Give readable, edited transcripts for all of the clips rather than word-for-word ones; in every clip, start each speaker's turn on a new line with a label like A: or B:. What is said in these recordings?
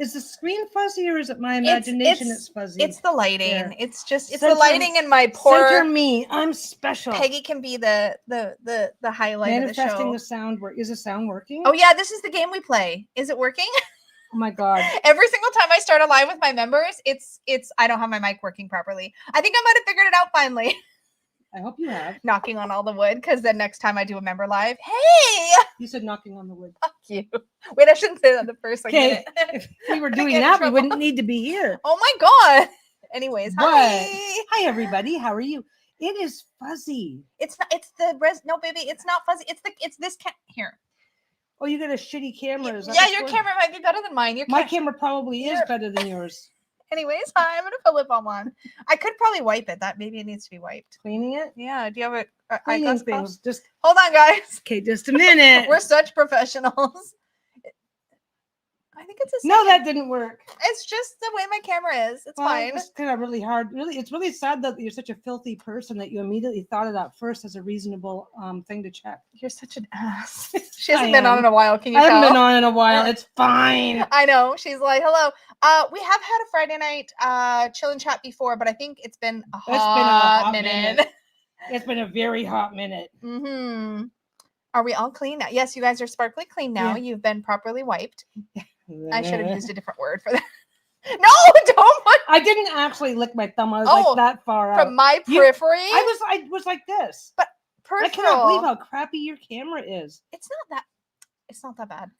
A: Is the screen fuzzy or is it my imagination that's fuzzy?
B: It's the lighting.
A: There.
B: It's the lighting in my poor.
A: Center me. I'm special.
B: Peggy can be the highlight
A: Manifesting
B: of
A: the sound. Is the sound working?
B: Oh yeah, this is the game we play. Is it working?
A: Oh my god!
B: Every single time I start a live with my members, it's I don't have my mic working properly. I think I might have figured it out finally.
A: I hope you have.
B: Knocking on all the wood, because then next time I do a member live, hey!
A: You said knocking on the wood.
B: Fuck you. Wait, I shouldn't say that the first.
A: Okay, if we were doing that, we wouldn't need to be here.
B: Oh my god. Anyways,
A: hi everybody. How are you? It is fuzzy.
B: It's not. It's the no, baby. It's not fuzzy. It's this here.
A: Oh, you got a shitty camera.
B: Yeah, your camera might be better than mine.
A: My camera probably is better than yours.
B: Anyways, hi, I'm gonna put lip balm on. I could probably wipe it. That maybe it needs to be wiped.
A: Cleaning it?
B: Yeah. Do you have a
A: cleaning things? Just
B: hold on, guys.
A: Okay, just a minute.
B: We're such professionals. I think it's a
A: no, that didn't work.
B: It's just the way my camera is. It's fine.
A: It's kind of really hard. Really, it's really sad that you're such a filthy person that you immediately thought of that first as a reasonable thing to check.
B: You're such an ass. She hasn't been on in a while. Can you tell?
A: I haven't been on in a while. It's fine.
B: I know. She's like, hello. We have had a Friday night chill and chat before, but I think it's been a hot minute.
A: It's been a very hot minute.
B: Mm-hmm. Are we all clean now? Yes, you guys are sparkly clean now. Yeah. You've been properly wiped. I should have used a different word for that. No, don't.
A: I didn't actually lick my thumb. I was like that far out.
B: From my periphery?
A: I was like this.
B: But peripheral.
A: I cannot believe how crappy your camera is.
B: It's not that bad.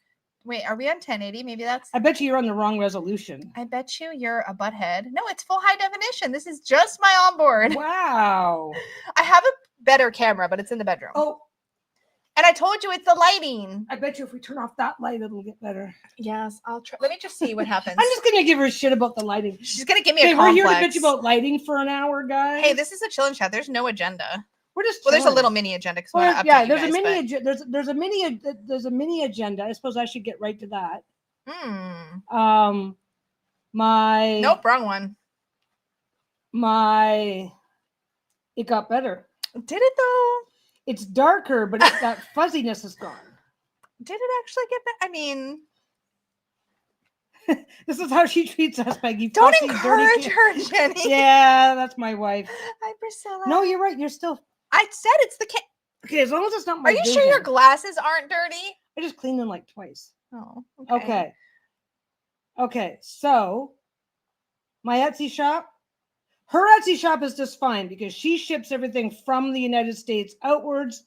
B: Wait, are we on 1080? Maybe that's...
A: I bet you're on the wrong resolution.
B: I bet you're a butthead. No, it's full high definition. This is just my onboard.
A: Wow.
B: I have a better camera, but it's in the bedroom.
A: Oh.
B: And I told you it's the lighting.
A: I bet you if we turn off that light, it'll get better.
B: Yes, I'll try. Let me just see what happens.
A: I'm just going to give her shit about the lighting.
B: She's going to give me a complex.
A: We're here to bitch about lighting for an hour, guys.
B: Hey, this is a chill and chat. There's no agenda.
A: We're just
B: there's a little mini agenda.
A: There's a mini agenda. I suppose I should get right to that.
B: Nope, wrong one.
A: It got better.
B: Did it though?
A: It's darker, but that fuzziness is gone.
B: Did it actually get better? I mean,
A: this is how she treats us, Peggy.
B: Don't encourage her, Jenny.
A: Yeah, that's my wife.
B: Hi, Priscilla.
A: No, you're right. You're still.
B: I said it's the
A: Okay, as long as it's not my.
B: Are you sure your glasses aren't dirty?
A: I just cleaned them like twice.
B: Oh.
A: Okay. So, my Etsy shop. Her Etsy shop is just fine because she ships everything from the United States outwards,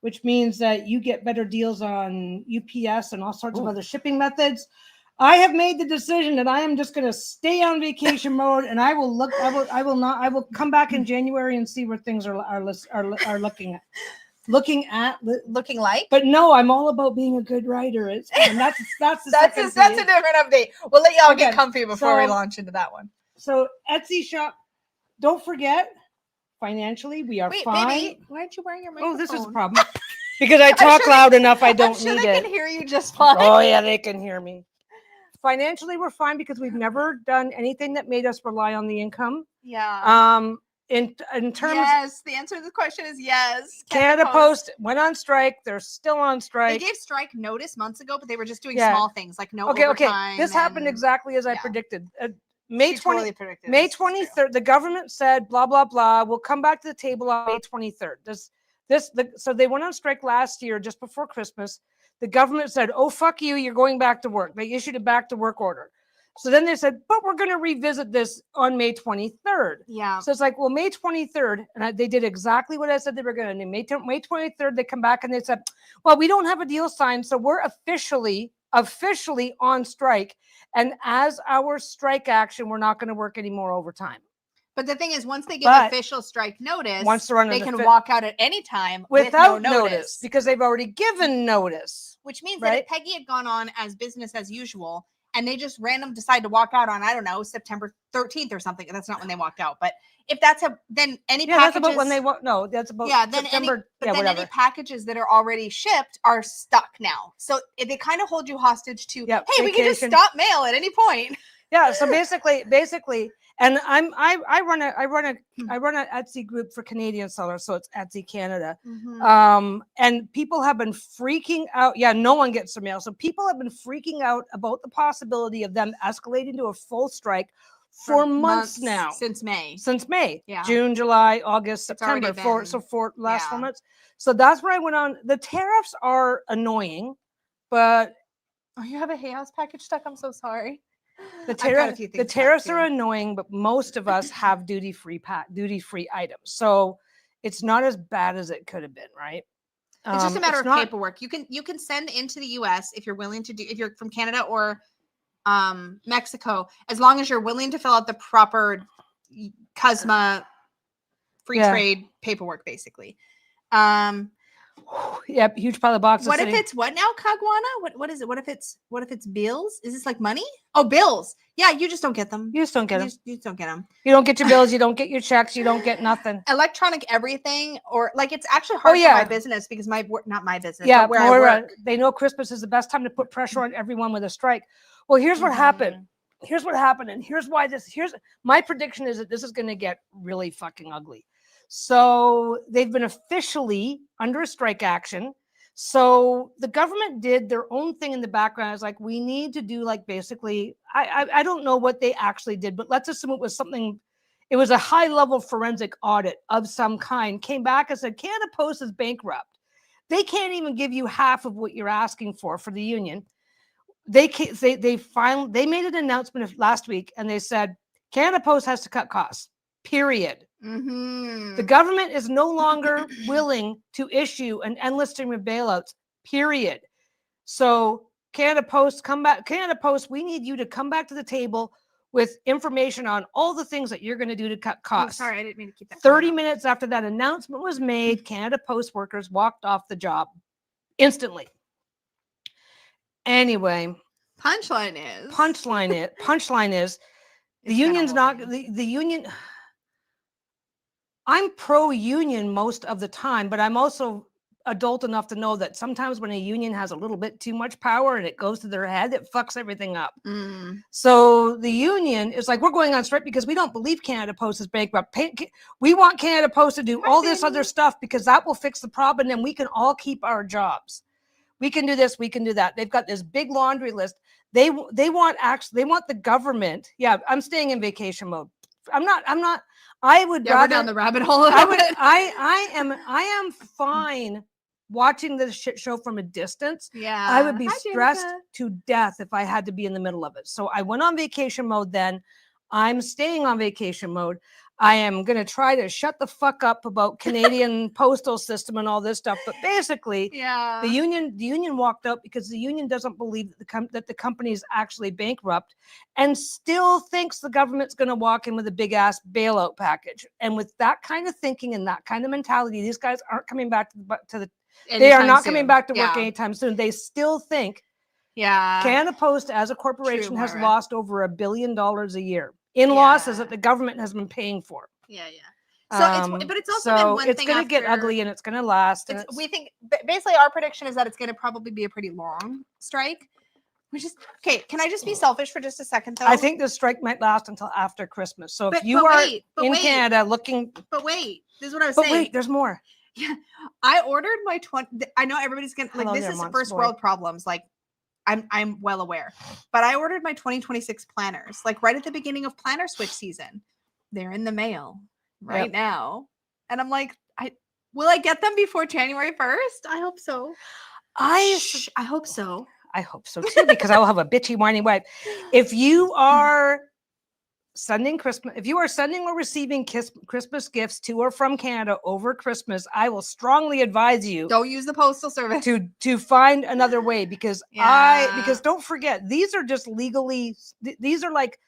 A: which means that you get better deals on UPS and all sorts of other shipping methods. I have made the decision that I am just going to stay on vacation mode, and I will look. I will come back in January and see where things are looking at. Looking like, but no, I'm all about being a good writer. That's a different
B: update. We'll let y'all get comfy before we launch into that one.
A: So Etsy shop. Don't forget, financially, we are fine.
B: Baby, why aren't you wearing your microphone?
A: Oh, this is a problem. Because I talk loud enough, I don't need it.
B: They can hear you just fine.
A: Oh, yeah, they can hear me. Financially, we're fine because we've never done anything that made us rely on the income.
B: Yeah.
A: In terms.
B: Yes, the answer to the question is yes.
A: Canada Post went on strike. They're still on strike.
B: They gave strike notice months ago, but they were just doing small things like no overtime.
A: Okay. This happened exactly as I predicted. May 23rd, the government said, blah, blah, blah. We'll come back to the table on May 23rd. So they went on strike last year, just before Christmas. The government said, oh, fuck you. You're going back to work. They issued a back to work order. So then they said, but we're going to revisit this on May 23rd.
B: Yeah.
A: So it's like, well, May 23rd, and they did exactly what I said they were going to do. May 23rd, they come back and they said, well, we don't have a deal signed. So we're officially on strike. And as our strike action, we're not going to work any more overtime.
B: But the thing is, once they give official strike notice, they can walk out at any time
A: without no notice because they've already given notice.
B: Which means that if Peggy had gone on as business as usual and they just decide to walk out on, I don't know, September 13th or something. That's not when they walked out. But if then any packages.
A: That's about when they want. No, that's about September.
B: Any packages that are already shipped are stuck now. So they kind of hold you hostage to, hey, we can just stop mail at any point.
A: Yeah. So basically, And I run a Etsy group for Canadian sellers, so it's Etsy Canada. And people have been freaking out. Yeah, no one gets their mail. So people have been freaking out about the possibility of them escalating to a full strike for months now.
B: Since May.
A: Yeah. June, July, August, September. For last 4 months. So that's where I went on. The tariffs are annoying, but
B: oh, you have a Hay House package stuck? I'm so sorry.
A: The tariffs are annoying, but most of us have duty-free items. So it's not as bad as it could have been, right?
B: It's just a matter of paperwork. You can send into the US if you're willing to if you're from Canada or Mexico, as long as you're willing to fill out the proper CUSMA free trade paperwork, basically.
A: Yep, huge pile of boxes.
B: What if it's what now, Kagwana? What is it? What if it's bills? Is this like money? Oh, bills. Yeah, you just don't get them.
A: You just don't get them.
B: You just don't get them.
A: You don't get your bills. You don't get your checks. You don't get nothing.
B: Electronic everything, or like it's actually hard for my business because not my business.
A: Yeah,
B: but where I work.
A: They know Christmas is the best time to put pressure on everyone with a strike. Well, here's what happened. Here's what happened, and here's why here's my prediction is that this is going to get really fucking ugly. So they've been officially under a strike action. So the government did their own thing in the background. It's like, we need to do like basically, I don't know what they actually did, but let's assume it was something, it was a high level forensic audit of some kind, came back and said, Canada Post is bankrupt. They can't even give you half of what you're asking for the union. They made an announcement last week and they said, Canada Post has to cut costs, period. The government is no longer willing to issue an endless stream of bailouts, period. So Canada Post, Canada Post, we need you to come back to the table with information on all the things that you're going to do to cut costs.
B: Oh, sorry, I didn't mean to keep that.
A: 30 minutes after that announcement was made, Canada Post workers walked off the job instantly. Anyway,
B: punchline
A: is the union's not the union. I'm pro-union most of the time, but I'm also adult enough to know that sometimes when a union has a little bit too much power and it goes to their head, it fucks everything up. So the union is like, we're going on strike because we don't believe Canada Post is bankrupt. We want Canada Post to do all this other stuff because that will fix the problem and we can all keep our jobs. We can do this, we can do that. They've got this big laundry list. They want the government. Yeah, I'm staying in vacation mode. I'm not. I would rather
B: we're down the rabbit hole.
A: I am fine watching this shit show from a distance.
B: Yeah.
A: I would be stressed to death if I had to be in the middle of it. So I went on vacation mode then. I'm staying on vacation mode. I am going to try to shut the fuck up about Canadian postal system and all this stuff. But basically, the union walked out because the union doesn't believe that the company is actually bankrupt and still thinks the government's going to walk in with a big ass bailout package. And with that kind of thinking and that kind of mentality, these guys aren't coming back they are not coming back to work anytime soon. They still think Canada Post as a corporation has lost over $1 billion a year in losses that the government has been paying for.
B: So it's also been one thing.
A: It's going to get ugly and it's going to last.
B: We think basically our prediction is that it's going to probably be a pretty long strike. Which is okay. Can I just be selfish for just a second, though?
A: I think the strike might last until after Christmas. So if you are in Canada looking,
B: but wait, this is what I was saying.
A: Wait, there's more.
B: Yeah, I ordered my I know everybody's gonna like this is first world problems. Like I'm well aware, but I ordered my 2026 planners like right at the beginning of planner switch season. They're in the mail right now, and I'm like, will I get them before January 1st? I hope so. I hope so.
A: I hope so too, because I will have a bitchy, whiny wife. If you are sending or receiving Christmas gifts to or from Canada over Christmas, I will strongly advise you
B: don't use the postal service
A: to find another way because because don't forget, these are just legally, these are like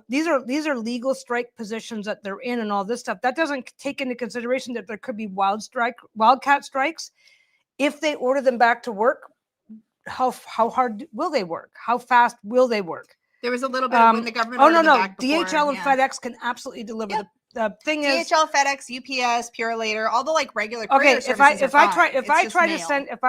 A: these are legal strike positions that they're in and all this stuff. That doesn't take into consideration that there could be wildcat strikes. If they order them back to work, how hard will they work? How fast will they work?
B: There was a little bit of when the government.
A: DHL and FedEx can absolutely deliver.
B: Yep.
A: The thing is,
B: DHL, FedEx, UPS, Purolator, all the like regular.
A: Okay, if I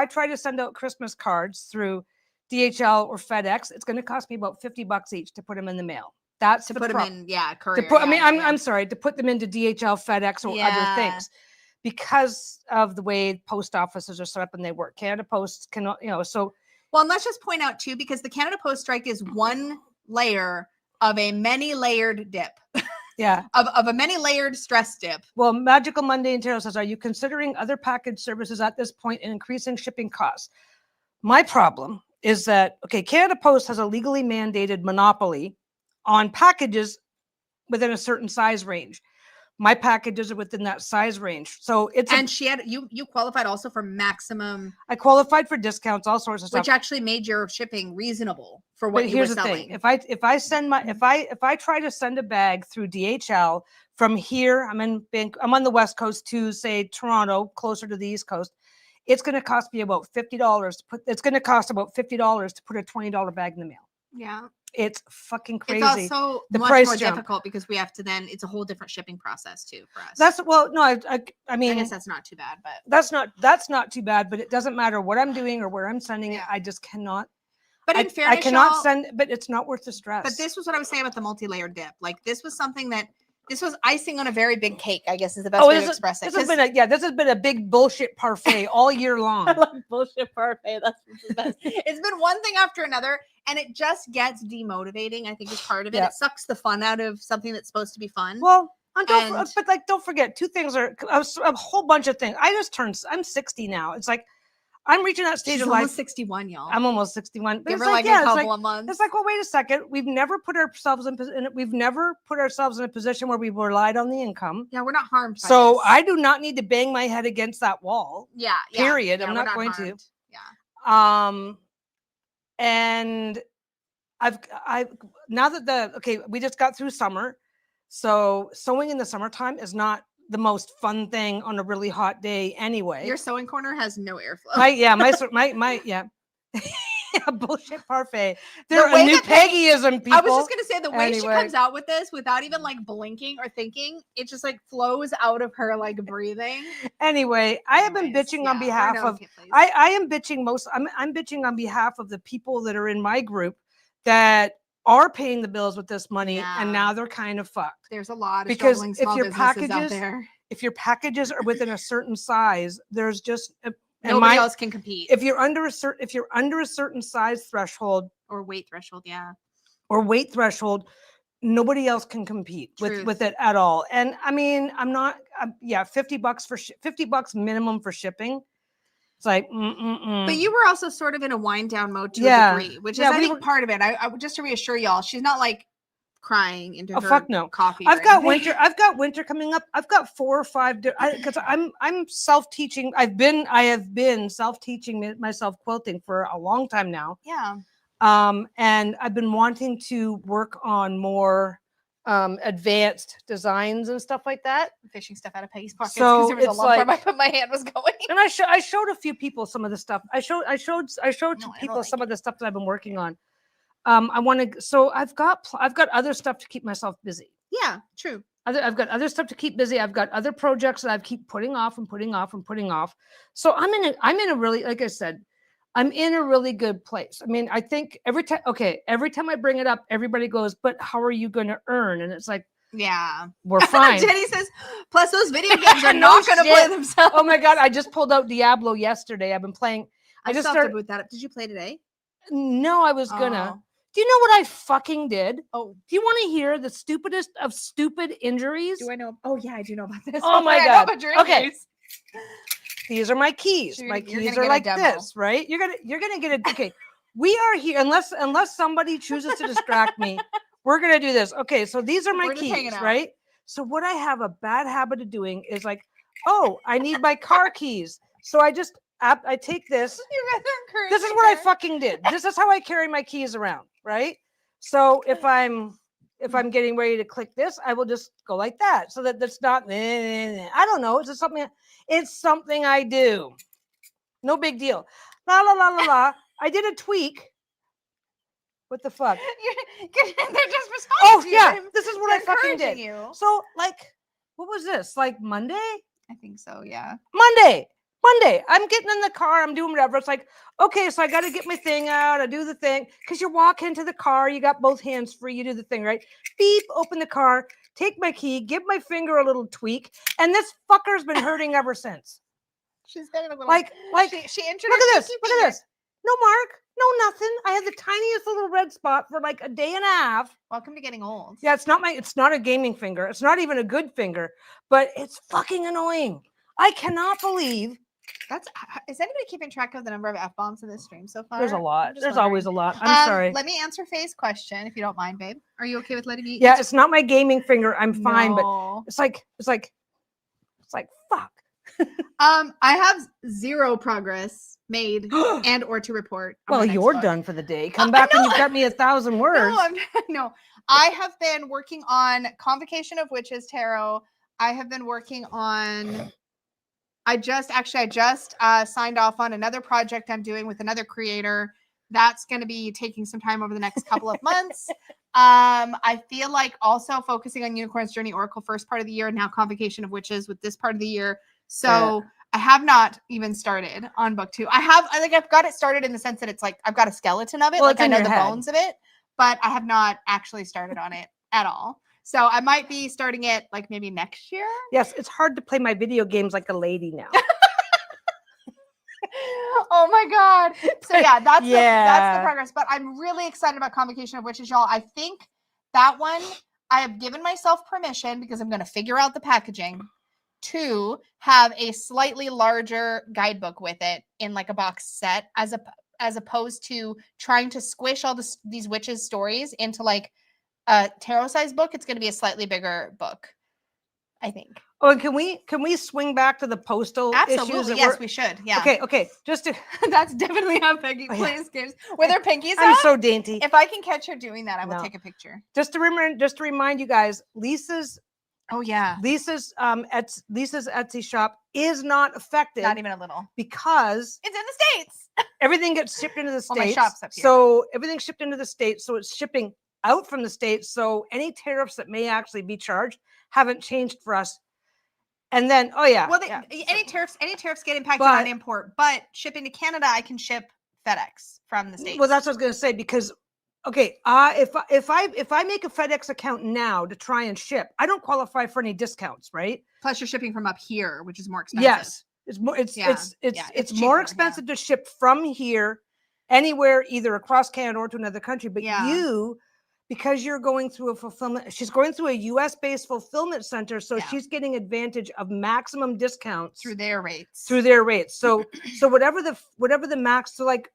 A: try to send out Christmas cards through DHL or FedEx, it's going to cost me about $50 each to put them in the mail. That's
B: to
A: the
B: put them in, courier.
A: I'm sorry, to put them into DHL, FedEx, or other things, because of the way post offices are set up and they work. Canada Post cannot, so.
B: Well, and let's just point out too, because the Canada Post strike is one layer of a many-layered dip.
A: Yeah.
B: Of a many-layered stress dip.
A: Well, Magical Monday Ontario says, are you considering other package services at this point and increasing shipping costs? My problem is that, Canada Post has a legally mandated monopoly on packages within a certain size range. My packages are within that size range. So
B: you qualified also for maximum.
A: I qualified for discounts, all sorts of stuff.
B: Which actually made your shipping reasonable for what you were selling.
A: Thing. If I try to send a bag through DHL from here, I'm on the West Coast to say Toronto, closer to the East Coast, it's going to cost me about $50 to put a $20 bag in the mail.
B: Yeah.
A: It's fucking crazy.
B: It's also much more difficult because we have to it's a whole different shipping process too for us.
A: I mean,
B: I guess that's not too bad, but
A: that's not too bad, but it doesn't matter what I'm doing or where I'm sending it. I just cannot.
B: But in fairness,
A: I cannot send, but it's not worth the stress.
B: But this was what I was saying about the multi-layered dip. Like this was something that this was icing on a very big cake, I guess is the best way to express it.
A: This has been a big bullshit parfait all year long.
B: I love bullshit parfait. That's the best. It's been one thing after another, and it just gets demotivating, I think is part of it. It sucks the fun out of something that's supposed to be fun.
A: Well, don't forget, two things are a whole bunch of things. I'm 60 now. It's like, I'm reaching that stage of life.
B: Almost 61, y'all.
A: I'm almost 61.
B: Give her a couple of months.
A: It's like, well, wait a second. We've never put ourselves in a position where we've relied on the income.
B: Yeah, we're not harmed.
A: So I do not need to bang my head against that wall.
B: Yeah.
A: Period.
B: Yeah,
A: I'm not going
B: harmed.
A: to.
B: Yeah.
A: And I've now that we just got through summer, so sewing in the summertime is not the most fun thing on a really hot day anyway.
B: Your sewing corner has no airflow.
A: My bullshit parfait. They're a new Peggyism, people.
B: I was just gonna say the way she comes out with this without even like blinking or thinking, it just like flows out of her like breathing.
A: Anyway, I have been bitching on behalf of I'm bitching on behalf of the people that are in my group that are paying the bills with this money, and now they're kind of fucked.
B: There's a lot of struggling small businesses out there.
A: If your packages are within a certain size, there's just
B: nobody else can compete.
A: If you're under a certain size threshold
B: or weight threshold,
A: nobody else can compete with it at all. And I mean, $50 minimum for shipping. It's like,
B: But you were also sort of in a wind down mode to a degree, which is I think part of it. I just to reassure y'all, she's not like crying into her coffee.
A: I've got winter coming up. I've got 4 or 5 because I'm self-teaching. I have been self-teaching myself quilting for a long time now.
B: Yeah.
A: And I've been wanting to work on more advanced designs and stuff like that.
B: Fishing stuff out of Peggy's pockets
A: because
B: there was a lump where my hand was going.
A: And I showed a few people some of the stuff. I showed people some of the stuff that I've been working on. I've got other stuff to keep myself busy.
B: Yeah, true.
A: I've got other stuff to keep busy. I've got other projects that I keep putting off and putting off and putting off. So I'm in a really, like I said, I'm in a really good place. I mean, I think every time I bring it up, everybody goes, but how are you going to earn? And it's like,
B: yeah,
A: we're fine.
B: Jenny says, plus those video games are not going to play themselves.
A: Oh my God. I just pulled out Diablo yesterday. I've been playing.
B: I just started to boot that up. Did you play today?
A: No, I was gonna. Do you know what I fucking did?
B: Oh,
A: do you want to hear the stupidest of stupid injuries?
B: Do I know? Oh yeah, I do know about this.
A: Oh my God. Okay. These are my keys. My keys are like this, right? You're gonna get it. Okay. We are here unless somebody chooses to distract me. We're gonna do this. Okay, so these are my keys, right? So what I have a bad habit of doing is like, oh, I need my car keys. So I take this. This is what I fucking did. This is how I carry my keys around, right? So if I'm getting ready to click this, I will just go like that, so that that's not. I don't know. It's just something. It's something I do. No big deal. La la la la la. I did a tweak. What the fuck?
B: They're just responding.
A: Oh yeah, this is what I fucking did.
B: You.
A: So like, what was this? Like Monday?
B: I think so. Yeah.
A: Monday. Monday, I'm getting in the car, I'm doing whatever. It's like, okay, so I got to get my thing out. I do the thing because you walk into the car, you got both hands free, you do the thing, right? Beep, open the car, take my key, give my finger a little tweak, and this fucker's been hurting ever since.
B: She's been a little
A: like
B: she introduced.
A: Look at this. No mark, no nothing. I had the tiniest little red spot for like a day and a half.
B: Welcome to getting old.
A: Yeah, it's not a gaming finger. It's not even a good finger, but it's fucking annoying. I cannot believe.
B: Is anybody keeping track of the number of F-bombs in this stream so far?
A: There's a lot. There's always a lot. I'm sorry.
B: Let me answer Faye's question if you don't mind, babe. Are you okay with letting me?
A: Yeah, it's not my gaming finger. I'm fine, but it's like fuck.
B: I have 0 progress made and or to report.
A: Well, you're done for the day. Come back when you've got me 1,000 words.
B: No, I have been working on Convocation of Witches Tarot. I have been working on. I just signed off on another project I'm doing with another creator. That's going to be taking some time over the next couple of months. I feel like also focusing on Unicorn's Journey Oracle first part of the year, and now Convocation of Witches with this part of the year. So I have not even started on book 2. I've got it started in the sense that it's like I've got a skeleton of it, like I know the bones of it, but I have not actually started on it at all. So I might be starting it like maybe next year.
A: Yes, it's hard to play my video games like a lady now.
B: Oh my God. So yeah, that's the progress. But I'm really excited about Convocation of Witches, y'all. I think that one, I have given myself permission because I'm going to figure out the packaging to have a slightly larger guidebook with it in like a box set as opposed to trying to squish all these witches stories into like a tarot size book. It's going to be a slightly bigger book, I think.
A: Oh, and can we swing back to the postal issues?
B: Yes, we should. Yeah.
A: Okay. Just to
B: that's definitely how Peggy plays games with her pinkies
A: I'm
B: out.
A: so dainty.
B: If I can catch her doing that, I will take a picture.
A: Just to remind you guys, Lisa's Etsy shop is not affected.
B: Not even a little.
A: Because
B: it's in the States.
A: Everything gets shipped into the States.
B: Well, my shop's up here.
A: So everything's shipped into the States. So it's shipping out from the States. So any tariffs that may actually be charged haven't changed for us. And then,
B: any tariffs get impacted on import, but shipping to Canada, I can ship FedEx from the States.
A: Well, that's what I was going to say, because, if I make a FedEx account now to try and ship, I don't qualify for any discounts, right?
B: Plus you're shipping from up here, which is more expensive.
A: Yes. It's more expensive to ship from here anywhere, either across Canada or to another country. But because you're going through a fulfillment, she's going through a US based fulfillment center. So she's getting advantage of maximum discounts
B: through their rates.
A: So whatever the max, so like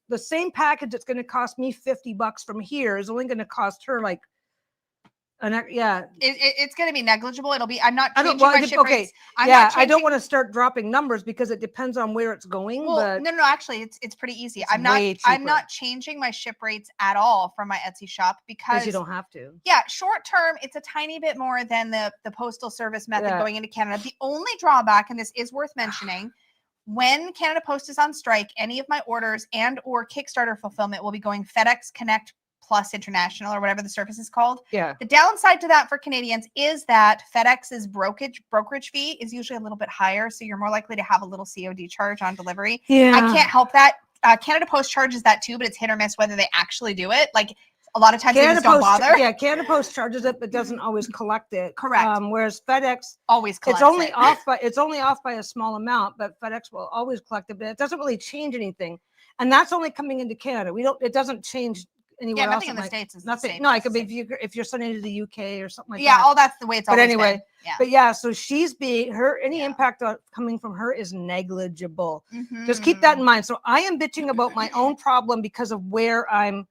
A: the same package that's going to cost me $50 from here is only going to cost her like
B: it's going to be negligible. I'm not changing my ship rates.
A: I don't want to start dropping numbers because it depends on where it's going.
B: Well, no, actually, it's pretty easy. I'm not changing my ship rates at all from my Etsy shop because
A: you don't have to.
B: Yeah, short term, it's a tiny bit more than the postal service method going into Canada. The only drawback, and this is worth mentioning, when Canada Post is on strike, any of my orders and or Kickstarter fulfillment will be going FedEx Connect Plus International or whatever the service is called.
A: Yeah.
B: The downside to that for Canadians is that FedEx's brokerage fee is usually a little bit higher, so you're more likely to have a little COD charge on delivery.
A: Yeah.
B: I can't help that. Canada Post charges that too, but it's hit or miss whether they actually do it. Like a lot of times they just don't bother.
A: Yeah, Canada Post charges it, but doesn't always collect it.
B: Correct.
A: Whereas FedEx
B: always collects
A: it's only off by a small amount, but FedEx will always collect it. But it doesn't really change anything, and that's only coming into Canada. It doesn't change anywhere else.
B: Nothing in the States is
A: nothing.
B: The
A: no, it could be if you're sending it to the UK or something like that.
B: Yeah, that's the way it's always
A: anyway,
B: been. Yeah.
A: But yeah, so she's any impact coming from her is negligible.
B: Mm-hmm.
A: Just keep that in mind. So I am bitching about my own problem because of where I'm.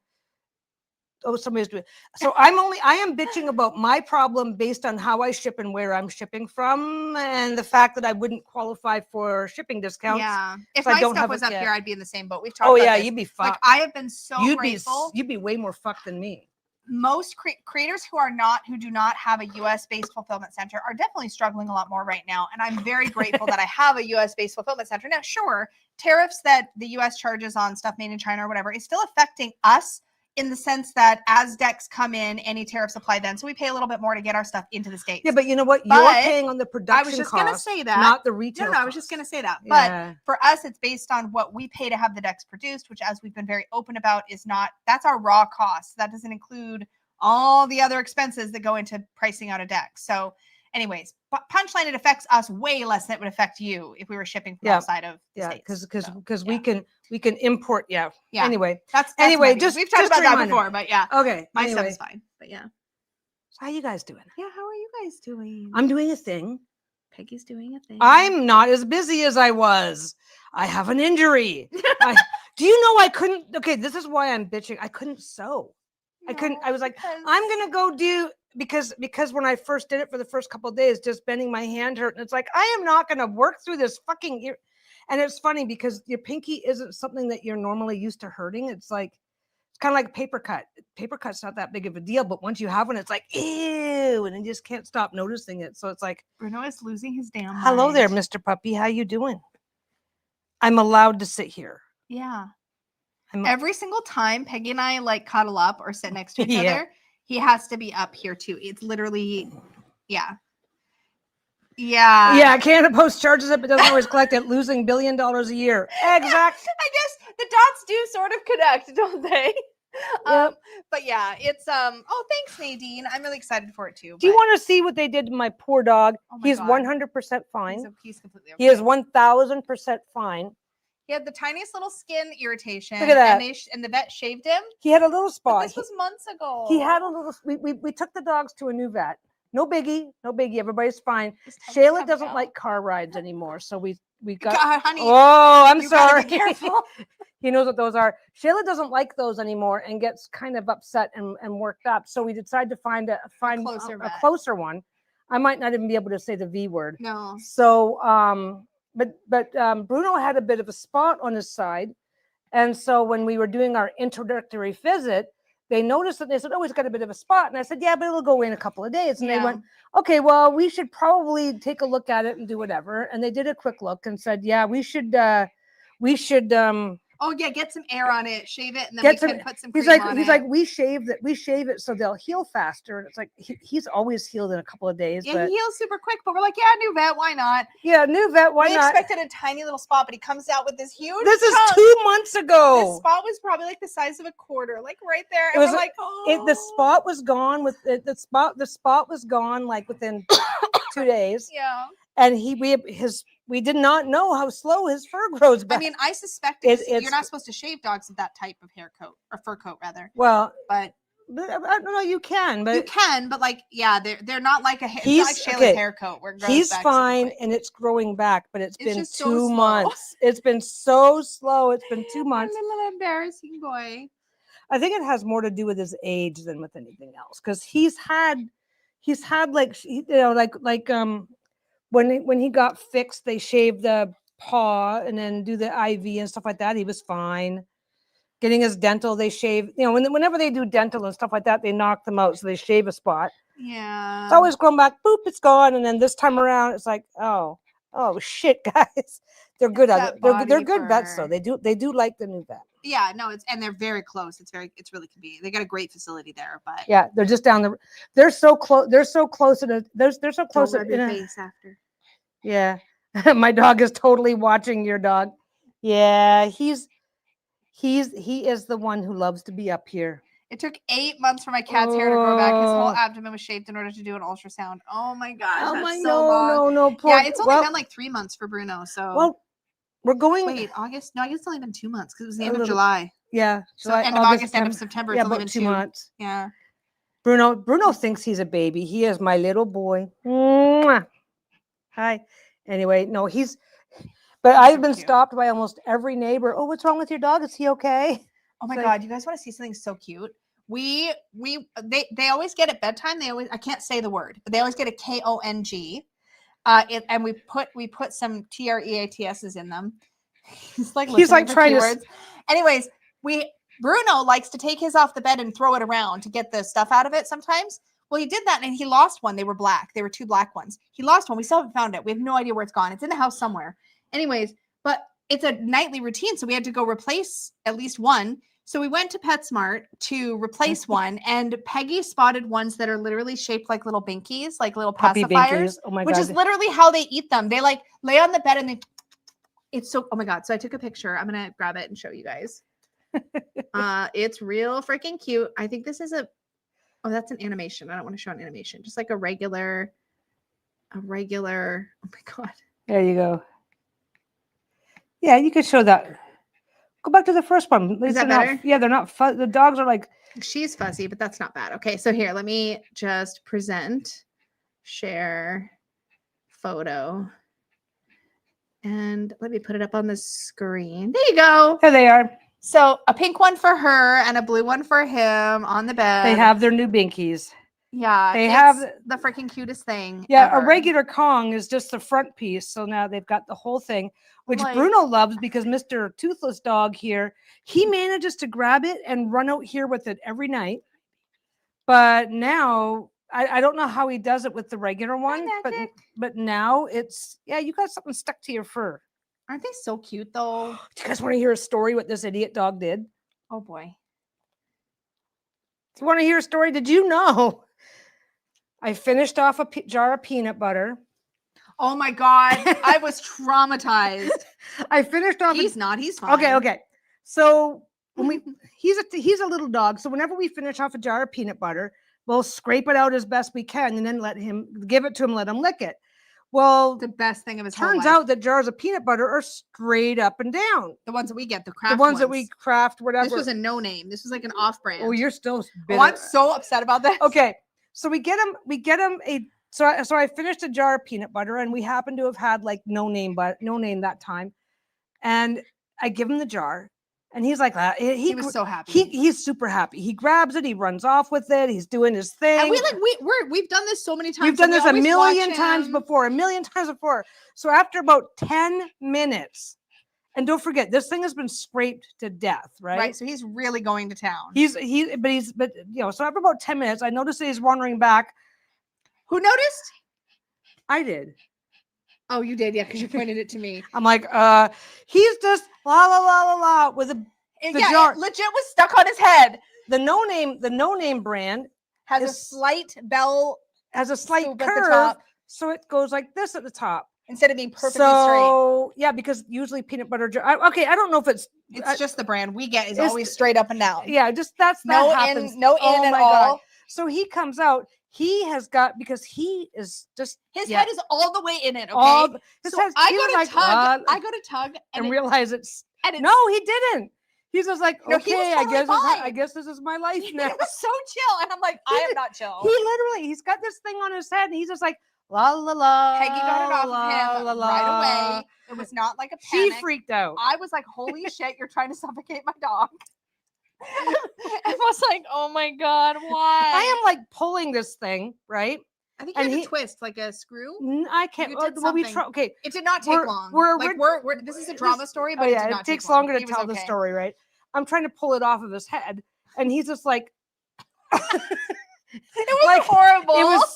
A: Oh, somebody's doing. So I am bitching about my problem based on how I ship and where I'm shipping from, and the fact that I wouldn't qualify for shipping discounts.
B: Yeah, if my stuff was up here, I'd be in the same boat. We've talked.
A: Oh yeah, you'd be fucked.
B: Like I have been so grateful.
A: You'd be way more fucked than me.
B: Most creators who do not have a US based fulfillment center are definitely struggling a lot more right now, and I'm very grateful that I have a US based fulfillment center. Now, sure, tariffs that the US charges on stuff made in China or whatever is still affecting us in the sense that as decks come in, any tariffs apply then. So we pay a little bit more to get our stuff into the States.
A: Yeah, but you know what? You're paying on the production
B: I was just going to say that.
A: Not the retail
B: No, I was just going to say that.
A: Yeah.
B: But for us, it's based on what we pay to have the decks produced, which, as we've been very open about, is not, that's our raw cost. That doesn't include all the other expenses that go into pricing out a deck. So anyways, punchline, it affects us way less than it would affect you if we were shipping from outside of the States.
A: Because we can import. Yeah. Anyway,
B: that's
A: anyway,
B: just we've talked about that before, but yeah.
A: Okay.
B: My stuff is fine, but yeah.
A: So how you guys doing?
B: Yeah, how are you guys doing?
A: I'm doing a thing.
B: Peggy's doing a thing.
A: I'm not as busy as I was. I have an injury. Do you know I couldn't? Okay, this is why I'm bitching. I couldn't sew. I was like, I'm gonna go do because when I first did it for the first couple of days, just bending my hand hurt, and it's like I am not gonna work through this fucking ear. And it's funny because your pinky isn't something that you're normally used to hurting. It's like it's kind of like paper cut. Paper cut's not that big of a deal, but once you have one, it's like ew, and you just can't stop noticing it. So it's like
B: Bruno is losing his damn mind.
A: Hello there, Mr. Puppy. How you doing? I'm allowed to sit here.
B: Yeah. Every single time Peggy and I like cuddle up or sit next to each other, he has to be up here too. It's literally, yeah.
A: Canada Post charges it, but doesn't always collect it, losing $1 billion a year. Exactly.
B: I guess the dots do sort of connect, don't they?
A: Yep.
B: But yeah, it's oh, thanks, Nadine. I'm really excited for it too.
A: Do you want to see what they did to my poor dog? He's 100% fine. He's completely okay. He is 1,000% fine.
B: He had the tiniest little skin irritation.
A: Look at that.
B: And the vet shaved him.
A: He had a little spot.
B: But this was months ago.
A: He had a little. We took the dogs to a new vet. No biggie. Everybody's fine. Shayla doesn't like car rides anymore, so we got.
B: God, honey.
A: Oh, I'm sorry.
B: Be careful.
A: He knows what those are. Shayla doesn't like those anymore and gets kind of upset and worked up. So we decided to find a closer one. I might not even be able to say the V word.
B: No.
A: So But Bruno had a bit of a spot on his side. And so when we were doing our introductory visit, they noticed it. They said, oh, he's got a bit of a spot. And I said, yeah, but it'll go in a couple of days. And they went, okay, well, we should probably take a look at it and do whatever. And they did a quick look and said, yeah, we should
B: oh yeah, get some air on it, shave it, and then we can put some cream on it.
A: He's like, we shave it so they'll heal faster. And it's like he's always healed in a couple of days.
B: Yeah, he heals super quick, but we're like, yeah, new vet, why not?
A: Yeah, new vet, why not?
B: We expected a tiny little spot, but he comes out with this huge.
A: This is 2 months ago.
B: This spot was probably like the size of a quarter, like right there. And we're like, oh.
A: The spot was gone with the spot was gone like within 2 days.
B: Yeah.
A: And we did not know how slow his fur grows back.
B: I mean, I suspect you're not supposed to shave dogs with that type of hair coat or fur coat rather.
A: Well,
B: but
A: I don't know. You can, but
B: like, yeah, they're not like a hair. It's not like Shayla's hair coat where it grows
A: he's
B: back
A: fine and it's growing back, but it's been 2 months. It's been so slow. It's been 2 months.
B: A little embarrassing boy.
A: I think it has more to do with his age than with anything else, because he's had like when he got fixed, they shaved the paw and then do the IV and stuff like that. He was fine. Getting his dental, they shave. Whenever they do dental and stuff like that, they knock them out, so they shave a spot.
B: Yeah,
A: it's always grown back. Boop, it's gone. And then this time around, it's like, oh shit, guys. They're good at it. They're good vets, though. They do like the new vet.
B: Yeah, no, and they're very close. It's really convenient. They got a great facility there, but
A: yeah, they're just down they're so close. They're so close they're so close.
B: Don't rub your face after.
A: Yeah, my dog is totally watching your dog. Yeah, he is the one who loves to be up here.
B: It took 8 months for my cat's hair to grow back. His whole abdomen was shaved in order to do an ultrasound. Oh my gosh, that's so long.
A: No.
B: Yeah, it's only been like 3 months for Bruno. So
A: well, we're going.
B: Wait, August? No, I guess it's only been 2 months because it was the end of July.
A: Yeah,
B: so end of August, end of September.
A: Yeah,
B: it's only
A: about
B: been
A: 2 months.
B: Yeah.
A: Bruno thinks he's a baby. He is my little boy. Mwah. Hi. Anyway, no, but I've been stopped by almost every neighbor. Oh, what's wrong with your dog? Is he okay?
B: Oh my God, you guys want to see something so cute? They always get at bedtime. I can't say the word, but they always get a KONG. And we put some TREATSs in them. He's like trying words. Anyways, Bruno likes to take his off the bed and throw it around to get the stuff out of it sometimes. Well, he did that and he lost one. They were black. They were 2 black ones. He lost one. We still haven't found it. We have no idea where it's gone. It's in the house somewhere. Anyways, but it's a nightly routine. So we had to go replace at least one. So we went to PetSmart to replace one, and Peggy spotted ones that are literally shaped like little binkies, like little
A: Puppy
B: pacifiers,
A: binkies. Oh my
B: which
A: God.
B: is literally how they eat them. They like lay on the bed and they. It's so. Oh my God! So I took a picture. I'm gonna grab it and show you guys. It's real freaking cute. I think this is a. Oh, that's an animation. I don't want to show an animation. Just like a regular. Oh my God.
A: There you go. Yeah, you could show that. Go back to the first one.
B: Is that better?
A: Yeah, they're not. The dogs are like.
B: She's fuzzy, but that's not bad. Okay, so here, let me just present, share, photo, and let me put it up on the screen. There you go.
A: There they are.
B: So a pink one for her and a blue one for him on the bed.
A: They have their new binkies.
B: Yeah,
A: they have
B: the freaking cutest thing.
A: Yeah,
B: ever.
A: a regular Kong is just the front piece. So now they've got the whole thing, which
B: Like,
A: Bruno loves because Mr. Toothless Dog here, he manages to grab it and run out here with it every night. But now I don't know how he does it with the regular one, but now it's you got something stuck to your fur.
B: Aren't they so cute though?
A: Do you guys want to hear a story what this idiot dog did?
B: Oh boy.
A: Do you want to hear a story? Did you know? I finished off a jar of peanut butter.
B: Oh my God. I was traumatized.
A: I finished off.
B: He's fine.
A: Okay. So when he's a little dog. So whenever we finish off a jar of peanut butter, we'll scrape it out as best we can and then let him let him lick it. Well,
B: the best thing of his whole
A: turns
B: life.
A: out that jars of peanut butter are straight up and down.
B: The ones that we get, the craft
A: ones that we craft, whatever.
B: This was a no name. This was like an off brand.
A: Oh, you're still bitter.
B: Oh, I'm so upset about this.
A: Okay. So we get him a so I finished a jar of peanut butter and we happen to have had like no name that time. And I give him the jar and he's like he
B: was so happy.
A: He's super happy. He grabs it, he runs off with it, he's doing his thing.
B: And we've done this so many times.
A: We've done this a million times before. So after about 10 minutes, and don't forget, this thing has been scraped to death, right?
B: Right. So he's really going to town.
A: But so after about 10 minutes, I noticed that he's wandering back.
B: Who noticed?
A: I did.
B: Oh, you did, yeah, because you pointed it to me.
A: I'm like, he's just la la la la la with the jar.
B: It legit was stuck on his head.
A: The no name brand
B: has a slight
A: curve, so it goes like this at the top.
B: Instead of being perfectly straight.
A: Yeah, because usually peanut butter jar. Okay, I don't know if it's
B: just the brand we get is always straight up and down.
A: Yeah, just that happens.
B: No in at all. God.
A: So he comes out. He has got because he is just
B: his head is all the way in it. Okay,
A: I
B: go to tug
A: and realize it's no, he didn't. He's just like,
B: no,
A: okay, I guess this is my life now.
B: He was so chill, and I'm like, I am not chill.
A: He's got this thing on his head, and he's just like. La la la.
B: Peggy got it off of him right away. It was not like a panic.
A: She freaked out.
B: I was like, holy shit, you're trying to suffocate my dog. I was like, oh my God, why?
A: I am like pulling this thing, right?
B: I think you had to twist like a screw.
A: I can't. Okay.
B: It did not take long. This is a drama story, but it
A: takes longer to tell the story, right? I'm trying to pull it off of his head, and he's just like.
B: It was like, horrible.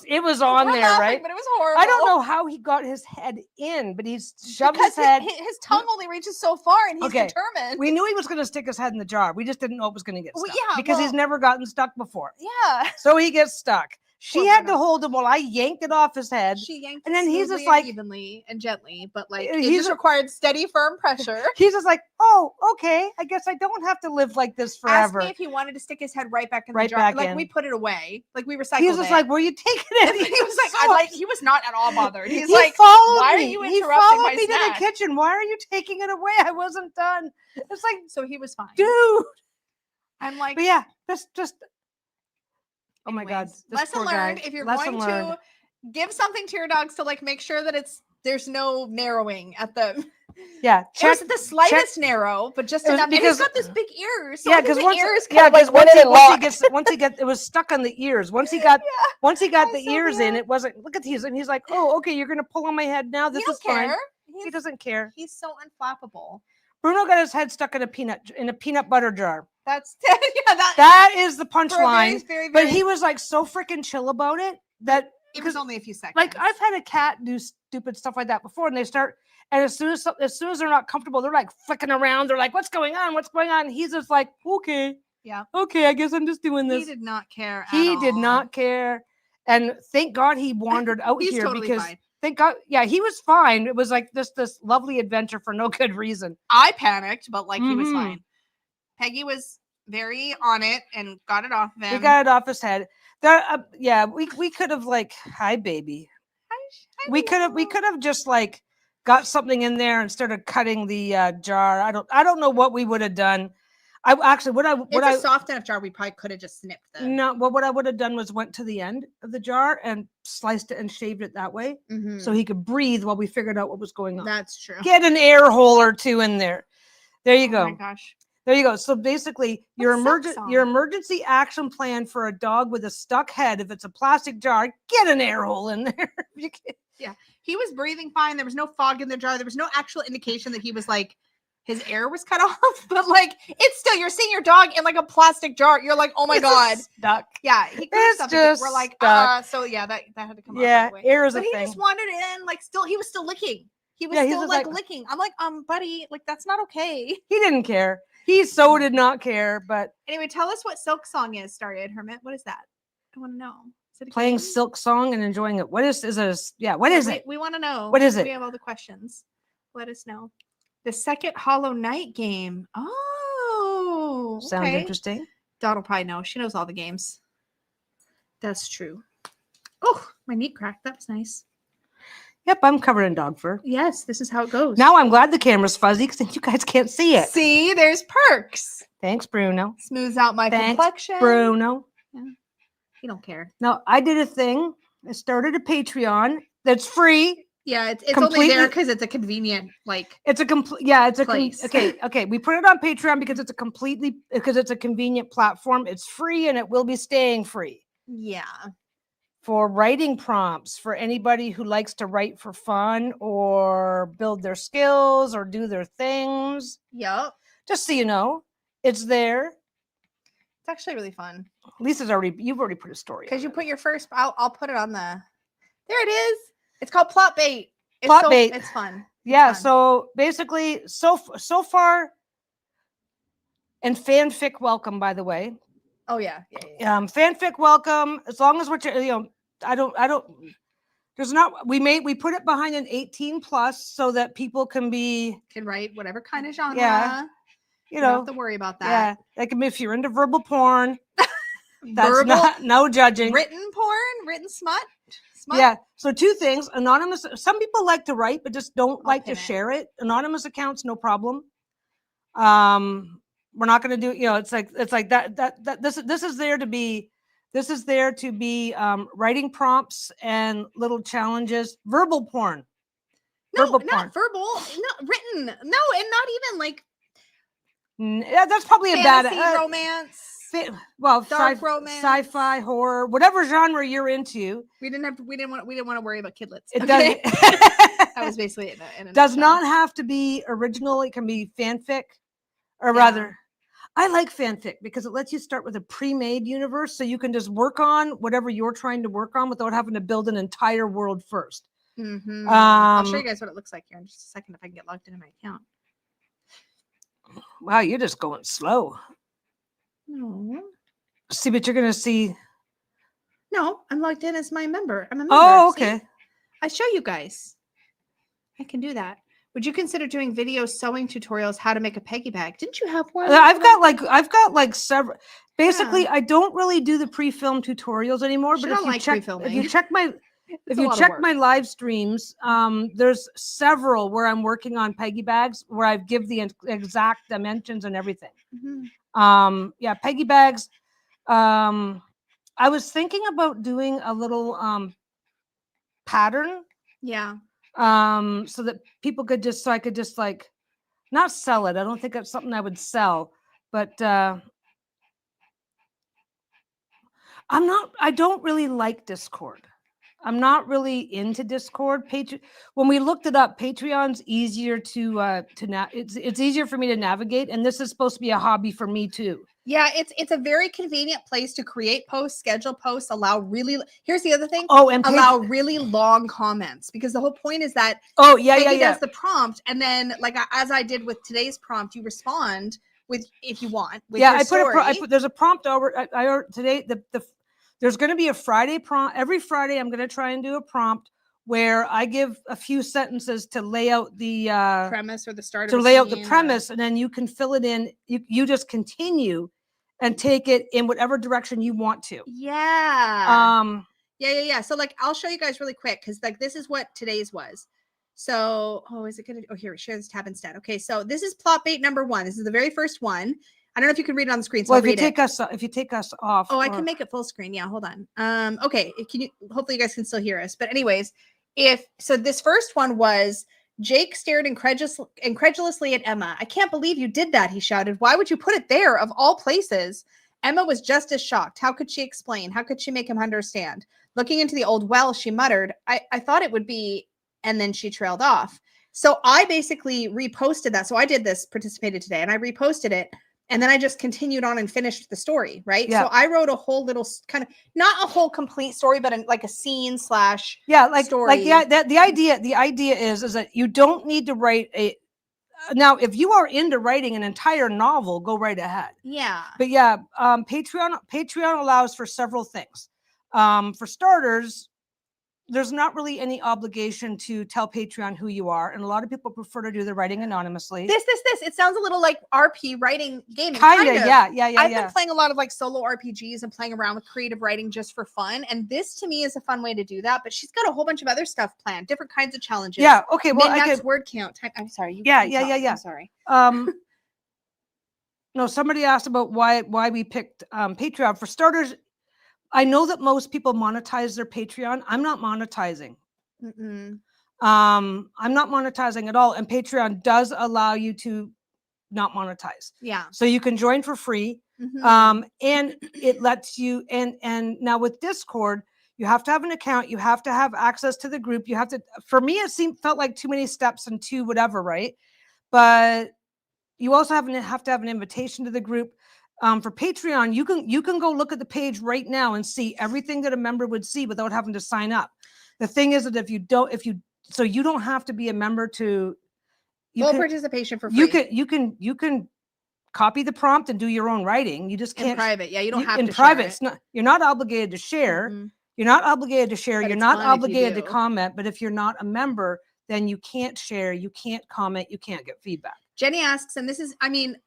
A: It was on there,
B: laughing,
A: right?
B: But it was horrible.
A: I don't know how he got his head in, but he's shoved his head.
B: His tongue only reaches so far, and he's determined.
A: We knew he was going to stick his head in the jar. We just didn't know it was going to get stuck.
B: Yeah,
A: because he's never gotten stuck before.
B: Yeah.
A: So he gets stuck. She had to hold him while I yanked it off his head.
B: She yanked
A: and then he's just
B: like evenly and gently, but like it just required steady, firm pressure.
A: He's just like, oh, okay. I guess I don't have to live like this forever.
B: Ask me if he wanted to stick his head right back in the jar. Like we put it away, like we recycled it.
A: He's just like, were you taking it?
B: He was like, he was not at all bothered. He's like,
A: why
B: are you interrupting
A: He followed
B: my
A: me
B: snack?
A: to the kitchen. Why are you taking it away? I wasn't done. It's like,
B: so he was fine,
A: dude.
B: I'm like,
A: but yeah, just. Oh
B: anyways,
A: my God.
B: Lesson learned. If you're going to give something to your dogs to like make sure that there's no narrowing at the
A: check
B: the slightest narrow, but just enough. And he's got this big ears. So
A: because once he gets it was stuck on the ears. Once he got the ears in, it wasn't. Look at these, and he's like, oh, okay, you're gonna pull on my head now. This is fine. He doesn't care.
B: He's so unflappable.
A: Bruno got his head stuck in a peanut butter jar.
B: That's
A: that is the punchline.
B: But
A: he was like so freaking chill about it that
B: it was only a few seconds.
A: Like I've had a cat do stupid stuff like that before, and And as soon as they're not comfortable, they're like flicking around. They're like, "What's going on? What's going on?" And he's just like, "Okay,
B: Yeah.
A: Okay, I guess I'm just doing this."
B: He did not care.
A: He did not care, and thank God he wandered out
B: He's
A: here
B: totally
A: because
B: fine.
A: thank God, yeah, he was fine. It was like this lovely adventure for no good reason.
B: I panicked, but like he was fine. Peggy was very on it and got it off of him.
A: We got it off his head. Yeah, we could have like, "Hi, baby." We could have just like got something in there and started cutting the jar. I don't know what we would have done.
B: It's a soft enough jar. We probably could have just snipped them.
A: No, well, what I would have done was went to the end of the jar and sliced it and shaved it that way, so he could breathe while we figured out what was going on.
B: That's true.
A: Get an air hole or two in there. There you go.
B: Oh my gosh.
A: There you go. So basically, your emergency action plan for a dog with a stuck head, if it's a plastic jar, get an air hole in there.
B: Yeah, he was breathing fine. There was no fog in the jar. There was no actual indication that he was like, his air was cut off. But like, it's still, you're seeing your dog in like a plastic jar. You're like, oh my God.
A: Stuck.
B: Yeah. He
A: it's just
B: We're like, so yeah, that had to come off.
A: Yeah, air is
B: a
A: thing.
B: But he just wandered in, like he was still licking. He was still like licking. I'm like, buddy, like that's not okay.
A: He didn't care. He so did not care. But
B: anyway, tell us what Silk Song is, Starry-Eyed Hermit. What is that? I want to know.
A: Playing Silk Song and enjoying it. What is it? What is it?
B: We want to know.
A: What is it?
B: We have all the questions. Let us know. The second Hollow Knight game. Oh, okay.
A: Sounds interesting.
B: Dot will probably know. She knows all the games. That's true. Oh, my knee cracked. That was nice.
A: Yep, I'm covered in dog fur.
B: Yes, this is how it goes.
A: Now I'm glad the camera's fuzzy because you guys can't see it.
B: See, there's perks.
A: Thanks, Bruno.
B: Smooths out my complexion.
A: Bruno.
B: Yeah. You don't care.
A: Now, I did a thing. I started a Patreon that's free.
B: Yeah, it's only there because it's a convenient, like,
A: it's a complete, yeah, it's a
B: place.
A: Okay. We put it on Patreon because it's a convenient platform. It's free and it will be staying free.
B: Yeah.
A: For writing prompts for anybody who likes to write for fun or build their skills or do their things.
B: Yep.
A: Just so you know, it's there.
B: It's actually really fun.
A: Lisa's you've already put a story.
B: Because you put your first, I'll put it on there it is. It's called Plot Bait. It's fun.
A: Yeah. So basically, so far, and fanfic welcome, by the way.
B: Oh yeah.
A: Fanfic welcome. As long as I don't. There's not. We put it behind an 18+ so that people can
B: write whatever kind of genre.
A: Yeah.
B: You don't have to worry about that.
A: Yeah. Like if you're into verbal porn, that's no judging.
B: Written porn, written smut.
A: Yeah. So 2 things. Anonymous. Some people like to write, but just don't like to share it. Anonymous accounts, no problem. We're not going to do. It's like that. This is there to be. This is there to be writing prompts and little challenges. Verbal porn.
B: No, not verbal. No, written. No, and not even like.
A: Yeah, that's probably a bad
B: romance.
A: Dark romance, sci-fi, horror, whatever genre you're into.
B: We didn't want to worry about kidlets.
A: It doesn't.
B: That was basically it.
A: Does not have to be original. It can be fanfic, or rather, I like fanfic because it lets you start with a pre-made universe, so you can just work on whatever you're trying to work on without having to build an entire world first.
B: Mm-hmm. I'll show you guys what it looks like here in just a second if I can get logged into my account.
A: Wow, you're just going slow.
B: No.
A: See, but you're going to see.
B: No, I'm logged in as my member. I'm a member.
A: Oh, okay.
B: See? I show you guys. I can do that. Would you consider doing video sewing tutorials how to make a Peggy bag? Didn't you have one?
A: I've got like several. Basically, I don't really do the pre-filmed tutorials anymore. But if you check my live streams, there's several where I'm working on Peggy bags where I give the exact dimensions and everything.
B: Mm-hmm.
A: Peggy bags. I was thinking about doing a little pattern.
B: Yeah.
A: So that people could I could just like not sell it. I don't think that's something I would sell, but I don't really like Discord. I'm not really into Discord. When we looked it up, Patreon's easier it's easier for me to navigate, and this is supposed to be a hobby for me too.
B: Yeah, it's a very convenient place to create posts, schedule posts, here's the other thing.
A: And
B: allow really long comments, because the whole point is that Peggy does the prompt, and then like as I did with today's prompt, you respond with, if you want, with your story.
A: There's a prompt over today. There's going to be a Friday prompt. Every Friday, I'm going to try and do a prompt where I give a few sentences to lay out the
B: premise, or the start
A: to lay out the premise, and then you can fill it in. You just continue and take it in whatever direction you want to.
B: Yeah. Yeah. So like, I'll show you guys really quick, because like this is what today's was. So, is it gonna? Oh, here, share this tab instead. Okay, so this is plot bait number 1. This is the very first one. I don't know if you can read it on the screen. So
A: if you take us off.
B: Oh, I can make it full screen. Yeah, hold on. Okay, can you? Hopefully, you guys can still hear us. But anyways, so this first one was Jake stared incredulously at Emma. I can't believe you did that, he shouted. Why would you put it there, of all places? Emma was just as shocked. How could she explain? How could she make him understand? Looking into the old well, she muttered, I thought it would be, and then she trailed off. So I basically reposted that. So I did this, participated today, and I reposted it. And then I just continued on and finished the story, right? Yeah. So I wrote a whole little kind of, not a whole complete story, but like a scene / story.
A: The idea is that you don't need to write now, if you are into writing an entire novel, go right ahead.
B: Yeah.
A: But yeah, Patreon allows for several things. For starters, there's not really any obligation to tell Patreon who you are, and a lot of people prefer to do the writing anonymously.
B: This. It sounds a little like RP writing gaming.
A: Kind of. Yeah.
B: I've been playing a lot of like solo RPGs and playing around with creative writing just for fun, and this to me is a fun way to do that. But she's got a whole bunch of other stuff planned, different kinds of challenges.
A: Yeah. Okay. Well,
B: word count. I'm sorry.
A: Yeah.
B: I'm sorry.
A: No, somebody asked about why we picked Patreon. For starters, I know that most people monetize their Patreon. I'm not monetizing. I'm not monetizing at all. And Patreon does allow you to not monetize.
B: Yeah.
A: So you can join for free. And it lets you, and now with Discord, you have to have an account. You have to have access to the group. You have to, for me, felt like too many steps and too whatever, right? But you also have to have an invitation to the group. For Patreon, you can go look at the page right now and see everything that a member would see without having to sign up. The thing is that you don't have to be a member to
B: participation for free.
A: You can copy the prompt and do your own writing. You just can't
B: in private. Yeah, you don't have
A: to. In private, it's not. You're not obligated to share. You're not obligated to share. You're not obligated to comment. But if you're not a member, then you can't share. You can't comment. You can't get feedback.
B: Jenny asks, and this is,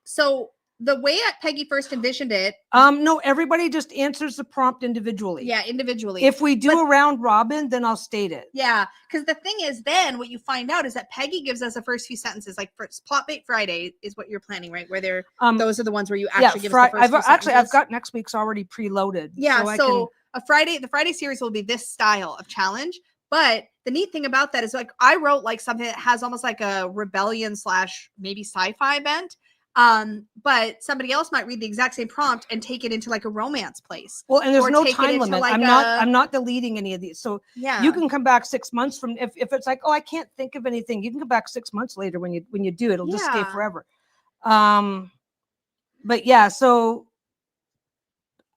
B: so the way Peggy first envisioned it.
A: No, everybody just answers the prompt individually.
B: Yeah, individually.
A: If we do a round robin, then I'll state it.
B: Yeah, because the thing is, then what you find out is that Peggy gives us the first few sentences. Like for Plot Bait Friday is what you're planning, right? Where they're those are the ones where you actually give us the first few sentences.
A: I've got next week's already preloaded.
B: Yeah, so the Friday series will be this style of challenge. But the neat thing about that is, like, I wrote like something that has almost like a rebellion / maybe sci-fi bent. But somebody else might read the exact same prompt and take it into like a romance place.
A: Well, and there's no time limit. Like I'm not deleting any of these. So
B: yeah,
A: you can come back 6 months from if it's like, oh, I can't think of anything. You can come back 6 months later when you do it. It'll just stay forever. But yeah, so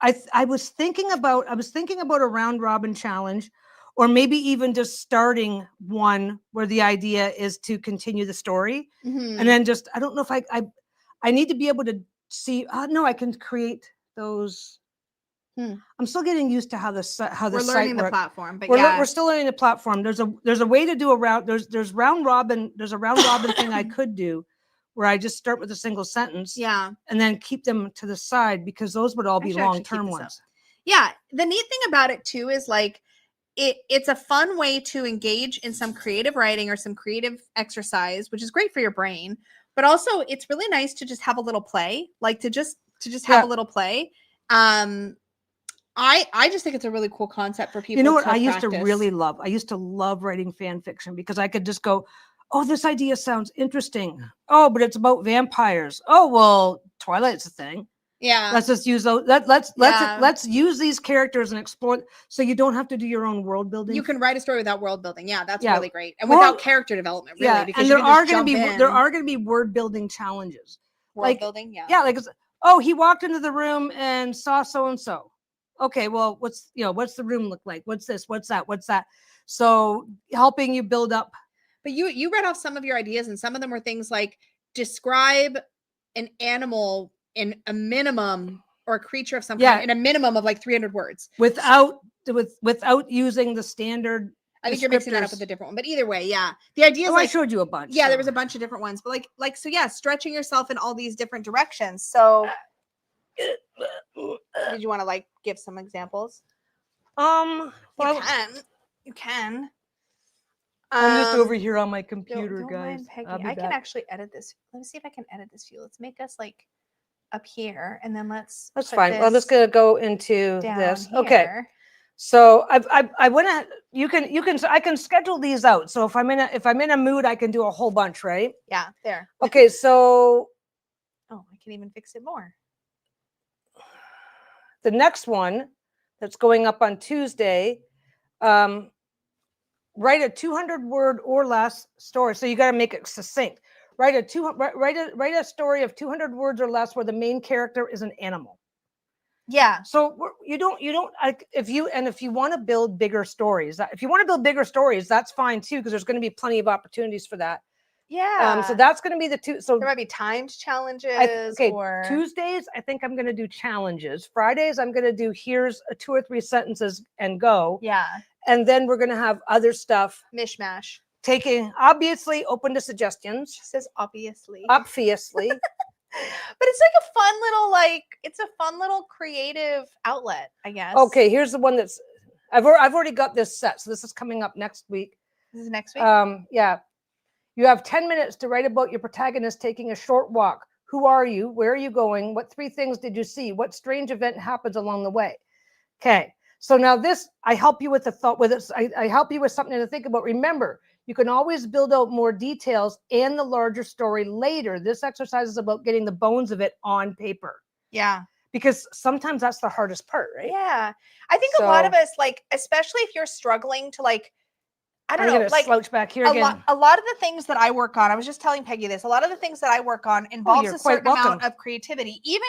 A: I was thinking about a round robin challenge, or maybe even just starting one where the idea is to continue the story, and then just, I don't know if I need to be able to see. No, I can create those. I'm still getting used to how the site works.
B: We're learning the platform, but
A: we're still learning the platform. There's a way to do a round. There's round robin. There's a round robin thing I could do, where I just start with a single sentence.
B: Yeah,
A: and then keep them to the side, because those would all be long-term ones.
B: Yeah, the neat thing about it too is like it's a fun way to engage in some creative writing or some creative exercise, which is great for your brain. But also, it's really nice to just have a little play, like to just have a little play. I just think it's a really cool concept for people.
A: You know what I used to really love? I used to love writing fan fiction, because I could just go, oh, this idea sounds interesting. Oh, but it's about vampires. Oh, well, Twilight's a thing.
B: Yeah.
A: Let's just use those. Let's use these characters and explore. So you don't have to do your own world building.
B: You can write a story without world building. Yeah, that's really great, and without character development, really.
A: Yeah,
B: Because
A: and there are going to be word building challenges.
B: World building, yeah.
A: Yeah, like he walked into the room and saw so and so. Okay, well, what's the room look like? What's this? What's that? What's that? So helping you build up.
B: But you read off some of your ideas, and some of them were things like describe an animal in a minimum, or a creature of some kind in a minimum of like 300 words
A: without using the standard.
B: I think you're mixing that up with a different one, but either way, yeah. The idea is
A: I showed you a bunch.
B: Yeah, there was a bunch of different ones, but so yeah, stretching yourself in all these different directions. So, did you want to give some examples?
A: Well,
B: you can.
A: I'm just over here on my computer,
B: don't
A: guys.
B: Mind, Peggy. I can actually edit this. Let me see if I can edit this for you. Let's make us up here, and then that's
A: fine. Well, I'm just gonna go into this.
B: Here.
A: Okay. So I want to. I can schedule these out. So if I'm in a mood, I can do a whole bunch, right?
B: Yeah. There.
A: Okay. So.
B: Oh, I can even fix it more.
A: The next one that's going up on Tuesday. Write a 200-word or less story. So you got to make it succinct. Write a story of 200 words or less where the main character is an animal.
B: Yeah.
A: So you don't if you want to build bigger stories, that's fine too, because there's going to be plenty of opportunities for that.
B: Yeah.
A: So that's going to be the two. So
B: there might be timed challenges. Or
A: Tuesdays, I think I'm going to do challenges. Fridays, I'm going to do here's 2 or 3 sentences and go.
B: Yeah. And
A: then we're going to have other stuff.
B: Mishmash.
A: Taking, obviously, open to suggestions.
B: She says obviously.
A: Obviously.
B: But it's a fun little creative outlet, I guess.
A: Okay, here's the one that's, I've already got this set. So this is coming up next week.
B: This is next week?
A: Yeah. You have 10 minutes to write about your protagonist taking a short walk. Who are you? Where are you going? What 3 things did you see? What strange event happens along the way? Okay. So now this, I help you with the thought with it. I help you with something to think about. Remember, you can always build out more details and the larger story later. This exercise is about getting the bones of it on paper.
B: Yeah.
A: Because sometimes that's the hardest part, right?
B: Yeah. I think a lot of us, especially if you're struggling to I don't know,
A: slouch back here again.
B: A lot of the things that I work on, I was just telling Peggy this, a lot of the things that I work on involves a certain amount of creativity. Even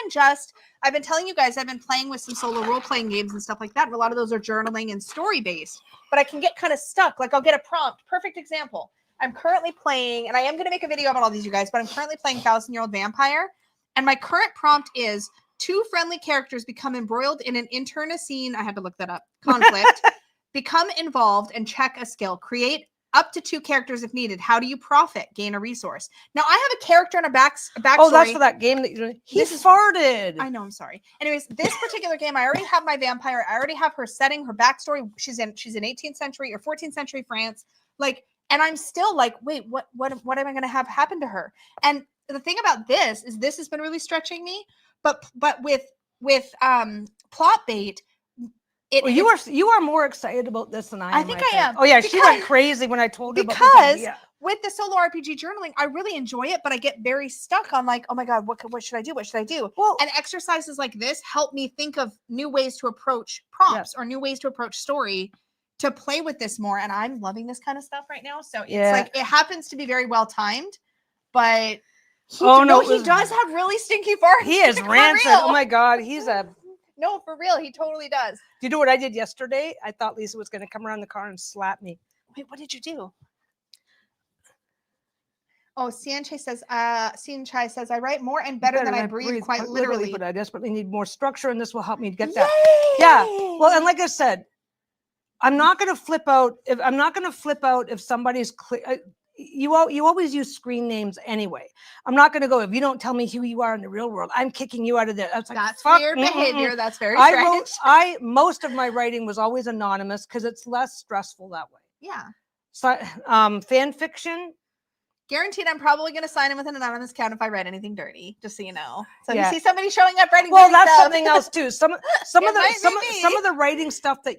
B: I've been telling you guys, I've been playing with some solo role-playing games and stuff like that, and a lot of those are journaling and story-based, but I can get kind of stuck. I'll get a prompt. Perfect example. I'm currently playing, and I am going to make a video about all these, you guys, but I'm currently playing 1,000-Year-Old Vampire, and my current prompt is 2 friendly characters become embroiled in an internecine, I had to look that up, conflict, become involved and check a skill. Create up to 2 characters if needed. How do you profit? Gain a resource. Now I have a character and a backstory.
A: Oh, that's for that game that you're doing. He farted.
B: I know, I'm sorry. Anyways, this particular game, I already have my vampire. I already have her setting, her backstory. She's in 18th century or 14th century France. And I'm still wait, what am I gonna have happen to her? And the thing about this is this has been really stretching me, but with plot bait.
A: You are more excited about this than I am.
B: I think I am.
A: Oh yeah, she went crazy when I told her about this idea.
B: With the solo RPG journaling, I really enjoy it, but I get very stuck on oh my god, what should I do? What should I do? Well, and exercises like this help me think of new ways to approach prompts or new ways to approach story to play with this more. And I'm loving this kind of stuff right now. So it's it happens to be very well timed, but he does have really stinky farts.
A: He is rancid. Oh my god, he's a.
B: No, for real. He totally does.
A: Do you know what I did yesterday? I thought Lisa was going to come around the car and slap me.
B: Wait, what did you do? Oh, Cianchai says, I write more and better than I breathe, quite literally.
A: But I desperately need more structure, and this will help me get that. Yeah. Well, and like I said, I'm not going to flip out if somebody's clear. You always use screen names anyway. I'm not going to go, if you don't tell me who you are in the real world, I'm kicking you out of there.
B: That's weird behavior. That's very strange.
A: Most of my writing was always anonymous because it's less stressful that way.
B: Yeah.
A: So fan fiction.
B: Guaranteed, I'm probably going to sign in with an anonymous account if I write anything dirty, just so you know. So if
A: Yeah.
B: you see somebody showing up writing
A: Well,
B: dirty
A: that's
B: stuff,
A: something else too. Some of the writing stuff that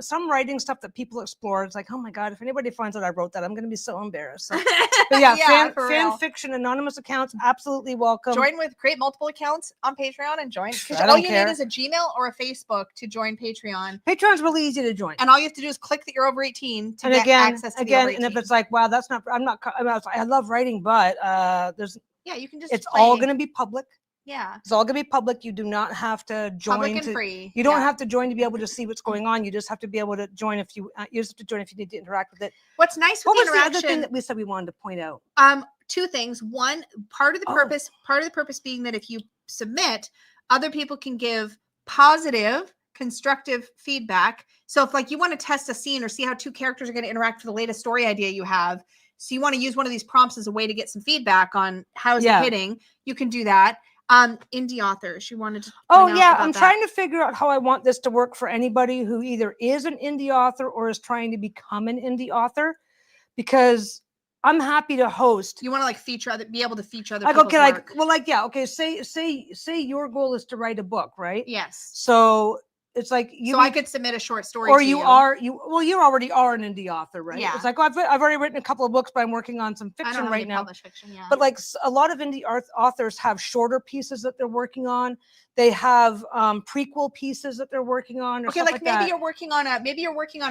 A: some writing stuff that people explore. It's like, oh my God, if anybody finds out I wrote that, I'm going to be so embarrassed. So, but yeah, fan fiction, anonymous accounts, absolutely welcome.
B: Create multiple accounts on Patreon and join.
A: All you
B: need is a Gmail or a Facebook to join Patreon.
A: Patreon's really easy to join.
B: And all you have to do is click that you're over 18 to get access to the over 18.
A: And if it's like, wow, that's not, I love writing, but there's,
B: you can just,
A: it's all going to be public.
B: Yeah.
A: It's all going to be public. You do not have to join.
B: Public and free.
A: You don't have to join to be able to see what's going on. You just have to be able to join if you need to interact with it.
B: What's nice with the interaction.
A: What was the other thing that we said we wanted to point out?
B: Two things. One, part of the purpose being that if you submit, other people can give positive, constructive feedback. So if like you want to test a scene or see how two characters are going to interact for the latest story idea you have, so you want to use one of these prompts as a way to get some feedback on how is it hitting, you can do that. Indie authors, you wanted to
A: I'm trying to figure out how I want this to work for anybody who either is an indie author or is trying to become an indie author, because I'm happy to host.
B: You want to like be able to feature other
A: people's
B: work.
A: Say your goal is to write a book, right?
B: Yes.
A: So it's like
B: I could submit a short story.
A: Or you already are an indie author, right?
B: Yeah.
A: It's like, I've already written a couple of books, but I'm working on some fiction right now.
B: Fiction, yeah.
A: But like a lot of indie authors have shorter pieces that they're working on. They have prequel pieces that they're working on.
B: Okay, like maybe you're working on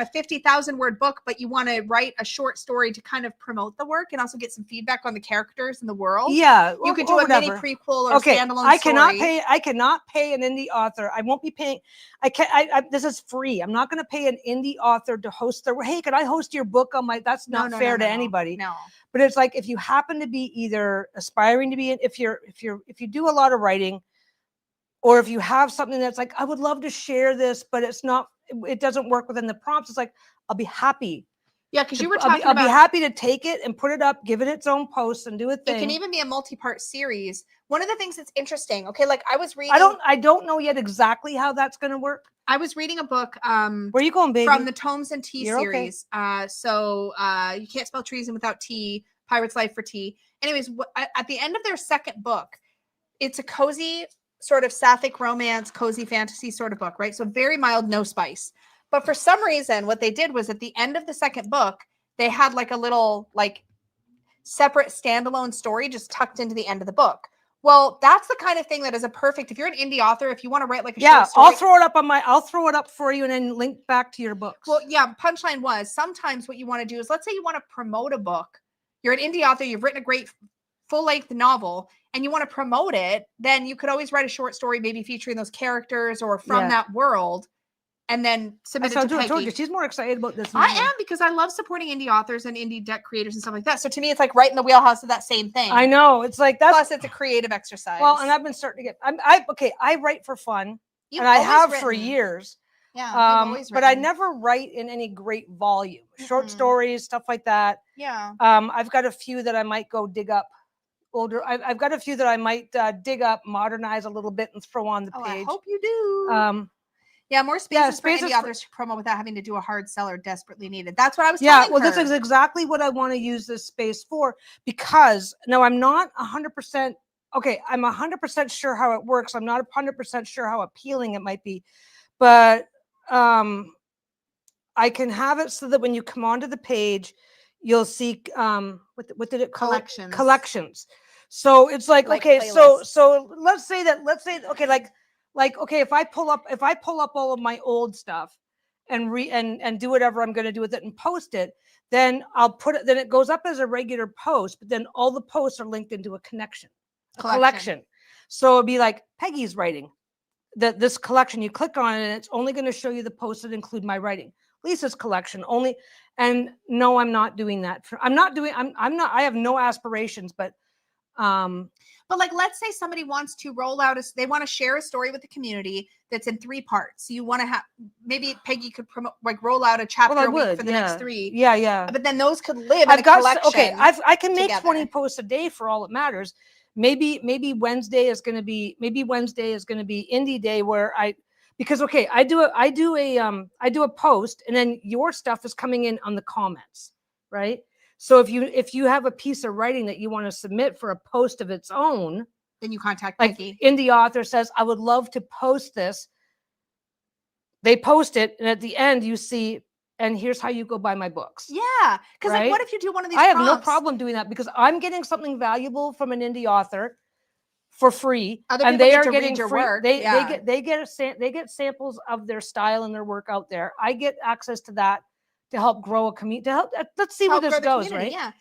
B: a 50,000 word book, but you want to write a short story to kind of promote the work and also get some feedback on the characters and the world.
A: Yeah,
B: you could do a mini prequel or standalone story.
A: I cannot pay an indie author. I won't be paying. This is free. I'm not going to pay an indie author to host hey, can I host your book on my? That's not fair to anybody.
B: No.
A: But it's like if you happen to be either aspiring to be, if you do a lot of writing. Or if you have something that's like, I would love to share this, but it doesn't work within the prompts. It's like, I'll be happy.
B: Yeah, because you were talking
A: I'll be happy to take it and put it up, give it its own post and do a thing.
B: It can even be a multi-part series. One of the things that's interesting, okay, like I was reading.
A: I don't know yet exactly how that's going to work.
B: I was reading a book.
A: Where are you going, baby?
B: From the Tomes and Tea series.
A: Okay.
B: You Can't Spell Treason Without Tea, Pirate's Life for Tea. Anyways, at the end of their second book, it's a cozy sort of sapphic romance, cozy fantasy sort of book, right? So very mild, no spice. But for some reason, what they did was at the end of the second book, they had like a little like separate standalone story just tucked into the end of the book. Well, that's the kind of thing that is a perfect, if you're an indie author, if you want to write like a short story.
A: I'll throw it up for you and then link back to your books.
B: Well, yeah, punchline was sometimes what you want to do is, let's say you want to promote a book. You're an indie author, you've written a great full-length novel, and you want to promote it, then you could always write a short story, maybe featuring those characters or from that world, and then submit it to Peggy. I told you,
A: she's more excited about this.
B: I am, because I love supporting indie authors and indie deck creators and stuff like that. So to me, it's like right in the wheelhouse of that same thing.
A: I know. It's like that.
B: Plus, it's a creative exercise.
A: Well, and I've been starting to get. I write for fun, and I have for years.
B: Yeah.
A: But I never write in any great volume. Short stories, stuff like that.
B: Yeah.
A: I've got a few that I might go dig up. I've got a few that I might dig up, modernize a little bit, and throw on the page.
B: I hope you do. More spaces for indie authors to promote without having to do a hard sell or desperately needed. That's what I was telling her.
A: This is exactly what I want to use this space for, because now I'm not 100%. Okay, I'm 100% sure how it works. I'm not 100% sure how appealing it might be, but I can have it so that when you come onto the page, you'll see what did it call? Collections. So it's like okay, playlists. so let's say okay, okay, if I pull up all of my old stuff and do whatever I'm going to do with it and post it, then then it goes up as a regular post, but then all the posts are linked into a collection. So it'd be like Peggy's writing this collection. You click on it and it's only going to show you the posts that include my writing. Lisa's collection only. And no, I'm not doing that. I have no aspirations, but
B: like, let's say somebody wants to roll out they want to share a story with the community that's in 3 parts. So you want to have, maybe Peggy could promote, like roll out a chapter a week for the next 3.
A: Yeah.
B: But then those could live in a collection.
A: Okay, I can make 20 posts a day for all that matters. Maybe Wednesday is going to be indie day where I do a post and then your stuff is coming in on the comments, right? So if you have a piece of writing that you want to submit for a post of its own,
B: then you contact
A: like
B: Peggy.
A: indie author says, I would love to post this. They post it, and at the end you see, and here's how you go buy my books.
B: Yeah, because
A: right?
B: like, what if you do one of these?
A: I have
B: prompts?
A: no problem doing that because I'm getting something valuable from an indie author for free,
B: Other
A: and
B: people
A: they
B: get
A: are
B: to
A: getting
B: read your
A: free.
B: work.
A: They get samples of their style and their work out there. I get access to that to help grow a community. To help, let's see where this goes, right?
B: Yeah.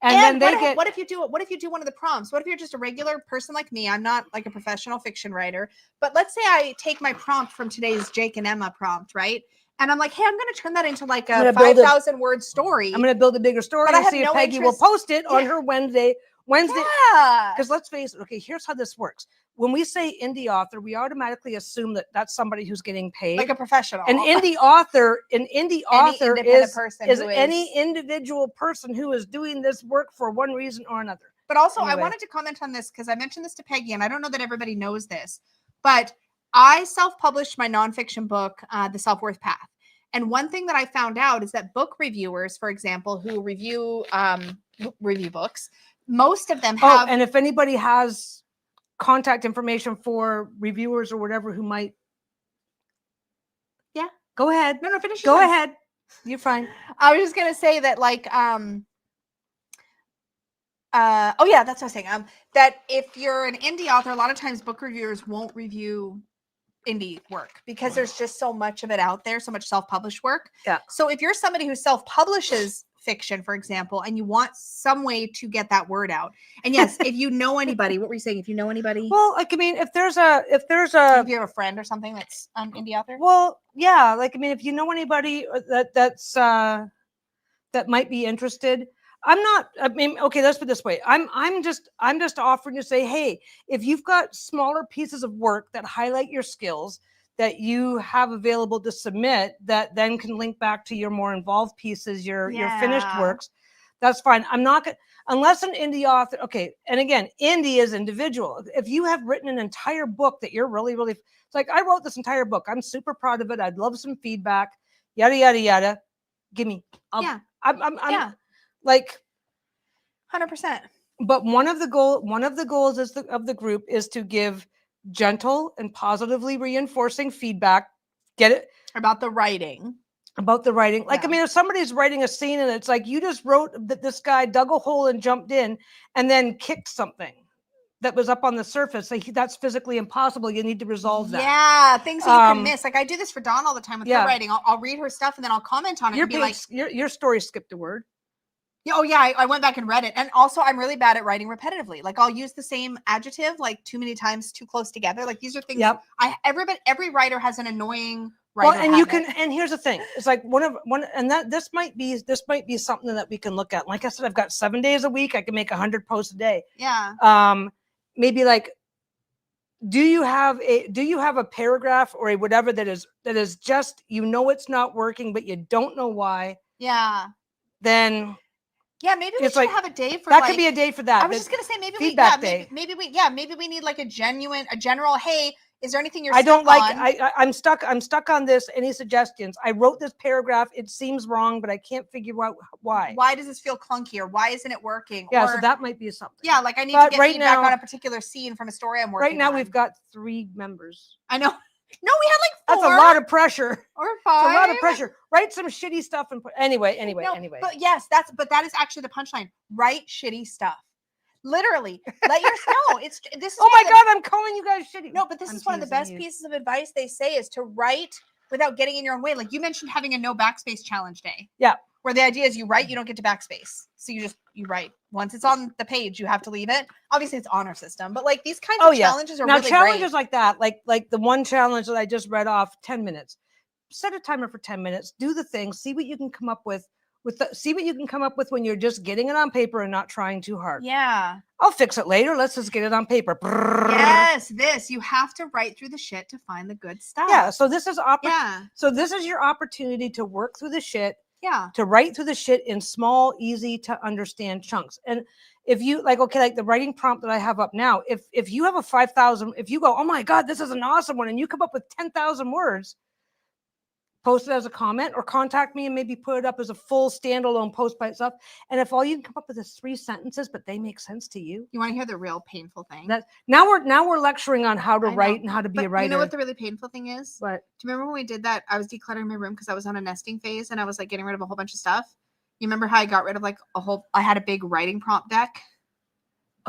A: And then
B: what if you do one of the prompts? What if you're just a regular person like me? I'm not like a professional fiction writer, but let's say I take my prompt from today's Jake and Emma prompt, right? And I'm like, hey, I'm going to turn that into like a 5,000 word story.
A: I'm going to build a bigger story and see if Peggy will post it on her Wednesday.
B: Yeah.
A: Because let's face it. Okay, here's how this works. When we say indie author, we automatically assume that that's somebody who's getting paid,
B: like a professional.
A: An indie author is any individual person who is doing this work for one reason or another.
B: But also, I wanted to comment on this because I mentioned this to Peggy, and I don't know that everybody knows this, but I self-published my nonfiction book, The Self-Worth Path. And one thing that I found out is that book reviewers, for example, who review books, most of them have.
A: And if anybody has contact information for reviewers or whatever who might.
B: Yeah.
A: Go ahead.
B: No, finish.
A: Go ahead. You're fine.
B: I was just going to say that like, that's what I was saying. That if you're an indie author, a lot of times book reviewers won't review indie work because there's just so much of it out there, so much self-published work.
A: Yeah.
B: So if you're somebody who self-publishes fiction, for example, and you want some way to get that word out, and yes, if you know anybody, what were you saying? If you know anybody,
A: well, like I mean, if you have
B: a friend or something that's an indie author,
A: well, yeah, like I mean, if you know anybody that might be interested. Okay, let's put it this way. I'm just offering to say, hey, if you've got smaller pieces of work that highlight your skills that you have available to submit that then can link back to your more involved pieces, your finished works, that's fine. I'm not going to, unless an indie author, okay, and again, indie is individual. If you have written an entire book that you're really, really, it's like, I wrote this entire book. I'm super proud of it. I'd love some feedback, yada, yada, yada. Give me. I'm like
B: 100%.
A: But one of the goals of the group is to give gentle and positively reinforcing feedback. Get it?
B: About the writing.
A: Like, I mean, if somebody's writing a scene and it's like, you just wrote that this guy dug a hole and jumped in and then kicked something that was up on the surface, like, that's physically impossible. You need to resolve that.
B: Yeah, things that you can miss. Like I do this for Dawn all the time with her writing. I'll read her stuff and then I'll comment on it and be like,
A: your story skipped a word.
B: Oh yeah, I went back and read it. And also I'm really bad at writing repetitively. Like I'll use the same adjective like too many times, too close together. Like these are things every writer has an annoying writer
A: and
B: habit.
A: you can, and here's the thing. It's like this might be something that we can look at. Like I said, I've got 7 days a week. I can make 100 posts a day.
B: Yeah.
A: Maybe like, do you have a paragraph or a whatever that is just, it's not working, but you don't know why.
B: Yeah.
A: Then
B: maybe we should have a day for
A: that. Could be a day for that.
B: I was just gonna say maybe
A: feedback day.
B: Maybe we need like a general. Hey, is there anything you're?
A: I'm stuck on this. Any suggestions? I wrote this paragraph. It seems wrong, but I can't figure out why.
B: Why does this feel clunky, or why isn't it working?
A: Yeah, so that might be something.
B: Yeah, like I need to get feedback on a particular scene from a story I'm working on.
A: Right now, we've got 3 members.
B: I know. No, we had like 4.
A: That's a lot of pressure.
B: Or 5.
A: It's a lot of pressure. Write some shitty stuff and put anyway.
B: But yes, that is actually the punchline. Write shitty stuff. Literally, let your this.
A: Oh my God, I'm calling you guys shitty.
B: No, but this is one of the best pieces of advice they say is to write without getting in your own way. Like you mentioned, having a no backspace challenge day.
A: Yeah.
B: Where the idea is you write, you don't get to backspace. So you write. Once it's on the page, you have to leave it. Obviously, it's honor system, but like these kinds of challenges are
A: now
B: really
A: challenges
B: great.
A: Like that, like the one challenge that I just read off, 10 minutes. Set a timer for 10 minutes. Do the thing. See what you can come up with. See what you can come up with when you're just getting it on paper and not trying too hard.
B: Yeah.
A: I'll fix it later. Let's just get it on paper.
B: Yes, you have to write through the shit to find the good stuff.
A: Yeah. So this is So this is your opportunity to work through the shit.
B: Yeah.
A: To write through the shit in small, easy to understand chunks. And if you like the writing prompt that I have up now, if you have a 5,000, if you go, oh my God, this is an awesome one, and you come up with 10,000 words, post it as a comment, or contact me and maybe put it up as a full standalone post by itself. And if all you can come up with is 3 sentences, but they make sense to you.
B: You want to hear the real painful thing?
A: That now we're lecturing on how to write and how to be a writer.
B: You know what the really painful thing is?
A: But
B: do you remember when we did that? I was decluttering my room because I was on a nesting phase and I was like getting rid of a whole bunch of stuff. You remember how I got rid of like I had a big writing prompt deck.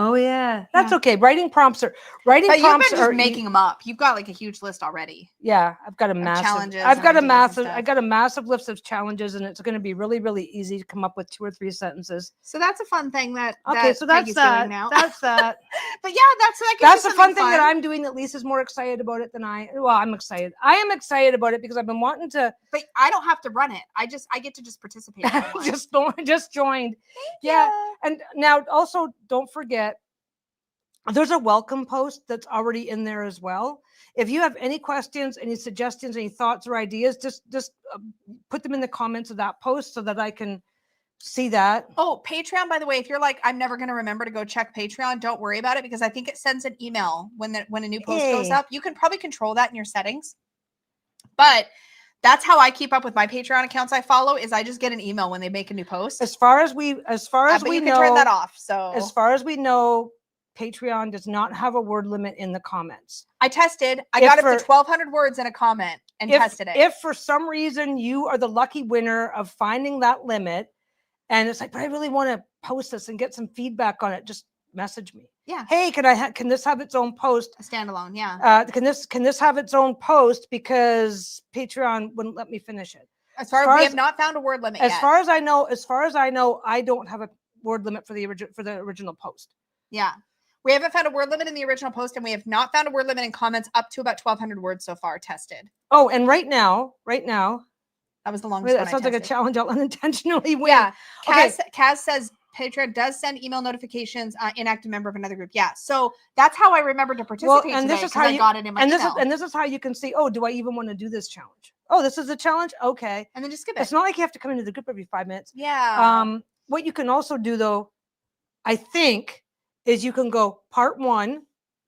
A: Oh yeah, that's okay. Writing prompts are
B: But you've been just making them up. You've got like a huge list already.
A: Yeah, I've got a massive
B: challenges.
A: I've got a massive list of challenges, and it's going to be really, really easy to come up with 2 or 3 sentences.
B: So that's a fun thing that
A: so that's
B: Peggy's
A: that.
B: doing now.
A: That's that.
B: But yeah, that's
A: a fun thing that I'm doing. That Lisa's more excited about it than I. Well, I'm excited. I am excited about it because I've been wanting to.
B: But I don't have to run it. I get to just participate.
A: just joined. Yeah, and now also don't forget. There's a welcome post that's already in there as well. If you have any questions, any suggestions, any thoughts or ideas, just put them in the comments of that post so that I can see that.
B: Oh, Patreon, by the way, if you're like, I'm never going to remember to go check Patreon, don't worry about it because I think it sends an email when a new post goes up. You can probably control that in your settings. But that's how I keep up with my Patreon accounts I follow is I just get an email when they make a new post.
A: As far as we
B: know,
A: can
B: turn that off. So
A: as far as we know, Patreon does not have a word limit in the comments.
B: I tested. I got up to 1,200 words in a comment and tested it.
A: If for some reason you are the lucky winner of finding that limit, and it's like, but I really want to post this and get some feedback on it, just message me.
B: Yeah.
A: Hey, can this have its own post?
B: A standalone, yeah.
A: Can this have its own post because Patreon wouldn't let me finish it?
B: As far as we have not found a word limit yet.
A: As far as I know, I don't have a word limit for the original post.
B: Yeah. We haven't found a word limit in the original post, and we have not found a word limit in comments up to about 1,200 words so far tested.
A: Oh, and right now,
B: that was the longest one.
A: That sounds like a challenge I'll unintentionally win.
B: Yeah. Kaz says Patreon does send email notifications, inactive member of another group. Yeah. So that's how I remember to participate today,
A: this is how
B: I got it in my email.
A: This is how you can see, oh, do I even want to do this challenge? Oh, this is a challenge? Okay.
B: And then just skip it.
A: It's not like you have to come into the group every 5 minutes.
B: Yeah.
A: What you can also do, though, I think, is you can go part 1,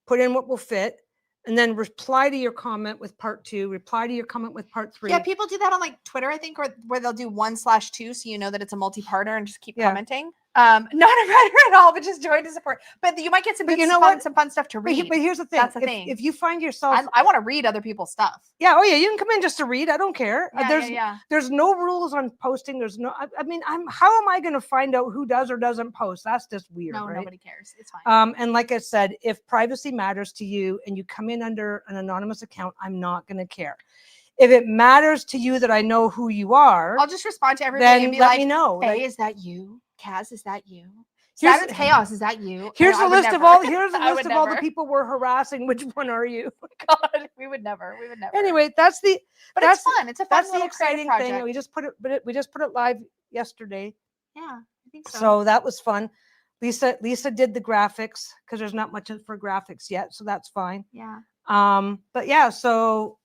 A: put in what will fit, and then reply to your comment with part 2, reply to your comment with part 3.
B: Yeah, people do that on like Twitter, I think, or where they'll do 1/2, so you know that it's a multi-parter and just keep commenting. Not a writer at all, but just join to support. But you might get some some fun stuff to read.
A: But here's the thing.
B: That's the thing.
A: If you find yourself,
B: I want to read other people's stuff.
A: Yeah. Oh yeah. You can come in just to read. I don't care.
B: Yeah,
A: There's no rules on posting. There's no. I mean, how am I going to find out who does or doesn't post? That's just weird.
B: No,
A: right?
B: Nobody cares. It's fine.
A: And like I said, if privacy matters to you and you come in under an anonymous account, I'm not going to care. If it matters to you that I know who you are,
B: I'll just respond to everybody and be
A: let me know.
B: Hey, is that you? Kaz, is that you? Saturn's Chaos, is that you?
A: Here's a list of all the people we're harassing. Which one are you?
B: God, we would never.
A: Anyway,
B: it's fun. It's a fun.
A: That's the exciting thing. We just put it live yesterday.
B: Yeah, I think so.
A: So that was fun. Lisa did the graphics because there's not much for graphics yet, so that's fine.
B: Yeah.
A: But yeah, so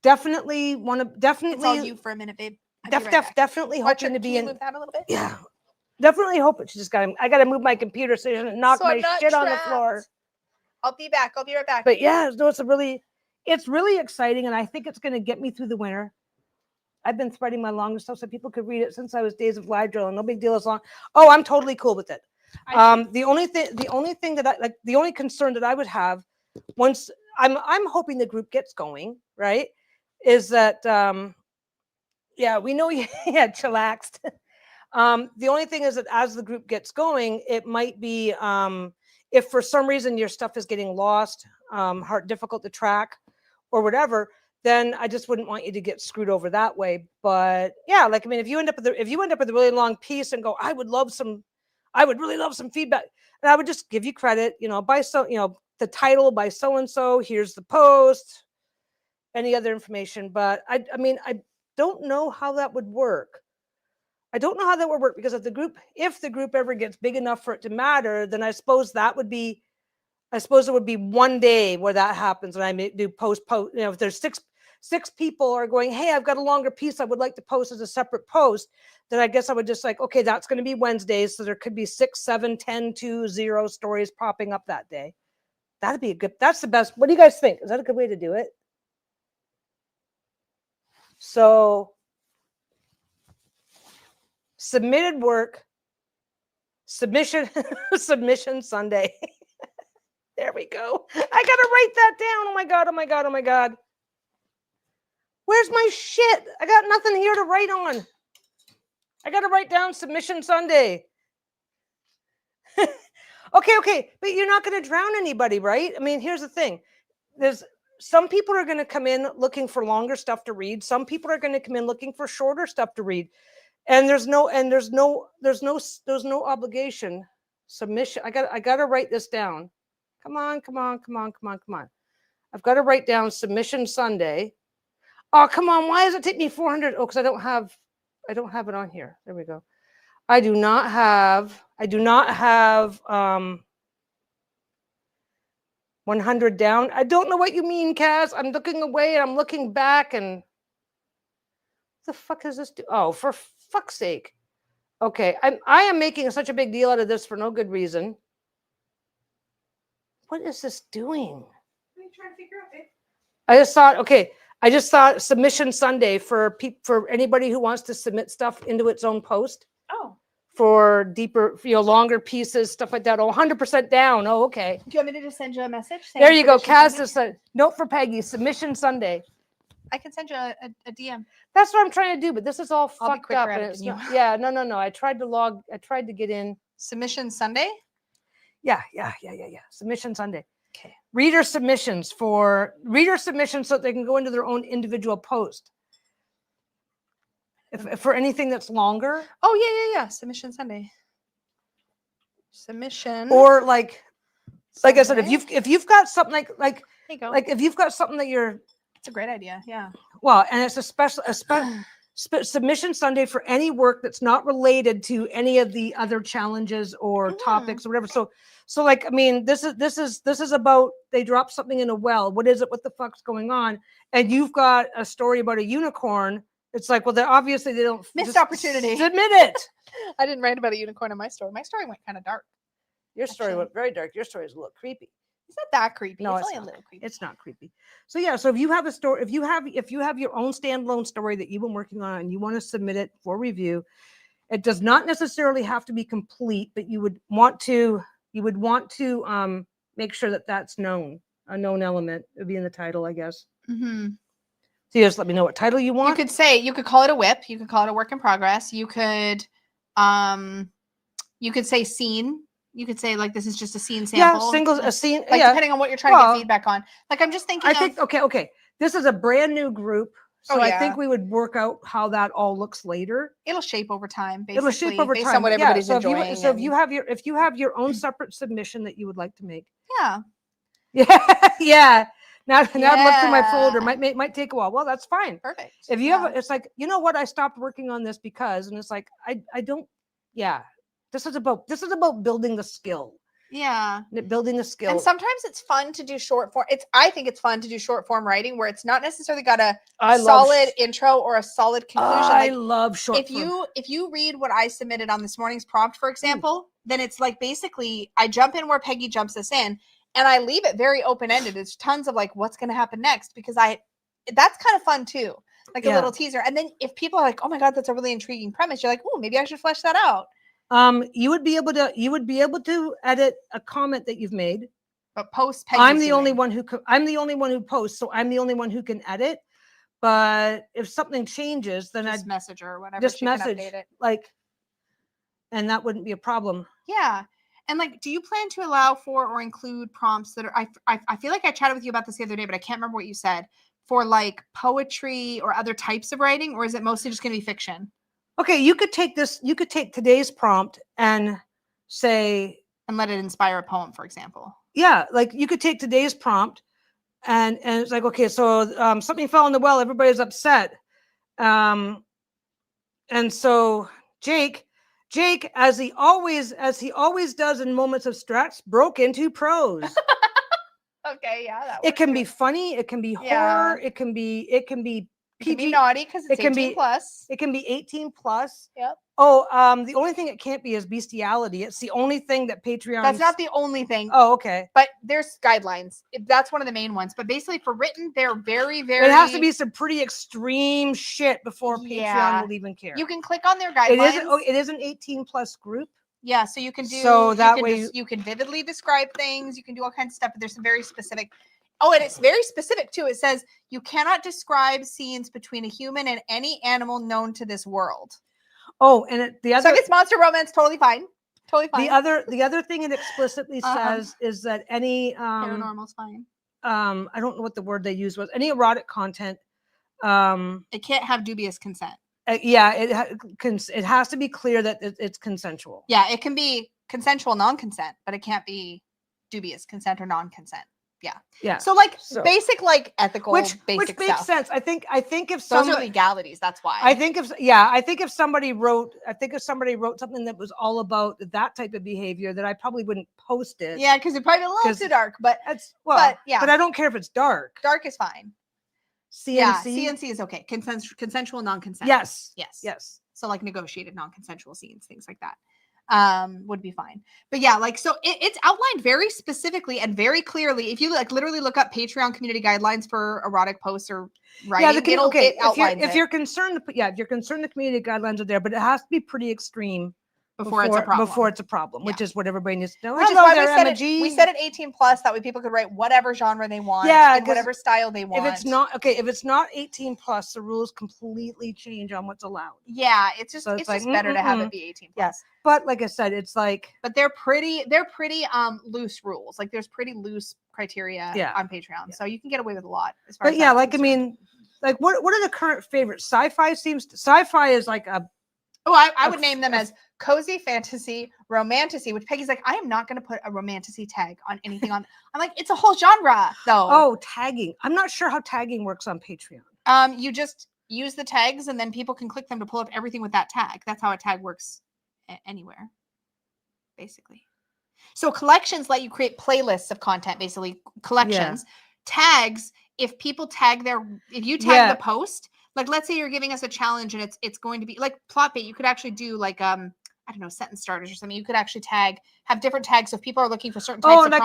A: definitely
B: It's all you for a minute, babe.
A: Definitely hoping to be in.
B: Move that a little bit.
A: Yeah. Definitely hope it. I got to move my computer so it doesn't knock my shit on the floor.
B: I'll be back. I'll be right back.
A: But yeah, no, it's really exciting, and I think it's going to get me through the winter. I've been threading my longest stuff so people could read it since I was Days of Live Drill. No big deal as long. Oh, I'm totally cool with it. The only thing that I like, the only concern that I would have once I'm hoping the group gets going, right, is that we know chillaxed. The only thing is that as the group gets going, it might be if for some reason your stuff is getting lost, difficult to track or whatever, then I just wouldn't want you to get screwed over that way. But yeah, like, I mean, if you end up with a really long piece and go, I would really love some feedback. And I would just give you credit, the title by so-and-so, here's the post, any other information. But I don't know how that would work. Because if the group ever gets big enough for it to matter, then I suppose it would be one day where that happens. And I may do post, if there's six people are going, hey, I've got a longer piece I would like to post as a separate post, then I guess I would just okay, that's going to be Wednesdays. So there could be 6, 7, 10, 2, 0 stories popping up that day. That's the best. What do you guys think? Is that a good way to do it? So submitted work, submission Sunday. There we go. I gotta write that down. Oh my God, oh my God, oh my God. Where's my shit? I got nothing here to write on. I gotta write down submission Sunday. Okay, but you're not gonna drown anybody, right? I mean, here's the thing. There's some people are gonna come in looking for longer stuff to read. Some people are gonna come in looking for shorter stuff to read. And there's no obligation. Submission. I gotta write this down. Come on. I've got to write down submission Sunday. Oh, come on. Why does it take me 400? Oh, because I don't have it on here. There we go. I do not have 100 down. I don't know what you mean, Kaz. I'm looking away and I'm looking back and what the fuck is this? Oh, for fuck's sake. Okay. I am making such a big deal out of this for no good reason. What is this doing?
B: What are you trying to figure out, babe?
A: I just thought submission Sunday for anybody who wants to submit stuff into its own post.
B: Oh.
A: For deeper, longer pieces, stuff like that. Oh, 100% down. Oh, okay.
B: Do you want me to just send you a message?
A: There you go. Kaz just said, note for Peggy, submission Sunday.
B: I can send you a DM.
A: That's what I'm trying to do, but this is all
B: I'll
A: fucked up. And yeah, no. I tried to get in.
B: Submission Sunday?
A: Yeah. Submission Sunday.
B: Okay.
A: Reader submissions so that they can go into their own individual post. If for anything that's longer.
B: Oh, yeah. Submission Sunday. Submission.
A: Or like I said, if you've got something like
B: there you go.
A: Like if you've got something that you're.
B: It's a great idea. Yeah.
A: Well, and it's a submission Sunday for any work that's not related to any of the other challenges or topics or whatever. So like, I mean, this is about, they drop something in a well. What is it? What the fuck's going on? And you've got a story about a unicorn. It's like, well, obviously they don't.
B: Missed opportunity.
A: Submit it.
B: I didn't write about a unicorn in my story. My story went kind of dark.
A: Your story went very dark. Your story is a little creepy.
B: It's not that creepy.
A: No,
B: it's only a little creepy.
A: It's not creepy. So yeah, so if you have a story, if you have your own standalone story that you've been working on and you want to submit it for review, it does not necessarily have to be complete, but you would want to make sure that that's known, a known element. It would be in the title, I guess.
B: Mm-hmm.
A: So you just let me know what title you want.
B: You could call it a whip. You could call it a work in progress. You could say scene. You could say like this is just a scene sample.
A: Yeah, a scene.
B: Like depending on what you're trying to get feedback on. Like I'm just thinking.
A: Okay. This is a brand new group, so I think we would work out how that all looks later.
B: It'll shape over time. Basically,
A: it'll shape over
B: based
A: time.
B: on what everybody's enjoying.
A: If you have your own separate submission that you would like to make.
B: Yeah.
A: Now look through my folder. Might take a while. Well, that's fine.
B: Perfect.
A: If you have, it's like, you know what? I stopped working on this because, and it's like I don't. Yeah. This is about building the skill.
B: Yeah.
A: Building the skill.
B: And sometimes it's fun to do short form. I think it's fun to do short form writing where it's not necessarily got a solid intro or a solid conclusion.
A: I love short form.
B: If you read what I submitted on this morning's prompt, for example, then it's like basically I jump in where Peggy jumps us in and I leave it very open-ended. There's tons of like what's going to happen next because that's kind of fun too. Like a little teaser. And then if people are like, "Oh my God, that's a really intriguing premise." You're like, "Oh, maybe I should flesh that out."
A: You would be able to edit a comment that you've made.
B: But post Peggy's
A: I'm the only one who posts, so I'm the only one who can edit. But if something changes, then I'd
B: message her or whatever.
A: Just message it. And that wouldn't be a problem.
B: Yeah. And like, do you plan to allow for or include prompts that are I feel like I chatted with you about this the other day, but I can't remember what you said, for like poetry or other types of writing, or is it mostly just gonna be fiction?
A: Okay, you could take today's prompt and say,
B: and let it inspire a poem, for example.
A: Yeah, like you could take today's prompt and it's like, okay, so something fell in the well, everybody's upset. And so Jake, as he always does in moments of stress, broke into prose.
B: Okay, yeah,
A: it can be funny, it can be horror, it can be
B: PG, naughty because it's 18 plus.
A: It can be 18 plus.
B: Yep.
A: The only thing it can't be is bestiality. It's the only thing that Patreon.
B: That's not the only thing.
A: Oh, okay.
B: But there's guidelines. That's one of the main ones. But basically, for written, they're very, very.
A: It has to be some pretty extreme shit before Patreon will even care.
B: You can click on their guidelines.
A: It is an 18+ group.
B: Yeah, so you can do.
A: So that way
B: you can vividly describe things. You can do all kinds of stuff. But there's some very specific. Oh, and it's very specific too. It says you cannot describe scenes between a human and any animal known to this world.
A: Oh, and the other.
B: So if it's monster romance, totally fine. Totally fine.
A: The other thing it explicitly says is that any
B: paranormal's fine.
A: I don't know what the word they used was. Any erotic content.
B: It can't have dubious consent.
A: It has to be clear that it's consensual.
B: Yeah, it can be consensual non-consent, but it can't be dubious consent or non-consent. Yeah. So basic ethical
A: which makes
B: stuff.
A: Sense. I think if
B: those are legalities, that's why.
A: I think if somebody wrote something that was all about that type of behavior, that I probably wouldn't post it.
B: Yeah, because it's probably a little too dark, but
A: but I don't care if it's dark.
B: Dark is fine. CNC? Yeah, CNC is okay. Consensual non-consent.
A: Yes.
B: So like negotiated non-consensual scenes, things like that. Would be fine. But yeah, so it's outlined very specifically and very clearly. If you literally look up Patreon community guidelines for erotic posts or writing,
A: if you're concerned, the community guidelines are there, but it has to be pretty extreme before it's a problem, which is what everybody needs to know.
B: Which is why we said it 18+. That way people could write whatever genre they want, in whatever style they want.
A: If it's not 18+, the rules completely change on what's allowed.
B: Yeah, it's just better to have it be 18+.
A: Yes, but like I said,
B: but they're pretty loose rules. Like there's pretty loose criteria on Patreon, so you can get away with a lot. As far as
A: what are the current favorites? Sci-fi is like a.
B: Oh, I would name them as cozy fantasy, romantasy, which Peggy's like, I am not going to put a romantasy tag on anything on. I'm like, it's a whole genre, though.
A: Oh, tagging. I'm not sure how tagging works on Patreon.
B: You just use the tags and then people can click them to pull up everything with that tag. That's how a tag works anywhere, basically. So collections let you create playlists of content, basically collections. Tags, if people tag if you tag the post, like let's say you're giving us a challenge and it's going to be like plot bait, you could actually do I don't know, sentence starters or something. You could actually have different tags. So if people are looking for certain types of prompts.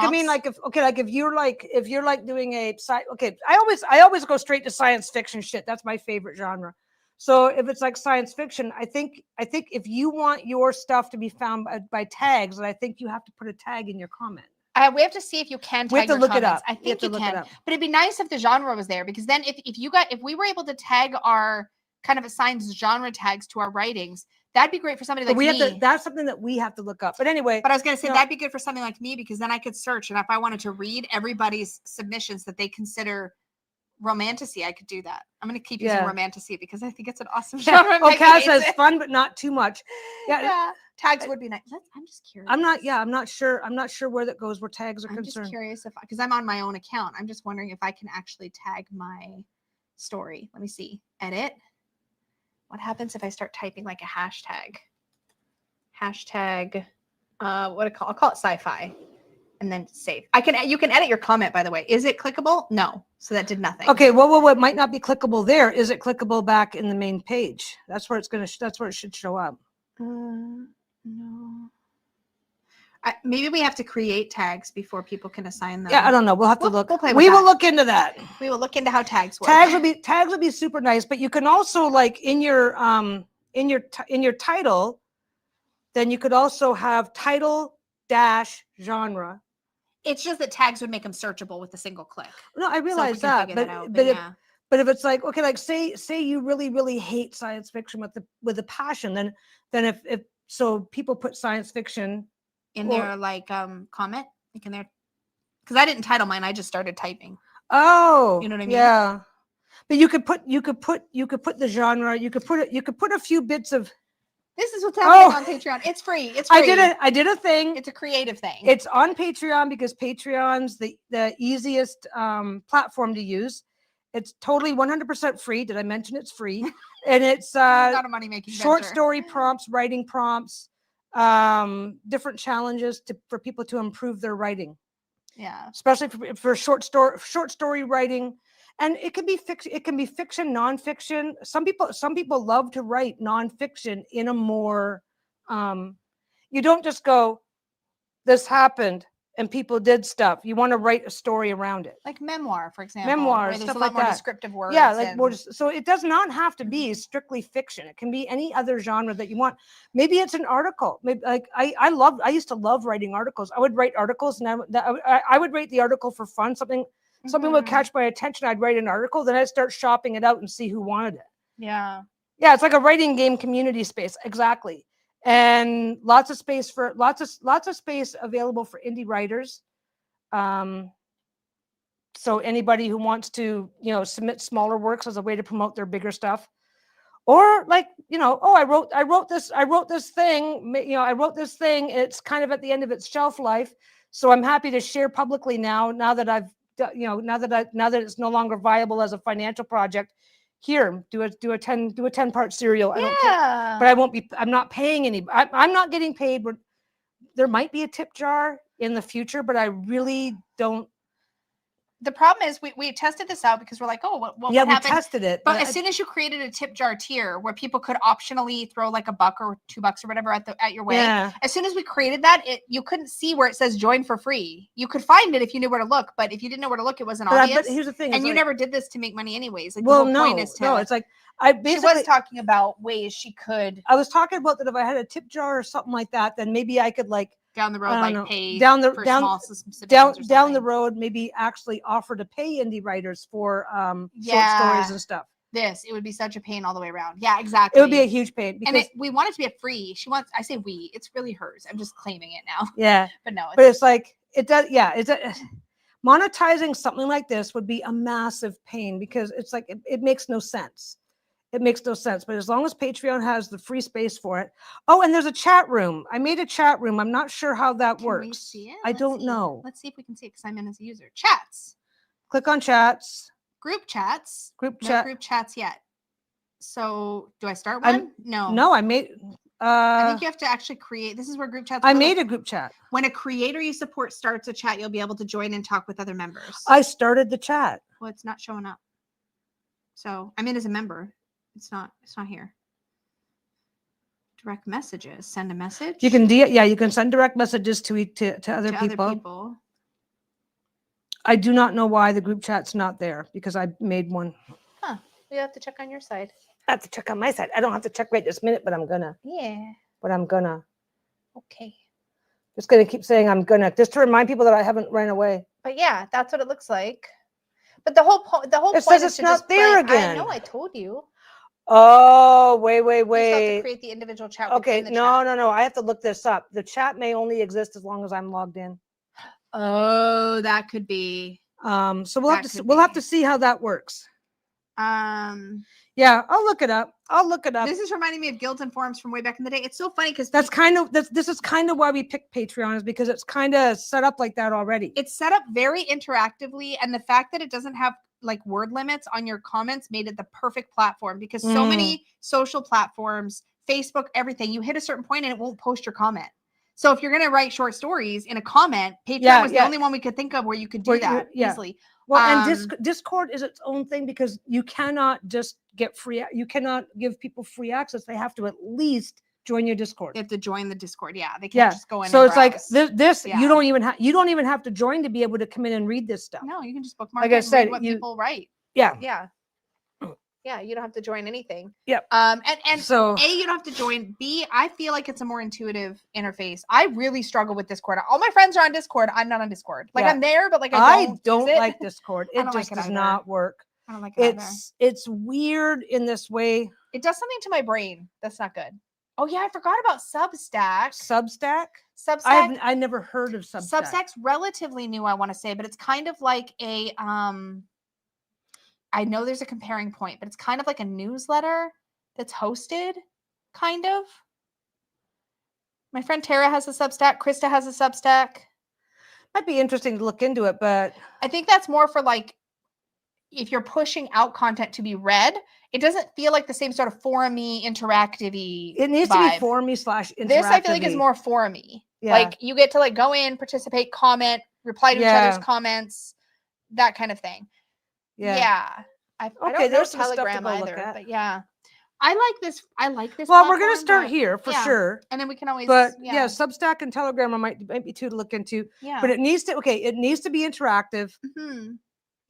B: If you're doing a site, I always go straight to science fiction shit. That's my favorite genre. So if it's like science fiction, I think if you want your stuff to be found by tags, then I think you have to put a tag in your comment. We have to see if you can tag your comments. I think you can, but it'd be nice if the genre was there, because then if we were able to tag our kind of assigned genre tags to our writings, that'd be great for somebody like me.
A: That's something that we have to look up. But anyway,
B: I was going to say that'd be good for something like me, because then I could search, and if I wanted to read everybody's submissions that they consider romantasy, I could do that. I'm going to keep using romantasy because I think it's an awesome genre.
A: Cass says fun, but not too much.
B: Yeah. Tags would be nice. I'm just curious.
A: I'm not sure. I'm not sure where that goes, where tags are concerned.
B: I'm just curious because I'm on my own account. I'm just wondering if I can actually tag my story. Let me see. Edit. What happens if I start typing like a hashtag? Hashtag. I'll call it sci-fi, and then save. You can edit your comment, by the way. Is it clickable? No. So that did nothing.
A: Okay. Well, it might not be clickable there. Is it clickable back in the main page? That's where that's where it should show up.
B: No. Maybe we have to create tags before people can assign them.
A: Yeah, I don't know. We'll have to look.
B: We
A: will look into that.
B: We will look into how tags work.
A: Tags would be super nice, but you can also in your title, then you could also have title - genre.
B: It's just that tags would make them searchable with a single click.
A: No, I realize that, but if it's like, okay, like say you really, really hate science fiction with a passion, then if so people put science fiction
B: in their comment, like in there, because I didn't title mine, I just started typing.
A: Oh,
B: you know what I mean?
A: Yeah, but you could put the genre. You could put a few bits of.
B: This is what's happening on Patreon. It's free. It's free.
A: I did a thing.
B: It's a creative thing.
A: It's on Patreon because Patreon's the easiest platform to use. It's totally 100% free. Did I mention it's free? And it's
B: not a money-making
A: short
B: venture.
A: Story prompts, writing prompts, different challenges for people to improve their writing.
B: Yeah,
A: especially for short story writing. And it can be fiction. It can be fiction, nonfiction. Some people love to write nonfiction in a more, you don't just go, this happened and people did stuff. You want to write a story around it.
B: Like memoir, for example.
A: Memoir,
B: there's
A: stuff
B: a lot
A: like
B: more
A: that.
B: descriptive words.
A: Yeah, like more. So it does not have to be strictly fiction. It can be any other genre that you want. Maybe it's an article. Maybe like I used to love writing articles. I would write articles, and I would write the article for fun. Something would catch my attention. I'd write an article, then I'd start shopping it out and see who wanted it.
B: Yeah.
A: Yeah, it's like a writing game community space. Exactly. And lots of space available for indie writers. So anybody who wants to, submit smaller works as a way to promote their bigger stuff, or like, I wrote this thing, it's kind of at the end of its shelf life. So I'm happy to share publicly now that I've, now that it's no longer viable as a financial project. Here, do a 10-part serial. I don't care, but I'm not paying any. I'm not getting paid. But there might be a tip jar in the future, but I really don't.
B: The problem is we tested this out because we're like, oh, what would happen?
A: We tested it.
B: But as soon as you created a tip jar tier where people could optionally throw like $1 or $2 or whatever at your way, as soon as we created that, you couldn't see where it says join for free. You could find it if you knew where to look, but if you didn't know where to look, it wasn't obvious.
A: But here's the thing,
B: and you never did this to make money anyways. Like,
A: well,
B: the whole point is
A: no, it's like she
B: was talking about ways she could.
A: I was talking about that if I had a tip jar or something like that, then maybe I could like.
B: Down the road, pay
A: down the
B: road,
A: maybe actually offer to pay indie writers for short stories and stuff.
B: It would be such a pain all the way around. Yeah, exactly.
A: It would be a huge pain
B: because we want it to be a free. I say we. It's really hers. I'm just claiming it now.
A: Yeah,
B: but no.
A: It's like it does. Yeah, monetizing something like this would be a massive pain because it's like it makes no sense. It makes no sense, but as long as Patreon has the free space for it. Oh, and there's a chat room. I made a chat room. I'm not sure how that works.
B: Can we see it?
A: I don't know.
B: Let's see if we can see it because I'm in as a user. Chats.
A: Click on chats.
B: Group chats.
A: No group chats
B: yet. So do I start one?
A: No, I made.
B: I think you have to actually create. This is where group chats.
A: I made a group chat.
B: When a creator you support starts a chat, you'll be able to join and talk with other members.
A: I started the chat.
B: Well, it's not showing up. So I'm in as a member. It's not here. Direct messages. Send a message.
A: You can you can send direct messages to other people. I do not know why the group chat's not there because I made one.
B: Huh. You have to check on your side.
A: I have to check on my side. I don't have to check right this minute, but I'm gonna.
B: Yeah.
A: But I'm gonna.
B: Okay.
A: Just gonna keep saying I'm gonna, just to remind people that I haven't run away.
B: But yeah, that's what it looks like. But the whole point
A: says it's not there again.
B: I know, I told you.
A: Oh, wait.
B: You have to create the individual chat.
A: Okay, no. I have to look this up. The chat may only exist as long as I'm logged in.
B: Oh, that could be.
A: So we'll have to see how that works. Yeah, I'll look it up.
B: This is reminding me of guilds and forums from way back in the day. It's so funny because
A: this is kind of why we picked Patreon, is because it's kind of set up like that already.
B: It's set up very interactively, and the fact that it doesn't have like word limits on your comments made it the perfect platform because so many social platforms, Facebook, everything, you hit a certain point and it won't post your comment. So if you're going to write short stories in a comment, Patreon was the only one we could think of where you could do that easily.
A: Well, and Discord is its own thing because you cannot just get free. You cannot give people free access. They have to at least join your Discord.
B: They have to join the Discord. Yeah, they can't just go in.
A: So it's browse. Like this. You don't even have to join to be able to come in and read this stuff.
B: No, you can just bookmark. Like I said, read what people write. Yeah. Yeah, you don't have to join anything.
A: Yep.
B: And so A, you don't have to join. B, I feel like it's a more intuitive interface. I really struggle with Discord. All my friends are on Discord. I'm not on Discord. Like I'm there, but like I don't
A: like Discord. It just does not work.
B: I don't like it.
A: It's weird in this way.
B: It does something to my brain. That's not good. Oh yeah, I forgot about Substack.
A: Substack. I never heard of Substack.
B: Substack's relatively new, I want to say, but it's kind of like a I know there's a comparing point, but it's kind of like a newsletter that's hosted, kind of. My friend Tara has a Substack. Krista has a Substack.
A: Might be interesting to look into it, but
B: I think that's more for like if you're pushing out content to be read. It doesn't feel like the same sort of forum-y, interactive-y
A: It needs
B: vibe.
A: to be forum-y / interactive-y.
B: This I feel like is more forum-y. Yeah. Like you get to like go in, participate, comment, reply to each other's comments, that kind of thing. Yeah. I don't know Telegram either, but yeah. I like this.
A: Well, we're gonna start here for sure,
B: and then we can always.
A: But Substack and Telegram might be two to look into.
B: Yeah.
A: But it needs to be interactive, and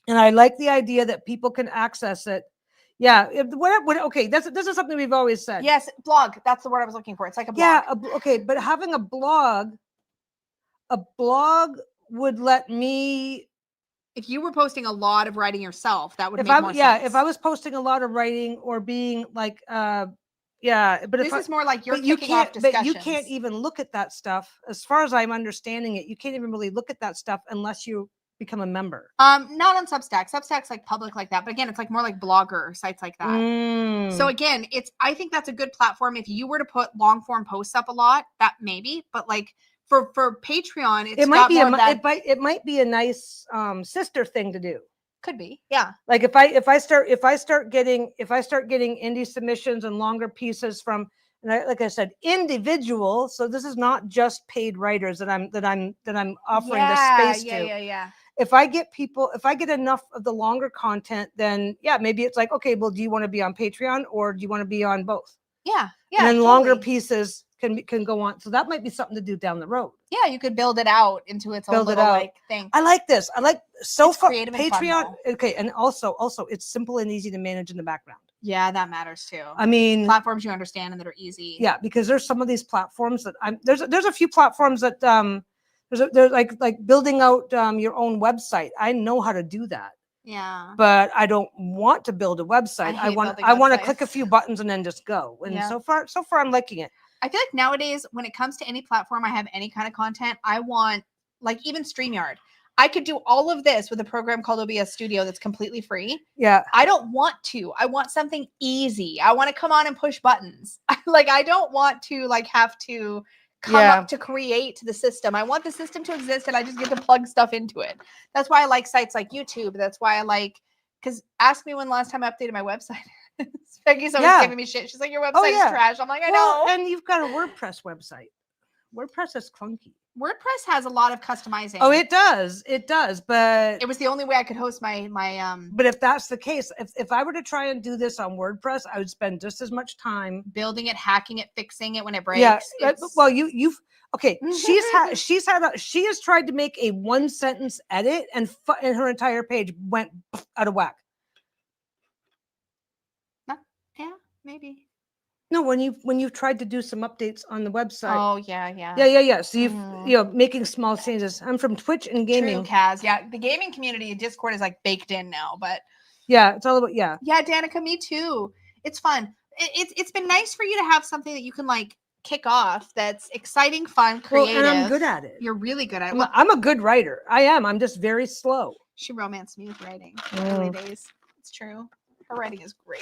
A: I like the idea that people can access it. Yeah. This is something we've always said.
B: Yes, blog. That's the word I was looking for. It's like a blog.
A: Yeah. But having a blog would let me.
B: If you were posting a lot of writing yourself, that would make more sense. Yeah,
A: if I was posting a lot of writing or being like, but
B: this is more like you're kicking off discussions.
A: But you can't even look at that stuff. As far as I'm understanding it, you can't even really look at that stuff unless you become a member.
B: Not on Substack. Substack's like public like that, but again, it's like more like Blogger sites like that. So again, I think that's a good platform. If you were to put long form posts up a lot, that maybe, but like. For Patreon, it
A: might be a nice sister thing to do.
B: Could be, yeah.
A: Like if I start getting indie submissions and longer pieces from, and like I said, individual. So this is not just paid writers that I'm offering the space to.
B: Yeah.
A: If I get enough of the longer content, then maybe it's like, okay, well, do you want to be on Patreon or do you want to be on both?
B: Yeah.
A: And then longer pieces can go on. So that might be something to do down the road.
B: Yeah, you could build it out into its own little like thing.
A: I like this. I like so far
B: Patreon.
A: Okay, and also it's simple and easy to manage in the background.
B: Yeah, that matters too.
A: I mean,
B: platforms you understand and that are easy.
A: Yeah, because there's some of these platforms that there's a few platforms that there's like building out your own website. I know how to do that.
B: Yeah.
A: But I don't want to build a website. I want to click a few buttons and then just go. And so far I'm liking it.
B: I feel like nowadays, when it comes to any platform, I have any kind of content, I want, like even StreamYard. I could do all of this with a program called OBS Studio that's completely free.
A: Yeah.
B: I don't want to. I want something easy. I want to come on and push buttons. I don't want to have to come up to create the system. I want the system to exist and I just get to plug stuff into it. That's why I like sites like YouTube. That's why I like, because ask me when the last time I updated my website. Peggy's always giving me shit. She's like, your website is trash. I'm like, I know.
A: And you've got a WordPress website. WordPress is clunky.
B: WordPress has a lot of customizing.
A: Oh, it does. But
B: it was the only way I could host my
A: But if that's the case, if I were to try and do this on WordPress, I would spend just as much time
B: building it, hacking it, fixing it when it breaks.
A: Yeah. Well, you've okay. She has tried to make a one sentence edit and her entire page went out of whack.
B: Yeah, maybe.
A: No, when you've tried to do some updates on the website.
B: Oh yeah.
A: So you've making small changes. I'm from Twitch and gaming.
B: True, Kaz. Yeah, the gaming community Discord is like baked in now, but
A: it's all about
B: Yeah, Danica, me too. It's fun. It's been nice for you to have something that you can like kick off that's exciting, fun, creative.
A: Well, and I'm good at it.
B: You're really good at
A: it. I'm a good writer. I am. I'm just very slow.
B: She romanced me with writing in the early days. It's true. Her writing is great.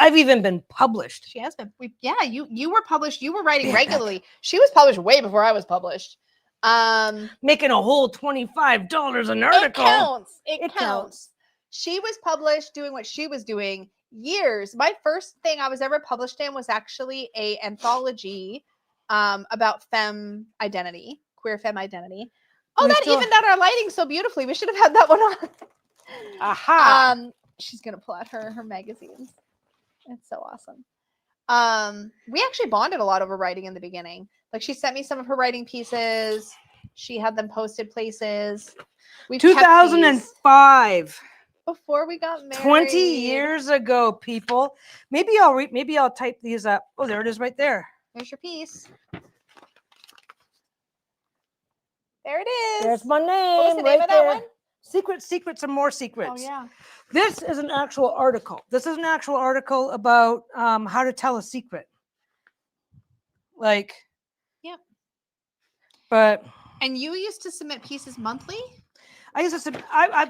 A: I've even been published.
B: She has been. You were published. You were writing regularly. She was published way before I was published.
A: Making a whole $25 an article.
B: It counts. She was published doing what she was doing years. My first thing I was ever published in was actually a anthology about femme identity, queer femme identity. Oh, that evened out our lighting so beautifully. We should have had that one on.
A: Aha.
B: She's gonna pull out her magazines. It's so awesome. We actually bonded a lot over writing in the beginning. Like she sent me some of her writing pieces. She had them posted places.
A: 2005.
B: Before we got married.
A: 20 years ago, people. Maybe I'll type these up. Oh, there it is right there.
B: There's your piece. There it is.
A: There's my name.
B: What was the name of that one?
A: Secrets and more secrets.
B: Oh yeah.
A: This is an actual article. This is an actual article about how to tell a secret. Like.
B: Yep.
A: But.
B: And you used to submit pieces monthly?
A: I used to submit.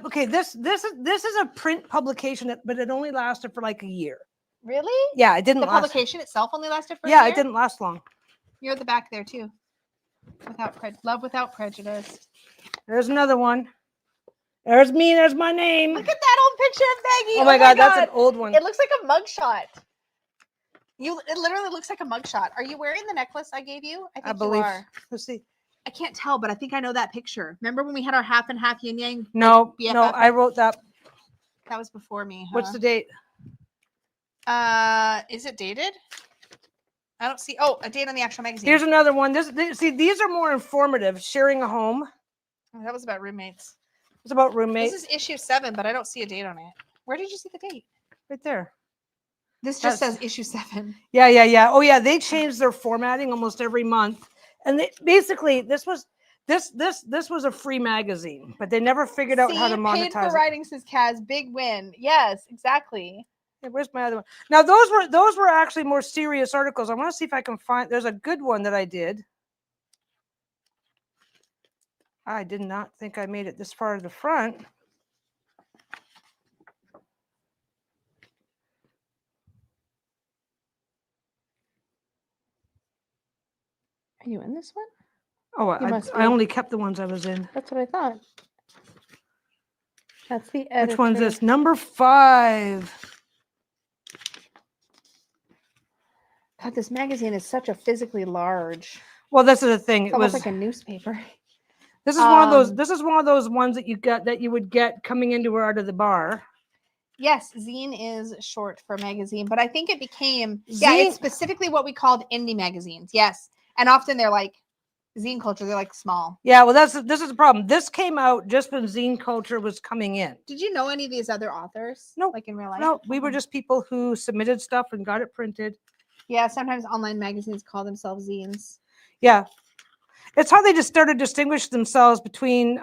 A: Okay. This is a print publication, but it only lasted for like a year.
B: Really?
A: Yeah, it didn't.
B: The publication itself only lasted for a
A: year?
B: Yeah,
A: it didn't last long.
B: You're at the back there too. Love without prejudice.
A: There's another one. There's me. There's my name.
B: Look at that old picture of Peggy.
A: Oh my God, that's an old one.
B: It looks like a mugshot. It literally looks like a mugshot. Are you wearing the necklace I gave you? I think
A: believe.
B: You are.
A: Let's see.
B: I can't tell, but I think I know that picture. Remember when we had our half and half yin yang?
A: No, I wrote that.
B: That was before me. Huh?
A: What's the date?
B: Is it dated? I don't see. Oh, a date on the actual magazine.
A: Here's another one. See, these are more informative. Sharing a home.
B: Oh, that was about roommates.
A: It's about roommates.
B: This is issue 7, but I don't see a date on it. Where did you see the date?
A: Right there.
B: This just says issue 7.
A: Yeah. Oh yeah, they changed their formatting almost every month, and basically this was a free magazine, but they never figured out how to monetize
B: paid for writing, says Kaz. Big win. Yes, exactly.
A: Hey, where's my other one? Now those were actually more serious articles. I want to see if I can find. There's a good one that I did. I did not think I made it this far to the front.
B: Are you in this one?
A: Oh, I only kept the ones I was in.
B: That's what I thought. That's the editor.
A: Which one's this? Number 5.
B: God, this magazine is such a physically large.
A: Well, this is the thing.
B: It was like a newspaper.
A: This is one of those. This is one of those ones that you would get coming into or out of the bar.
B: Yes, zine is short for magazine, but I think it became it's specifically what we called indie magazines. Yes, and often they're like zine culture. They're like small.
A: Yeah, well, this is the problem. This came out just when zine culture was coming in.
B: Did you know any of these other authors?
A: No,
B: like in real life.
A: No, we were just people who submitted stuff and got it printed.
B: Yeah, sometimes online magazines call themselves zines.
A: Yeah, it's how they just started to distinguish themselves between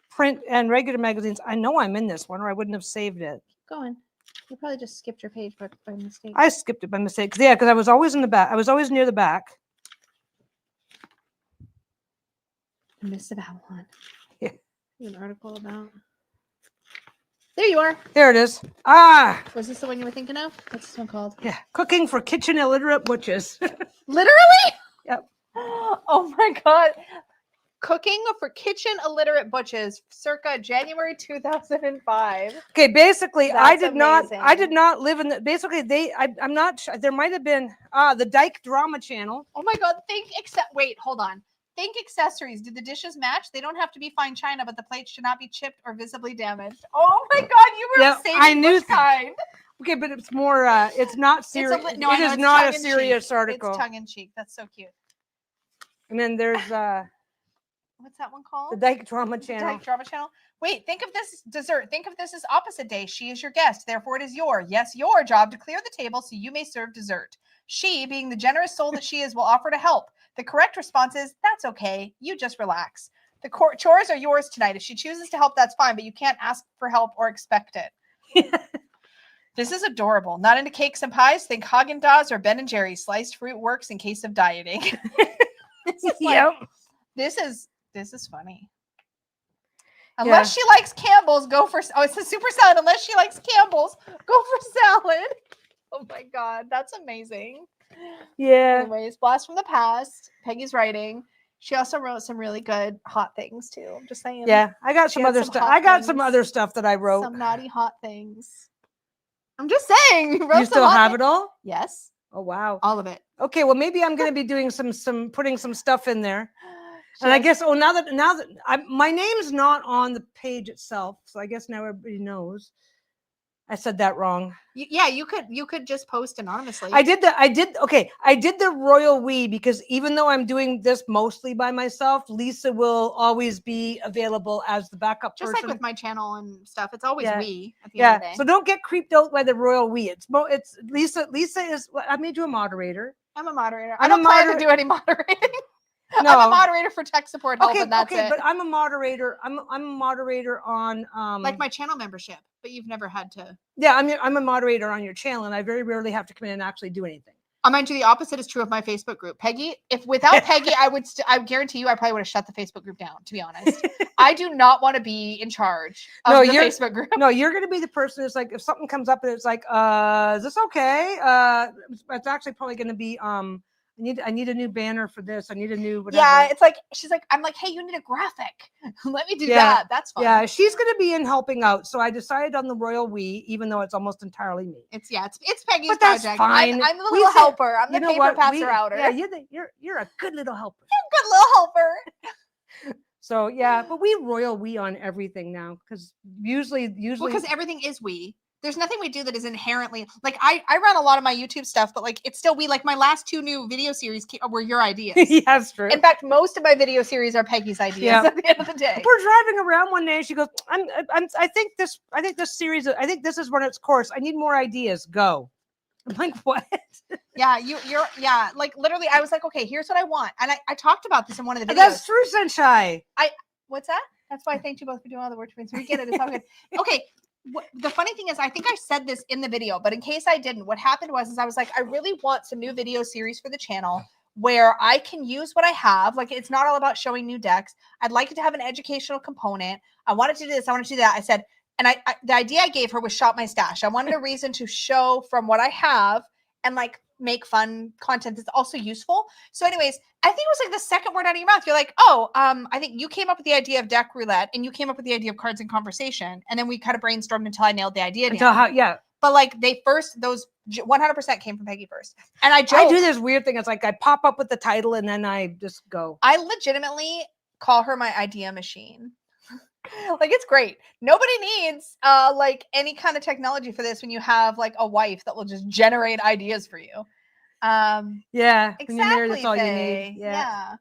A: print and regular magazines. I know I'm in this one, or I wouldn't have saved it.
B: Keep going. You probably just skipped your page by mistake.
A: I skipped it by mistake. Yeah, because I was always in the back. I was always near the back.
B: I missed about one.
A: Yeah.
B: An article about. There you are.
A: There it is. Ah.
B: Was this the one you were thinking of? What's this one called?
A: Yeah. Cooking for kitchen illiterate butches.
B: Literally?
A: Yep.
B: Oh my God. Cooking for kitchen illiterate butches circa January 2005.
A: Okay, basically
B: That's
A: I did
B: amazing.
A: not live in the basically I'm not sure, there might have been the Dyke Drama Channel.
B: Oh my God, wait, hold on. Think accessories. Did the dishes match? They don't have to be fine china, but the plates should not be chipped or visibly damaged. Oh my God, you were saving which kind.
A: Okay, but it's more it's not serious. It is not a serious article.
B: It's tongue in cheek. That's so cute.
A: And then there's
B: what's that one called?
A: The Dyke Drama Channel.
B: Dyke Drama Channel. Wait, think of this dessert. Think of this as opposite day. She is your guest, therefore it is your job to clear the table so you may serve dessert. She, being the generous soul that she is, will offer to help. The correct response is, that's okay. You just relax. The chores are yours tonight. If she chooses to help, that's fine, but you can't ask for help or expect it. This is adorable. Not into cakes and pies? Think Haagen-Dazs or Ben & Jerry's. Sliced fruit works in case of dieting. This is funny. Unless she likes Campbell's, go for... Oh, it's a super salad. Unless she likes Campbell's, go for salad. Oh my God, that's amazing.
A: Yeah.
B: Anyways, blast from the past. Peggy's writing. She also wrote some really good hot things too. I'm just saying.
A: Yeah, I got some other stuff. I got some other stuff that I wrote.
B: Some naughty hot things. I'm just saying.
A: You still have it all?
B: Yes.
A: Oh wow.
B: All of it.
A: Okay, well maybe I'm going to be doing putting some stuff in there. And I guess now that my name's not on the page itself, so I guess now everybody knows. I said that wrong.
B: You could just post anonymously.
A: I did the royal we because even though I'm doing this mostly by myself, Lisa will always be available as the backup
B: just
A: person.
B: Like with my channel and stuff. It's always we at the end of the day.
A: So don't get creeped out by the royal we. It's Lisa. Lisa is. I made you a moderator.
B: I'm a moderator. I don't plan to do any moderating.
A: No.
B: I'm a moderator for tech support help, and that's it.
A: But I'm a moderator. I'm a moderator on
B: like my channel membership, but you've never had to.
A: Yeah, I'm a moderator on your channel, and I very rarely have to come in and actually do anything.
B: I'll mind you, the opposite is true of my Facebook group. Peggy, if without Peggy, I guarantee you, I probably would have shut the Facebook group down. To be honest, I do not want to be in charge of the Facebook group.
A: No, you're going to be the person who's like, if something comes up and it's like, is this okay? It's actually probably going to be I need a new banner for this. I need a new whatever.
B: Yeah, it's like I'm like, hey, you need a graphic. Let me do that. That's fine.
A: Yeah, she's gonna be in helping out. So I decided on the royal we, even though it's almost entirely me.
B: It's Peggy's
A: but that's
B: project.
A: Fine.
B: I'm the little helper. I'm the paper passer outer.
A: Yeah, you're a good little helper.
B: You're a good little helper.
A: So yeah, but we royal we on everything now because usually
B: because everything is we. There's nothing we do that is inherently like I run a lot of my YouTube stuff, but like it's still we. Like my last 2 new video series were your ideas.
A: Yeah, that's true.
B: In fact, most of my video series are Peggy's ideas at the end of the day.
A: We're driving around one day and she goes, I think this series, I think this has run its course. I need more ideas. Go. I'm like, what?
B: Yeah, you're like literally I was like, okay, here's what I want. And I talked about this in one of the videos.
A: That's true, Sunshine.
B: What's that? That's why I thanked you both for doing all the work for me. So we get it. It's all good. Okay. The funny thing is, I think I said this in the video, but in case I didn't, what happened was I was like, I really want some new video series for the channel where I can use what I have. Like, it's not all about showing new decks. I'd like it to have an educational component. I wanted to do this. I wanted to do that. I said, and the idea I gave her was shop my stash. I wanted a reason to show from what I have and like make fun content that's also useful. So anyways, I think it was like the second word out of your mouth. You're like, oh, I think you came up with the idea of deck roulette and you came up with the idea of cards in conversation. And then we kind of brainstormed until I nailed the idea. But like those 100% came from Peggy first. And I do
A: this weird thing. It's like I pop up with the title and then I just go.
B: I legitimately call her my idea machine. Like it's great. Nobody needs like any kind of technology for this when you have like a wife that will just generate ideas for you.
A: Yeah,
B: exactly.
A: That's all you need.
B: Yeah.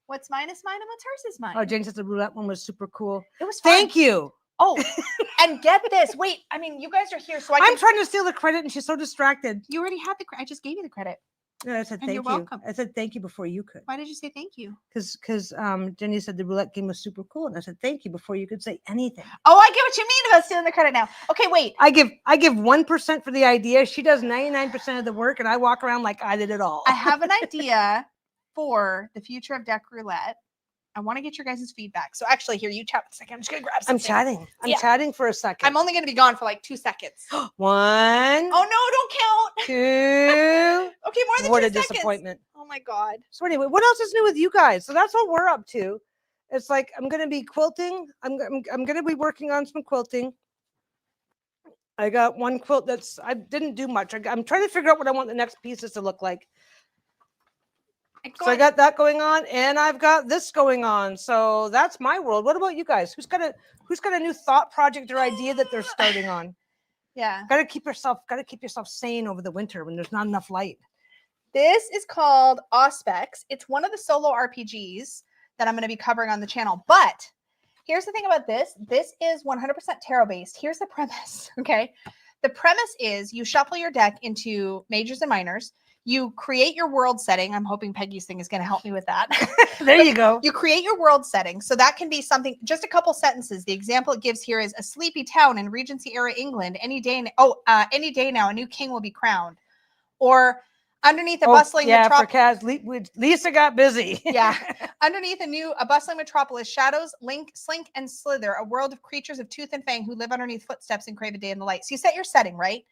B: What's mine is mine and what's hers is mine.
A: Oh, Jane says the roulette one was super cool.
B: It was fun.
A: Thank you.
B: Oh, and get this. Wait, I mean, you guys are here, so
A: I'm trying to steal the credit, and she's so distracted.
B: You already had the credit. I just gave you the credit.
A: Yeah, I said thank you. Welcome. I said thank you before you could.
B: Why did you say thank you?
A: Because Jenny said the roulette game was super cool, and I said thank you before you could say anything.
B: Oh, I get what you mean about stealing the credit now. Okay, wait.
A: I give 1% for the idea. She does 99% of the work, and I walk around like I did it all.
B: I have an idea for the future of deck roulette. I want to get your guys' feedback. So actually, here, you chat for a second. I'm just going to grab something.
A: I'm chatting for a second.
B: I'm only going to be gone for like 2 seconds.
A: 1.
B: Oh, no, don't count.
A: 2.
B: Okay, more than
A: what
B: 2
A: a
B: seconds.
A: Disappointment.
B: Oh, my God.
A: So anyway, what else is new with you guys? So that's what we're up to. It's like, I'm going to be quilting. I'm going to be working on some quilting. I got one quilt I didn't do much. I'm trying to figure out what I want the next pieces to look like. So I got that going on, and I've got this going on. So that's my world. What about you guys? Who's got a new thought project or idea that they're starting on?
B: Yeah.
A: Got to keep yourself sane over the winter when there's not enough light.
B: This is called Auspex. It's one of the solo RPGs that I'm going to be covering on the channel. But here's the thing about this. This is 100% tarot based. Here's the premise. Okay. The premise is you shuffle your deck into majors and minors. You create your world setting. I'm hoping Peggy's thing is going to help me with that.
A: There you go.
B: You create your world setting. So that can be something, just a couple sentences. The example it gives here is a sleepy town in Regency era England. Any day now, a new king will be crowned. Or underneath a bustling metropolis.
A: Lisa got busy.
B: Yeah. Underneath a bustling metropolis, shadows, slink, and slither, a world of creatures of tooth and fang who live underneath footsteps and crave a day in the light. So you set your setting, right?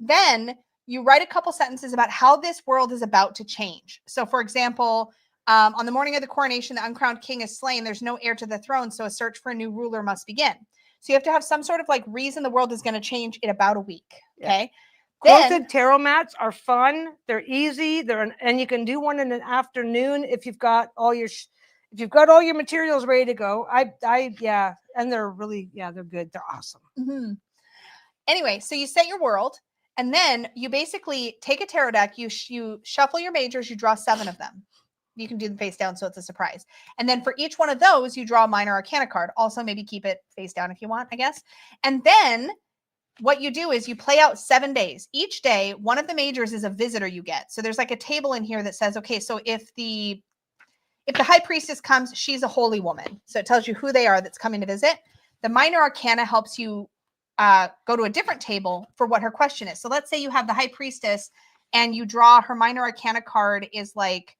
B: Then you write a couple sentences about how this world is about to change. So, for example, on the morning of the coronation, the uncrowned king is slain. There's no heir to the throne, so a search for a new ruler must begin. So you have to have some sort of like reason the world is going to change in about a week. Okay.
A: Yeah. Quilted tarot mats are fun. They're easy. And you can do one in an afternoon if you've got all your materials ready to go. And they're really they're good. They're awesome.
B: Mm-hmm. Anyway, so you set your world. And then you basically take a tarot deck, you shuffle your majors, you draw 7 of them. You can do them face down so it's a surprise. And then for each one of those, you draw a minor arcana card. Also, maybe keep it face down if you want, I guess. And then what you do is you play out 7 days. Each day, one of the majors is a visitor you get. So there's like a table in here that says, okay, so if the high priestess comes, she's a holy woman. So it tells you who they are that's coming to visit. The minor arcana helps you go to a different table for what her question is. So let's say you have the high priestess and you draw her minor arcana card is like,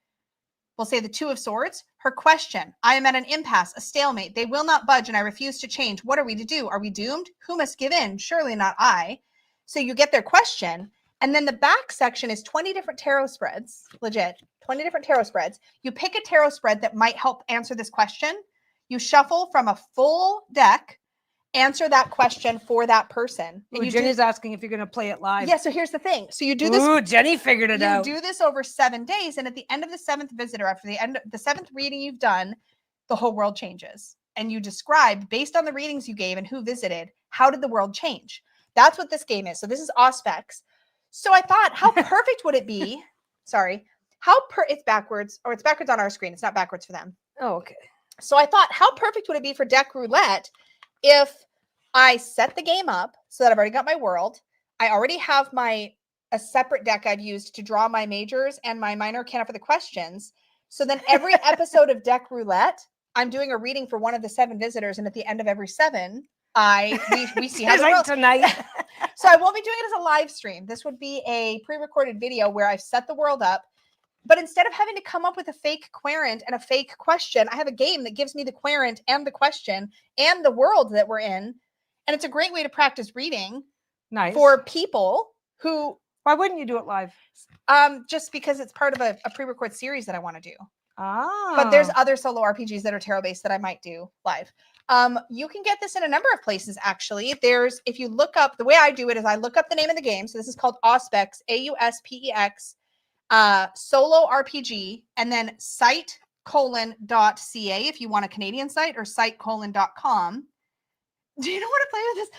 B: we'll say the 2 of swords. Her question, I am at an impasse, a stalemate. They will not budge and I refuse to change. What are we to do? Are we doomed? Who must give in? Surely not I. So you get their question. And then the back section is 20 different tarot spreads, legit, 20 different tarot spreads. You pick a tarot spread that might help answer this question. You shuffle from a full deck, answer that question for that person.
A: And Jenny's asking if you're going to play it live.
B: Yeah, so here's the thing. So you do this.
A: Ooh, Jenny figured it out.
B: You do this over 7 days. And at the end of the 7th visitor, after the end of the 7th reading you've done, the whole world changes. And you describe, based on the readings you gave and who visited, how did the world change? That's what this game is. So this is Auspex. So I thought, how perfect would it be? Sorry. It's backwards, or it's backwards on our screen. It's not backwards for them.
A: Oh, okay.
B: So I thought, how perfect would it be for deck roulette if I set the game up so that I've already got my world. I already have a separate deck I've used to draw my majors and my minor arcana for the questions. So then every episode of Deck Roulette, I'm doing a reading for one of the 7 visitors, and at the end of every 7, we see how the world
A: tonight.
B: So I won't be doing it as a live stream. This would be a pre-recorded video where I've set the world up. But instead of having to come up with a fake querent and a fake question, I have a game that gives me the querent and the question and the world that we're in. And it's a great way to practice reading for people who...
A: Why wouldn't you do it live?
B: Just because it's part of a pre-record series that I want to do.
A: Ah.
B: But there's other solo RPGs that are tarot-based that I might do live. You can get this in a number of places, actually. If you look up, the way I do it is I look up the name of the game. So this is called Auspex, AUSPEX, solo RPG, and then site:.ca if you want a Canadian site, or site:.com. Do you know what to play with this?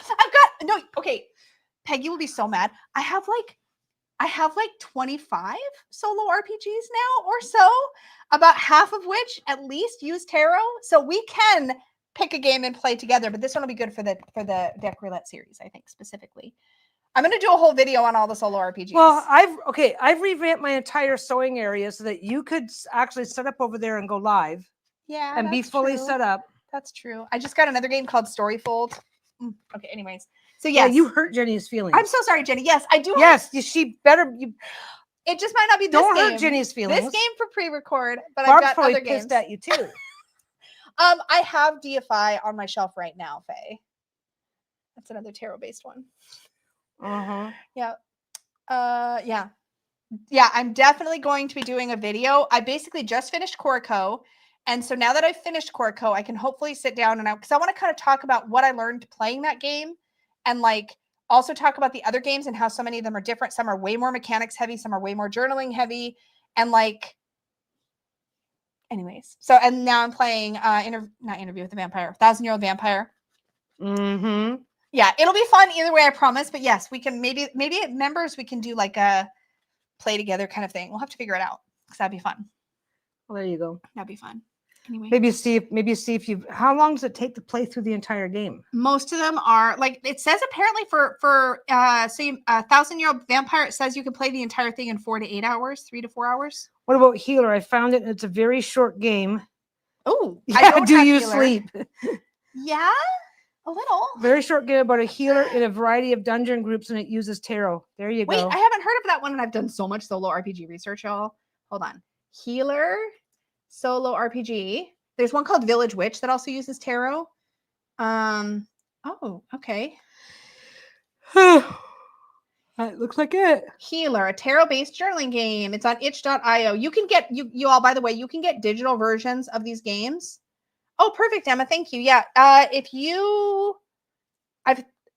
B: Okay. Peggy will be so mad. I have like 25 solo RPGs now or so, about half of which at least use tarot. So we can pick a game and play together, but this one will be good for the Deck Roulette series, I think, specifically. I'm going to do a whole video on all the solo RPGs.
A: Well, I've revamped my entire sewing area so that you could actually set up over there and go live.
B: Yeah,
A: and be fully set up.
B: That's true. I just got another game called Storyfold. Okay, anyways. So yes.
A: Yeah, you hurt Jenny's feelings.
B: I'm so sorry, Jenny. Yes, I do.
A: Yes, she better.
B: It just might not be this
A: Don't
B: game.
A: Hurt Jenny's feelings.
B: This game for pre-record, but
A: Barb's
B: I've got other games.
A: Pissed at you too.
B: I have DFI on my shelf right now, Faye. That's another tarot-based one. Yeah. Yeah. I'm definitely going to be doing a video. I basically just finished Corco. And so now that I've finished Corco, I can hopefully sit down because I want to kind of talk about what I learned playing that game, and like also talk about the other games and how so many of them are different. Some are way more mechanics heavy. Some are way more journaling heavy. And like, anyways. So, and now I'm playing not Interview with the Vampire, 1,000-Year-Old Vampire. Yeah, it'll be fun either way, I promise. But yes, we can maybe members, we can do like a play together kind of thing. We'll have to figure it out because that'd be fun.
A: Well, there you go.
B: That'd be fun. Anyway,
A: maybe see if you. How long does it take to play through the entire game?
B: Most of them are like it says. Apparently, for 1,000-Year-Old Vampire, it says you can play the entire thing in 4 to 8 hours, 3 to 4 hours.
A: What about Healer? I found it. It's a very short game.
B: Oh,
A: yeah. Do you sleep?
B: Yeah, a little.
A: Very short game about a healer in a variety of dungeon groups, and it uses tarot. There you go.
B: Wait, I haven't heard of that one, and I've done so much solo RPG research, y'all. Hold on. Healer solo RPG. There's one called Village Witch that also uses tarot. Oh, okay.
A: It looks like it.
B: Healer, a tarot-based journaling game. It's on itch.io. You can get you all, by the way, you can get digital versions of these games. Oh, perfect, Emma. Thank you. Yeah.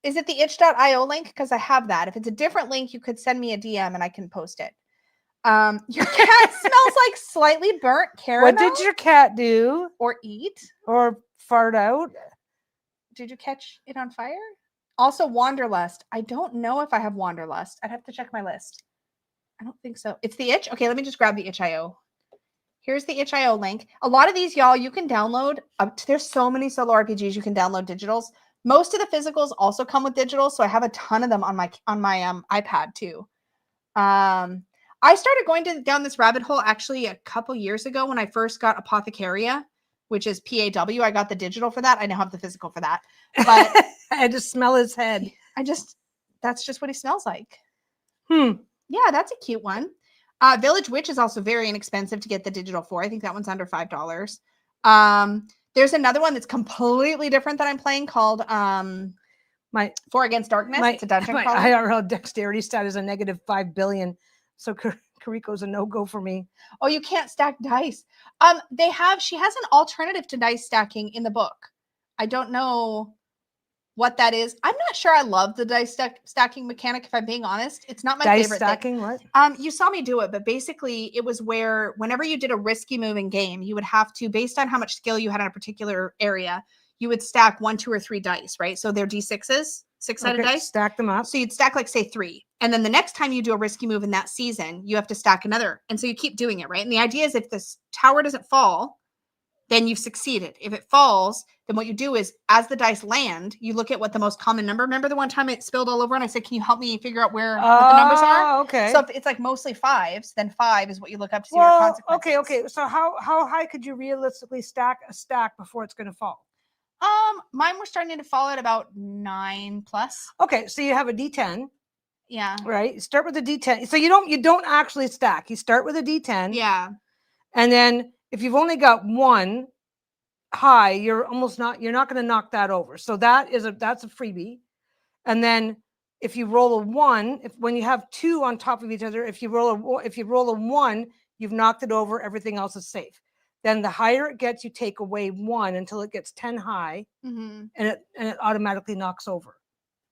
B: Is it the itch.io link? Because I have that. If it's a different link, you could send me a DM and I can post it. Your cat smells like slightly burnt caramel.
A: What did your cat do?
B: Or eat?
A: Or fart out?
B: Did you catch it on fire? Also, Wanderlust. I don't know if I have Wanderlust. I'd have to check my list. I don't think so. It's the itch. Okay, let me just grab the itch.io. Here's the itch.io link. A lot of these, y'all, you can download. There's so many solo RPGs you can download digitals. Most of the physicals also come with digitals, so I have a ton of them on my iPad too. I started going down this rabbit hole actually a couple years ago when I first got Apothecaria, which is PAW. I got the digital for that. I now have the physical for that. But
A: I just smell his head.
B: That's just what he smells like.
A: Yeah,
B: that's a cute one. Village Witch is also very inexpensive to get the digital for. I think that one's under $5. There's another one that's completely different that I'm playing called
A: my
B: 4 Against Darkness. It's a dungeon crawler.
A: My IRL dexterity stat is a negative 5 billion. So Kariko's a no-go for me.
B: Oh, you can't stack dice. She has an alternative to dice stacking in the book. I don't know what that is. I'm not sure I love the dice stacking mechanic, if I'm being honest. It's not my
A: dice
B: favorite
A: stacking,
B: thing.
A: what?
B: You saw me do it, but basically it was where whenever you did a risky move in game, you would have to, based on how much skill you had in a particular area, you would stack 1, 2, or 3 dice, right? So they're D6s, 6-sided dice.
A: Stack them up.
B: So you'd stack like, say, 3. And then the next time you do a risky move in that season, you have to stack another. And so you keep doing it, right? And the idea is if this tower doesn't fall, then you've succeeded. If it falls, then what you do is as the dice land, you look at what the most common number. Remember the one time it spilled all over and I said, can you help me figure out what the numbers are?
A: Okay.
B: So if it's like mostly 5s, then 5 is what you look up to see what consequences.
A: Okay. So how high could you realistically stack a stack before it's going to fall?
B: Mine were starting to fall at about 9+.
A: Okay, so you have a D10.
B: Yeah.
A: Right. You start with a D10. So you don't actually stack. You start with a D10.
B: Yeah.
A: And then if you've only got 1 high, you're not going to knock that over. So that's a freebie. And then if you roll a 1, when you have 2 on top of each other, if you roll a 1, you've knocked it over. Everything else is safe. Then the higher it gets, you take away 1 until it gets 10 high, and it automatically knocks over.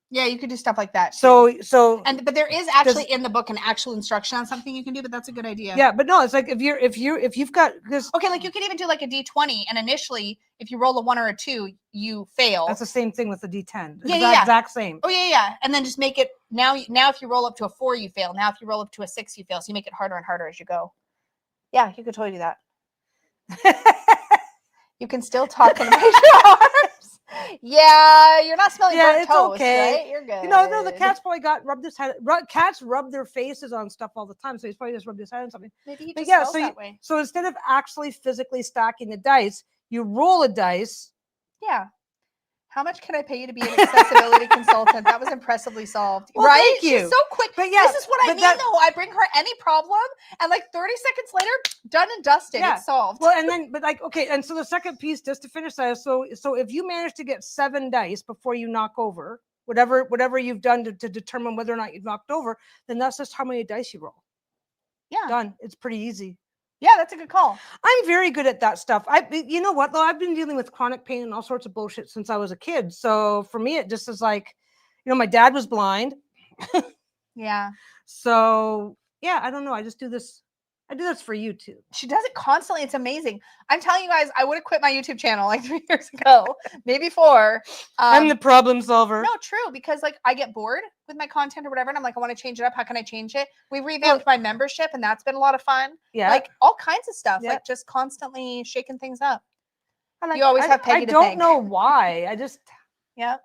B: Yeah, you could do stuff like that. But there is actually in the book an actual instruction on something you can do, but that's a good idea.
A: Yeah, but no, it's like if you've got this.
B: Okay, like you could even do like a D20, and initially, if you roll a 1 or a 2, you fail.
A: That's the same thing with the D10.
B: Yeah.
A: Exact same.
B: Oh yeah, and then just make it now. If you roll up to a 4, you fail. Now if you roll up to a 6, you fail. So you make it harder and harder as you go. Yeah, you could totally do that. You can still talk and raise your arms. Yeah, you're not smelling burnt toast, okay. Right? You're good.
A: No, the cat's probably rubbed his head. Cats rub their faces on stuff all the time, so he's probably just rubbed his head on something.
B: Maybe he just smells that way.
A: So instead of actually physically stacking the dice, you roll a dice.
B: Yeah. How much can I pay you to be an accessibility consultant? That was impressively solved.
A: Well,
B: right?
A: Thank you.
B: She's so quick. But this is what I mean, though. I bring her any problem, and like 30 seconds later, done and dusted. Yeah. It's solved.
A: Well, and so the second piece, just to finish that, so if you manage to get 7 dice before you knock over, whatever you've done to determine whether or not you've knocked over, then that's just how many dice you roll.
B: Yeah.
A: Done. It's pretty easy.
B: Yeah, that's a good call.
A: I'm very good at that stuff. You know what, though? I've been dealing with chronic pain and all sorts of bullshit since I was a kid. So for me, it just is like, my dad was blind.
B: Yeah.
A: So yeah, I don't know. I just do this. I do this for you too.
B: She does it constantly. It's amazing. I'm telling you guys, I would have quit my YouTube channel like 3 years ago, maybe 4.
A: I'm the problem solver.
B: No, true. Because like I get bored with my content or whatever. And I'm like, I want to change it up. How can I change it? We revamped my membership and that's been a lot of fun.
A: Yeah.
B: Like all kinds of stuff, like just constantly shaking things up. You always have Peggy to thank.
A: I don't know why. I just.
B: Yep.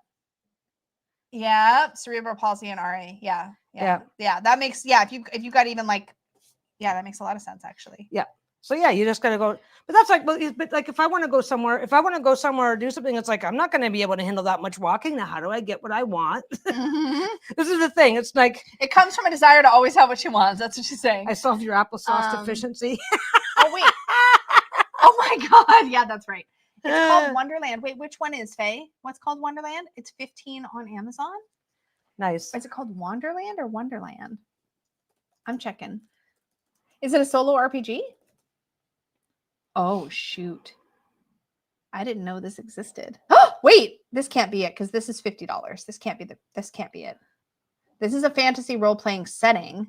B: Yeah. Cerebral palsy and RA. Yeah. That makes, if you got even like, that makes a lot of sense, actually.
A: Yeah. So yeah, you just gotta go. But that's like, but like if I want to go somewhere or do something, it's like I'm not going to be able to handle that much walking. Now, how do I get what I want? This is the thing. It's like
B: it comes from a desire to always have what she wants. That's what she's saying.
A: I solved your applesauce deficiency.
B: Oh wait. Oh my God. Yeah, that's right. It's called Wonderland. Wait, which one is Faye? What's called Wonderland? It's 15 on Amazon.
A: Nice.
B: Is it called Wonderland or Wonderland? I'm checking. Is it a solo RPG? Oh, shoot. I didn't know this existed. Oh, wait, this can't be it because this is $50. This can't be it. This is a fantasy role-playing setting.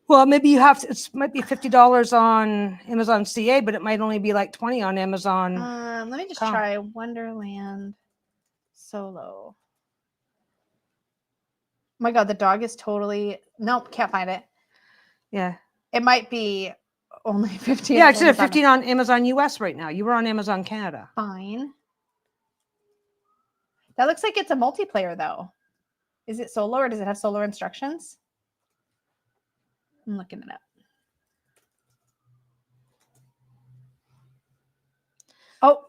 A: Well, maybe it might be $50 on Amazon CA, but it might only be like 20 on Amazon.
B: Let me just try Wonderland solo. Oh my God, the dog is totally, nope, can't find it.
A: Yeah.
B: It might be only 15.
A: Yeah, it's 15 on Amazon US right now. You were on Amazon Canada.
B: Fine. That looks like it's a multiplayer though. Is it solo or does it have solo instructions? I'm looking it up. Oh,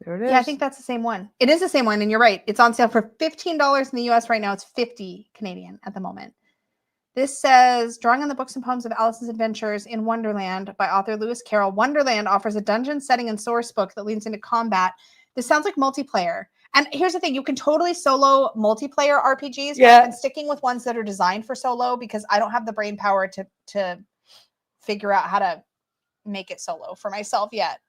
A: there it is.
B: Yeah, I think that's the same one. It is the same one, and you're right. It's on sale for $15 in the US right now. It's 50 Canadian at the moment. This says, drawing on the books and poems of Alice's Adventures in Wonderland by author Lewis Carroll, Wonderland offers a dungeon setting and source book that leads into combat. This sounds like multiplayer. And here's the thing, you can totally solo multiplayer RPGs. Yeah. I've been sticking with ones that are designed for solo because I don't have the brain power to figure out how to make it solo for myself yet.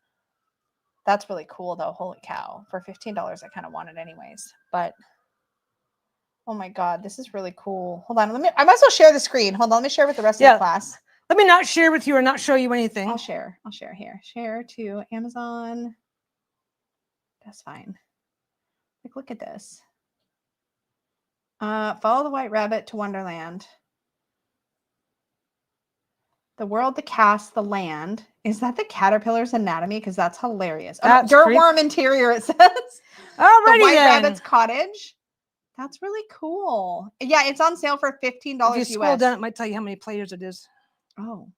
B: That's really cool though. Holy cow. For $15, I kind of want it anyways. But oh my God, this is really cool. Hold on. I might as well share the screen. Hold on. Let me share with the rest of the class.
A: Let me not share with you or not show you anything.
B: I'll share here. Share to Amazon. That's fine. Like, look at this. Follow the White Rabbit to Wonderland. The world, the cast, the land. Is that the caterpillar's anatomy? Because that's hilarious. Oh, no, dirt worm interior, it says.
A: Alrighty,
B: the White Rabbit's cottage. That's really cool. Yeah, it's on sale for $15 US.
A: If you scroll down, it might tell you how many players it is.
B: Oh.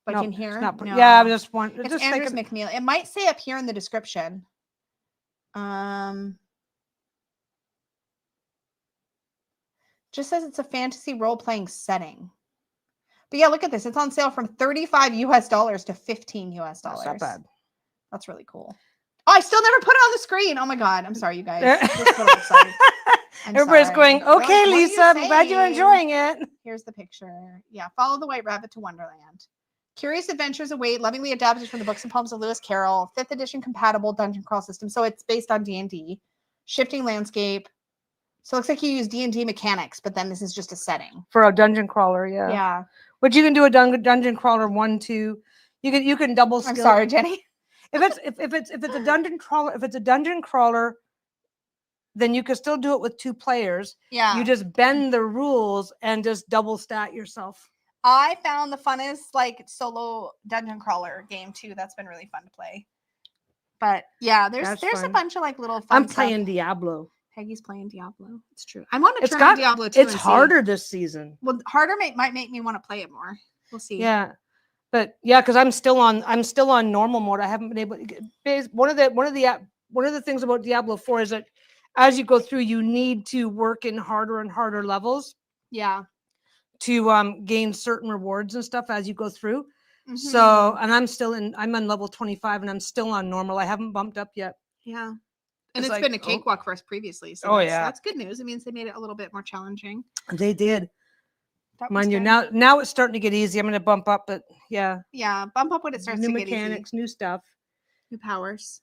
B: Like in here?
A: No. Yeah, I just want.
B: It's Andrews McNeil. It might say up here in the description. Just says it's a fantasy role-playing setting. But yeah, look at this. It's on sale from $35 US to $15 US.
A: That's not bad.
B: That's really cool. Oh, I still never put it on the screen. Oh my God. I'm sorry, you guys. Just so excited.
A: Everybody's going, okay, like, Lisa, I'm glad you're enjoying it.
B: Here's the picture. Yeah, follow the White Rabbit to Wonderland. Curious adventures await, lovingly adapted from the books and poems of Lewis Carroll, 5th edition compatible dungeon crawl system. So it's based on D&D. Shifting landscape. So it looks like you use D&D mechanics, but then this is just a setting.
A: For a dungeon crawler, yeah.
B: Yeah.
A: But you can do a dungeon crawler 1, 2. You can double skill.
B: I'm sorry, Jenny.
A: If it's a dungeon crawler, then you can still do it with 2 players.
B: Yeah.
A: You just bend the rules and just double stat yourself.
B: I found the funnest like solo dungeon crawler game too. That's been really fun to play. But yeah, there's a bunch of like little fun
A: I'm playing Diablo.
B: Peggy's playing Diablo. It's true. I want to try Diablo too.
A: It's harder this season.
B: Well, harder might make me want to play it more. We'll see.
A: Yeah. But yeah, because I'm still on normal mode. I haven't been able to get one of the things about Diablo 4 is that as you go through, you need to work in harder and harder levels.
B: Yeah.
A: To gain certain rewards and stuff as you go through.
B: Mm-hmm.
A: So, and I'm on level 25 and I'm still on normal. I haven't bumped up yet.
B: Yeah. And it's been a cakewalk for us previously. So that's good news. It means they made it a little bit more challenging.
A: They did. Mind you, now it's starting to get easy. I'm going to bump up, but yeah.
B: Yeah, bump up when it starts to get easy.
A: New mechanics, new stuff.
B: New powers.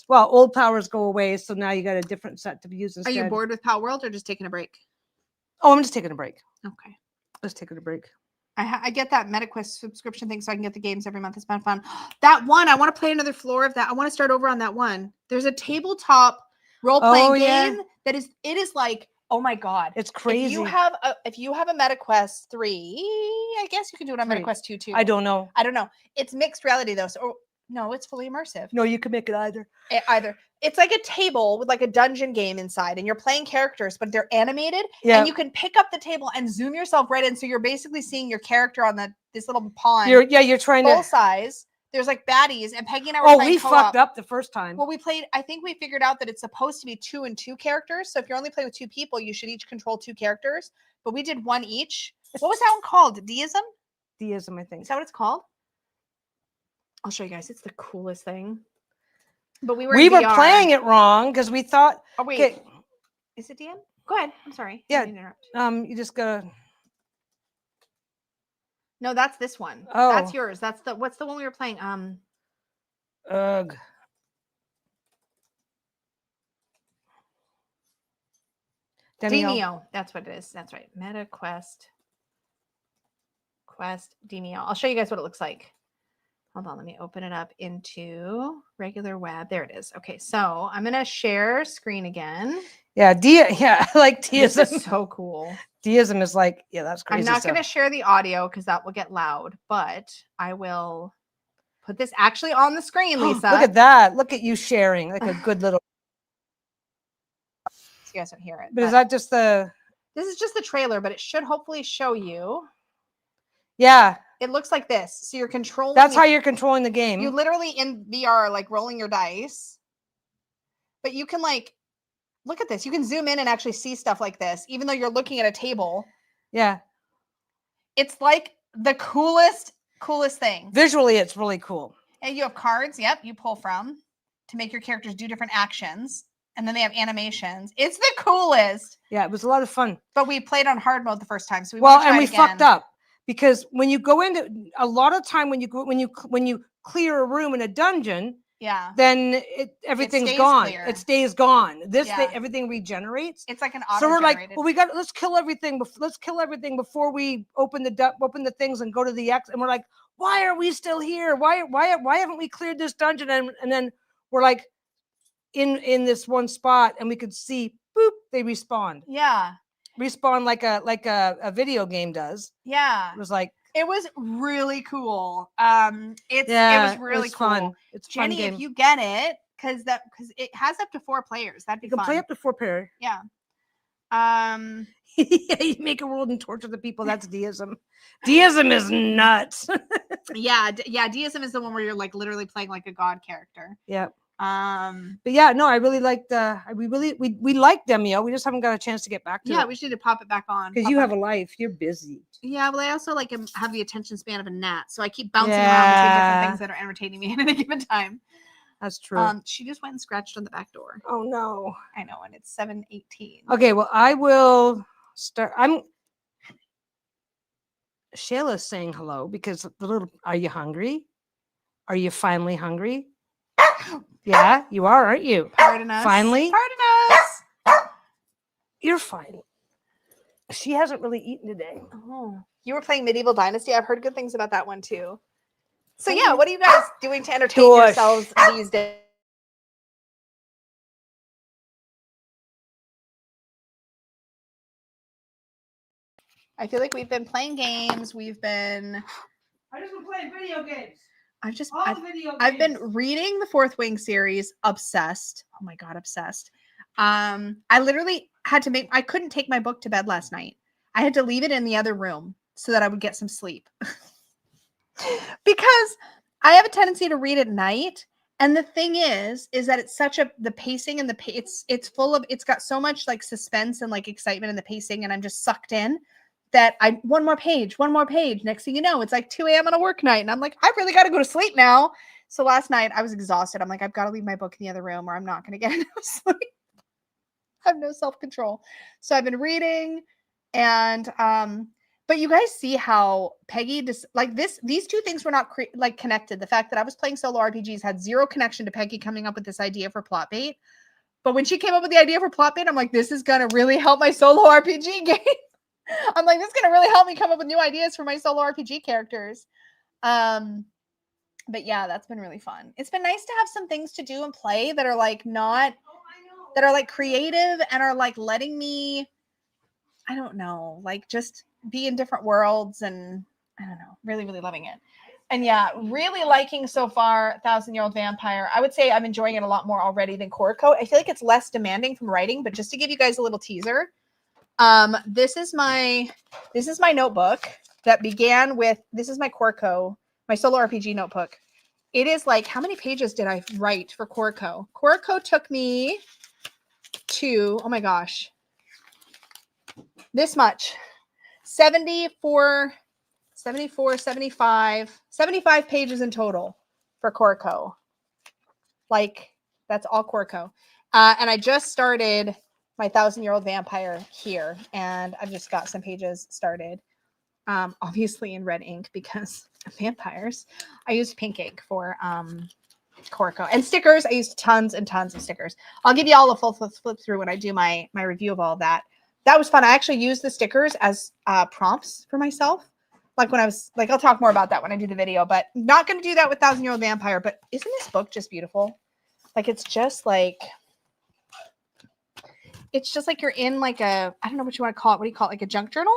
A: Well, old powers go away, so now you got a different set to use instead.
B: Are you bored with Power World or just taking a break?
A: Oh, I'm just taking a break.
B: Okay.
A: Let's take a break.
B: I get that MetaQuest subscription thing so I can get the games every month. It's been fun. That one, I want to play another floor of that. I want to start over on that one. There's a tabletop role-playing game that is like, oh my God.
A: It's crazy.
B: If you have a MetaQuest 3, I guess you can do it on MetaQuest 2 too.
A: I don't know.
B: It's mixed reality though. So no, it's fully immersive.
A: No, you can make it either.
B: It's like a table with like a dungeon game inside and you're playing characters, but they're animated and you can pick up the table and zoom yourself right in. So you're basically seeing your character on this little pond.
A: You're trying
B: full size. There's like baddies and Peggy and I were playing co-op.
A: Fucked up the first time.
B: Well, I think we figured out that it's supposed to be 2 and 2 characters. So if you're only playing with 2 people, you should each control 2 characters, but we did 1 each. What was that one called? Deism,
A: I think.
B: Is that what it's called? I'll show you guys. It's the coolest thing. But we were
A: playing it wrong because we thought.
B: Oh wait, okay. Is it DM? Go ahead. I'm sorry.
A: Yeah. You just gotta.
B: No, that's this one.
A: Oh,
B: that's yours. What's the one we were playing?
A: Ugh.
B: Demio. That's what it is. That's right. MetaQuest. Demio. I'll show you guys what it looks like. Hold on, let me open it up into regular web. There it is. Okay, so I'm gonna share screen again.
A: Yeah, I like deism.
B: This is so cool.
A: Deism is like, that's crazy.
B: I'm not gonna share the audio because that will get loud, but I will put this actually on the screen, Lisa.
A: Look at that. Look at you sharing like a good little.
B: So you guys don't hear it.
A: But is that just the?
B: This is just the trailer, but it should hopefully show you.
A: Yeah.
B: It looks like this. So you're controlling.
A: That's how you're controlling the game.
B: You literally in VR like rolling your dice. But you can like look at this. You can zoom in and actually see stuff like this, even though you're looking at a table.
A: Yeah.
B: It's like the coolest thing.
A: Visually, it's really cool.
B: And you have cards, you pull from to make your characters do different actions. And then they have animations. It's the coolest.
A: Yeah, it was a lot of fun.
B: But we played on hard mode the first time. So we
A: fucked up. because when you go into a lot of time when you clear a room in a dungeon, then everything's gone.
B: Clear.
A: It stays gone.
B: Yeah.
A: Everything regenerates.
B: It's like an auto.
A: So we're like, well, let's kill everything. Let's kill everything before we open the things and go to the X. And we're like, why are we still here? Why haven't we cleared this dungeon? And then we're like in this one spot, and we could see, boop, they respawned.
B: Yeah.
A: Respawn like a video game does.
B: Yeah.
A: It
B: was really cool. It was really cool.
A: Fun. It's
B: Jenny,
A: fun game.
B: if you get it, because it has up to 4 players. That'd be
A: fun. You can play up to 4 players.
B: Yeah.
A: Yeah, you make a world and torture the people. That's deism. Deism is nuts.
B: yeah. Deism is the one where you're like literally playing like a god character.
A: Yeah. But yeah, no, I really liked we liked Demio. We just haven't got a chance to get back to it.
B: Yeah, we just need to pop it back on.
A: Because you have a life. You're busy.
B: Yeah, but I also like have the attention span of a gnat. So I keep bouncing around between different things that are entertaining me at any given time.
A: That's true.
B: She just went and scratched on the back door.
A: Oh no.
B: I know, and it's 7:18.
A: Okay, well, I will start. Shayla's saying hello because are you hungry? Are you finally hungry? Yeah, you are, aren't you?
B: Pardon us.
A: Finally?
B: Pardon us.
A: You're fine. She hasn't really eaten today.
B: Oh. You were playing Medieval Dynasty. I've heard good things about that one too. So yeah, what are you guys doing to entertain yourselves these days? I feel like we've been playing games.
A: I just been playing video games.
B: I've been reading the Fourth Wing series. Obsessed. Oh my god, obsessed. I literally I couldn't take my book to bed last night. I had to leave it in the other room so that I would get some sleep. Because I have a tendency to read at night. And the thing is that it's the pacing and it's got so much like suspense and like excitement in the pacing, and I'm just sucked in that one more page. Next thing you know, it's like 2 a.m. on a work night. And I'm like, I really got to go to sleep now. So last night I was exhausted. I'm like, I've got to leave my book in the other room or I'm not going to get enough sleep. I have no self-control. So I've been reading and, but you guys see how Peggy these two things were not connected. The fact that I was playing solo RPGs had zero connection to Peggy coming up with this idea for plot bait. But when she came up with the idea for plot bait, I'm like, this is going to really help my solo RPG game. I'm like, this is going to really help me come up with new ideas for my solo RPG characters. But yeah, that's been really fun. It's been nice to have some things to do and play that are like that are like creative and are like letting me, I don't know, like just be in different worlds, and I don't know, really, really loving it. And yeah, really liking so far 1,000-Year-Old Vampire. I would say I'm enjoying it a lot more already than Coraco. I feel like it's less demanding from writing, but just to give you guys a little teaser, this is my notebook that began with, this is my Coraco, my solo RPG notebook. It is like, how many pages did I write for Coraco? Coraco took me to, oh my gosh, this much, 75 pages in total for Coraco. Like, that's all Coraco. And I just started my 1,000-Year-Old Vampire here, and I've just got some pages started. Obviously in red ink because vampires. I used pink ink for Coraco. And stickers, I used tons and tons of stickers. I'll give you all a full flip through when I do my review of all of that. That was fun. I actually used the stickers as prompts for myself. Like when I was, like, I'll talk more about that when I do the video, but not going to do that with 1,000-Year-Old Vampire. But isn't this book just beautiful? Like, it's just like you're in like a, I don't know what you want to call it. What do you call it? Like a junk journal?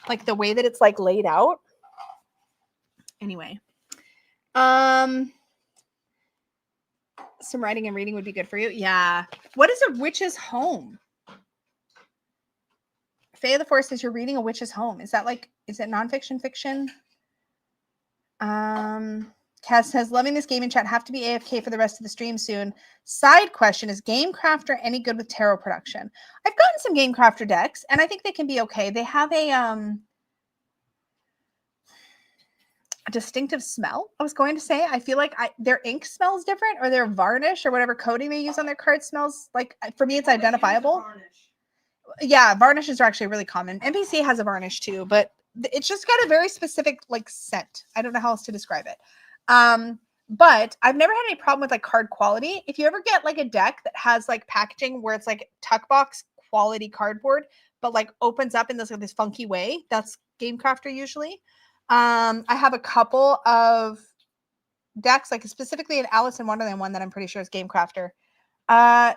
B: Like the way that it's like laid out. Anyway. Some writing and reading would be good for you. Yeah. What is a witch's home? Faye of the Forest says you're reading A Witch's Home. Is that like, is it nonfiction, fiction? Kaz says, loving this game in chat. Have to be AFK for the rest of the stream soon. Side question, is GameCrafter any good with tarot production? I've gotten some GameCrafter decks, and I think they can be okay. They have a distinctive smell, I was going to say. I feel like their ink smells different, or their varnish or whatever coating they use on their card smells. Like, for me, it's identifiable. Yeah, varnishes are actually really common. NPC has a varnish too, but it's just got a very specific like scent. I don't know how else to describe it. But I've never had any problem with like card quality. If you ever get like a deck that has like packaging where it's like tuck box quality cardboard, but like opens up in this like this funky way, that's Game Crafter usually. I have a couple of decks, like specifically an Alice in Wonderland one that I'm pretty sure is Game Crafter.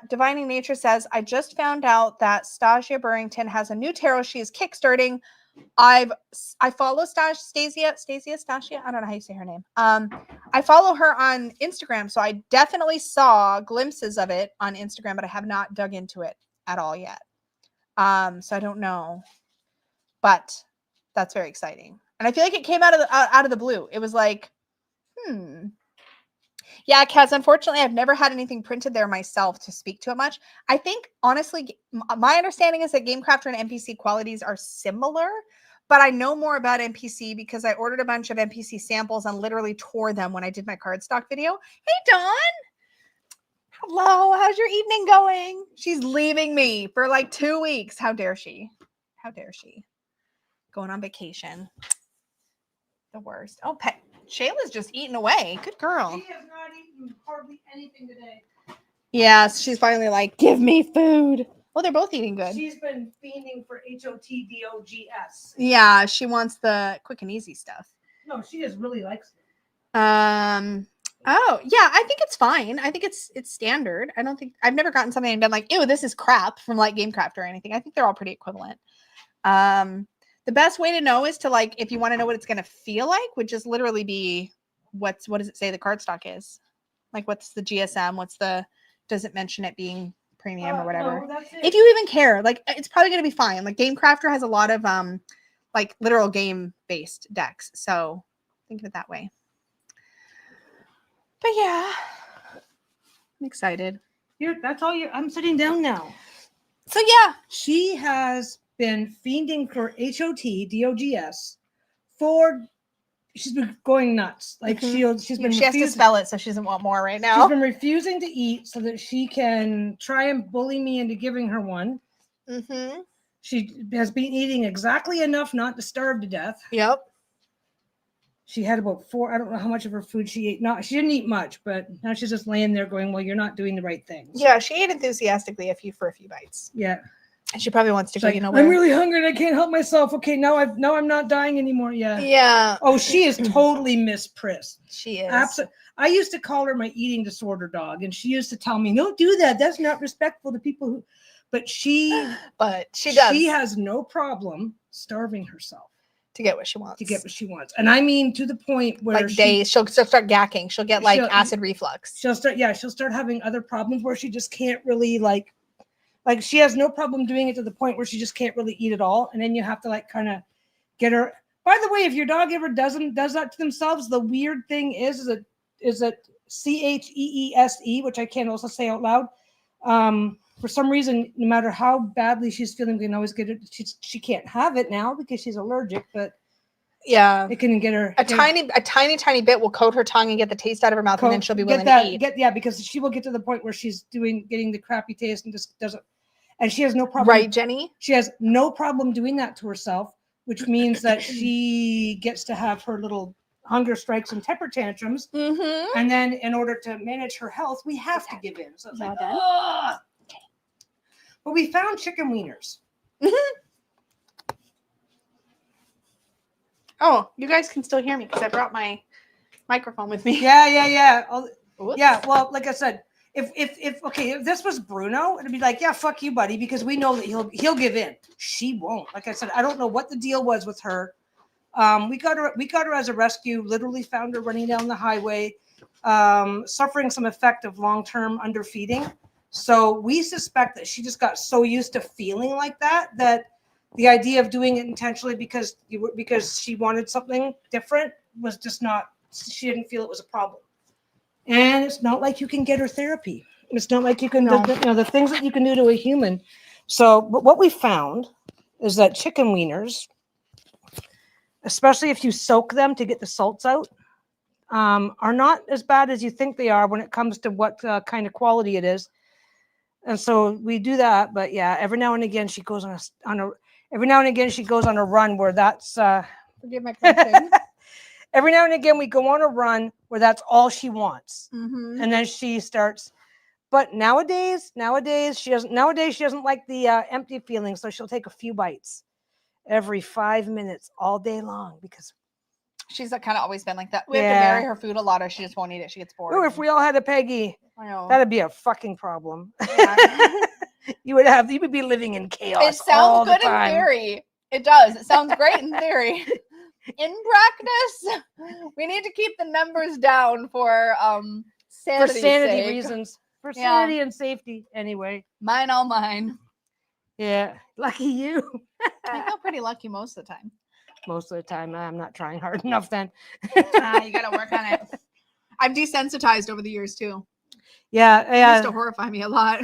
B: Divining Nature says, I just found out that Stasia Burrington has a new tarot she is kickstarting. I follow Stasia. I don't know how you say her name. I follow her on Instagram, so I definitely saw glimpses of it on Instagram, but I have not dug into it at all yet. So I don't know, but that's very exciting, and I feel like it came out of the blue. It was like, yeah, Kaz, unfortunately, I've never had anything printed there myself to speak to it much. I think, honestly, my understanding is that Game Crafter and NPC qualities are similar, but I know more about NPC because I ordered a bunch of NPC samples and literally tore them when I did my cardstock video. Hey, Dawn. Hello. How's your evening going? She's leaving me for like 2 weeks. How dare she? How dare she? Going on vacation. The worst. Oh, Shayla's just eating away. Good girl.
A: She has not eaten hardly anything today.
B: Yes, she's finally like, give me food. Well, they're both eating good.
A: She's been fiending for HOTDOGS.
B: Yeah, she wants the quick and easy stuff.
A: No, she just really likes it.
B: Oh, yeah, I think it's fine. I think it's standard. I don't think I've never gotten something and been like, ew, this is crap from like Game Crafter or anything. I think they're all pretty equivalent. The best way to know is to like, if you want to know what it's going to feel like, would just literally be what does it say the cardstock is? Like, what's the GSM? Does it mention it being premium or whatever?
A: No, that's it.
B: If you even care, like, it's probably going to be fine. Like, Game Crafter has a lot of, like, literal game-based decks. So think of it that way. But yeah, I'm excited.
A: That's all I'm sitting down now.
B: So yeah.
A: She has been fiending for HOTDOGS for she's been going nuts. Like she has
B: to spell it, so she doesn't want more right now.
A: She's been refusing to eat so that she can try and bully me into giving her one. She has been eating exactly enough not to starve to death.
B: Yep.
A: She had about 4. I don't know how much of her food she ate. She didn't eat much, but now she's just laying there going, well, you're not doing the right things.
B: Yeah, she ate enthusiastically for a few bites.
A: Yeah.
B: And she probably wants to go,
A: like, I'm really hungry and I can't help myself. Okay, now I'm not dying anymore. Yeah.
B: Yeah.
A: Oh, she is totally Miss Priss.
B: She is.
A: Absolutely. I used to call her my eating disorder dog, and she used to tell me, don't do that. That's not respectful to people who, but she does. She has no problem starving herself.
B: To get what she wants.
A: And I mean, to the point where
B: she'll start gacking. She'll get like acid reflux.
A: She'll start having other problems where she just can't really like she has no problem doing it to the point where she just can't really eat at all. And then you have to like kind of get her. By the way, if your dog ever does that to themselves, the weird thing is that CHEESE, which I can't also say out loud. For some reason, no matter how badly she's feeling, we can always get it. She can't have it now because she's allergic, but
B: yeah,
A: it can get her
B: a tiny bit will coat her tongue and get the taste out of her mouth, and then she'll be willing to eat.
A: Because she will get to the point where she's getting the crappy taste and just doesn't. And she has no problem.
B: Right, Jenny?
A: She has no problem doing that to herself, which means that she gets to have her little hunger strikes and temper tantrums. And then in order to manage her health, we have to give in. So it's like, ugh. But we found chicken wieners.
B: Oh, you guys can still hear me because I brought my microphone with me.
A: Yeah. Yeah, well, like I said, if this was Bruno, it'd be like, yeah, fuck you, buddy, because we know that he'll give in. She won't. Like I said, I don't know what the deal was with her. We got her as a rescue, literally found her running down the highway, suffering some effect of long-term underfeeding. So we suspect that she just got so used to feeling like that the idea of doing it intentionally because she wanted something different was just not. She didn't feel it was a problem. And it's not like you can get her therapy. It's not like you can do the things that you can do to a human. So, but what we found is that chicken wieners, especially if you soak them to get the salts out, are not as bad as you think they are when it comes to what kind of quality it is. And so we do that, but yeah, every now and again she goes on a. Every now and again, she goes on a run where that's.
B: Forgive my crunching.
A: Every now and again, we go on a run where that's all she wants,
B: Mm-hmm.
A: and then she starts. But nowadays she doesn't. Nowadays, she doesn't like the empty feeling, so she'll take a few bites every 5 minutes all day long because
B: she's kind of always been like that. We have to vary her food a lot, or she just won't eat it. She gets bored.
A: Oh, if we all had a Peggy,
B: I know.
A: that'd be a fucking problem.
B: Yeah.
A: you would be living in chaos.
B: It sounds good in theory. It does. It sounds great in theory. In practice, we need to keep the numbers down for sanity
A: reasons. For sanity and safety, anyway.
B: Mine, all mine.
A: Yeah, lucky you.
B: I feel pretty lucky most of the time.
A: Most of the time, I'm not trying hard enough. Then
B: you gotta work on it. I'm desensitized over the years too.
A: Yeah,
B: It used to horrify me a lot.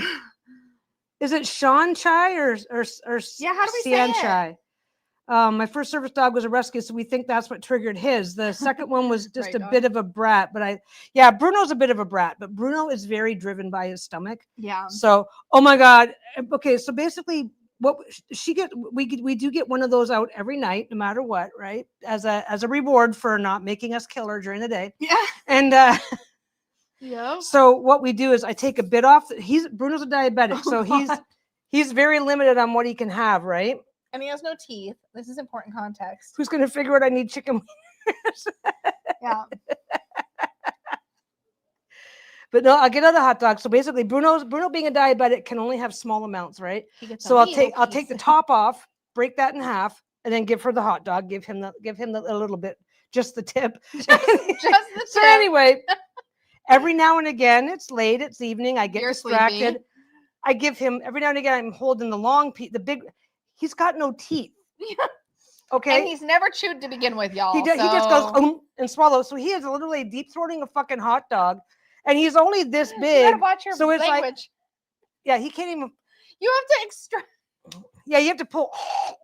A: Is it Sean Chai or
B: how do we
A: Sian
B: say it?
A: Chai? My first service dog was a rescue, so we think that's what triggered his. The second one was just a bit of a brat, but Bruno's a bit of a brat, but Bruno is very driven by his stomach.
B: Yeah.
A: So, oh my God. Okay, so basically, what we do get one of those out every night, no matter what, right? As a reward for not making us kill her during the day.
B: Yeah.
A: And
B: yeah.
A: So what we do is I take a bit off. Bruno's a diabetic, so he's very limited on what he can have, right?
B: And he has no teeth. This is important context.
A: Who's going to figure out I need chicken wings?
B: Yeah.
A: But no, I'll get another hot dog. So basically, Bruno being a diabetic can only have small amounts, right? So I'll take the top off, break that in half, and then give her the hot dog. Give him a little bit, just the tip.
B: Just the tip.
A: So anyway, every now and again, it's late, it's evening. I get distracted.
B: Sleepy.
A: I give him every now and again. I'm holding the long piece, the big. He's got no teeth. Okay.
B: And he's never chewed to begin with, y'all.
A: He just goes and swallows. So he is literally deep throating a fucking hot dog. And he's only this big.
B: You gotta watch your
A: so it's
B: language.
A: Yeah, he can't even.
B: You have to extract.
A: Yeah, you have to pull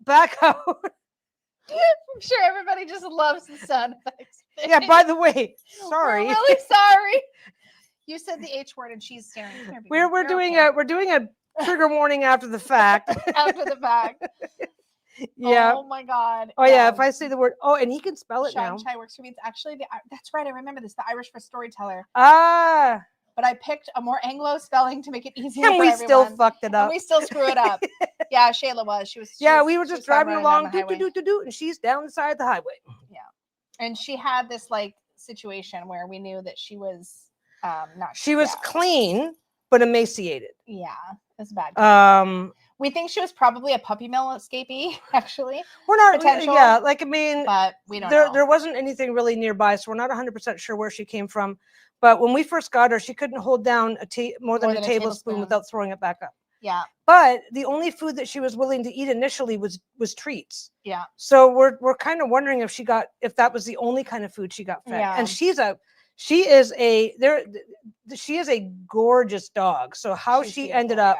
A: back out.
B: I'm sure everybody just loves the sound effects.
A: Yeah, by the way, sorry.
B: We're really sorry. You said the H word and she's staring.
A: We're doing a trigger warning after the fact.
B: After the fact.
A: Yeah.
B: Oh my God.
A: Oh yeah. If I say the word, and he can spell it now.
B: Sean Chai works for me. It's actually that's right. I remember this. The Irish for storyteller.
A: Ah.
B: But I picked a more Anglo spelling to make it easier.
A: And we still fucked it up.
B: And we still screw it up. Yeah, Shayla was. She was.
A: We were just driving along, and she's down the side of the highway.
B: Yeah, and she had this situation where we knew that she was not.
A: She was clean but emaciated.
B: Yeah, it's bad. We think she was probably a puppy mill escapee, actually.
A: We're not,
B: potential,
A: but we don't know. There wasn't anything really nearby, so we're not 100% sure where she came from. But when we first got her, she couldn't hold down more than a tablespoon without throwing it back up.
B: Yeah.
A: But the only food that she was willing to eat initially was treats.
B: Yeah.
A: So we're kind of wondering if that was the only kind of food she got fed.
B: Yeah.
A: And she is a gorgeous dog. So she ended up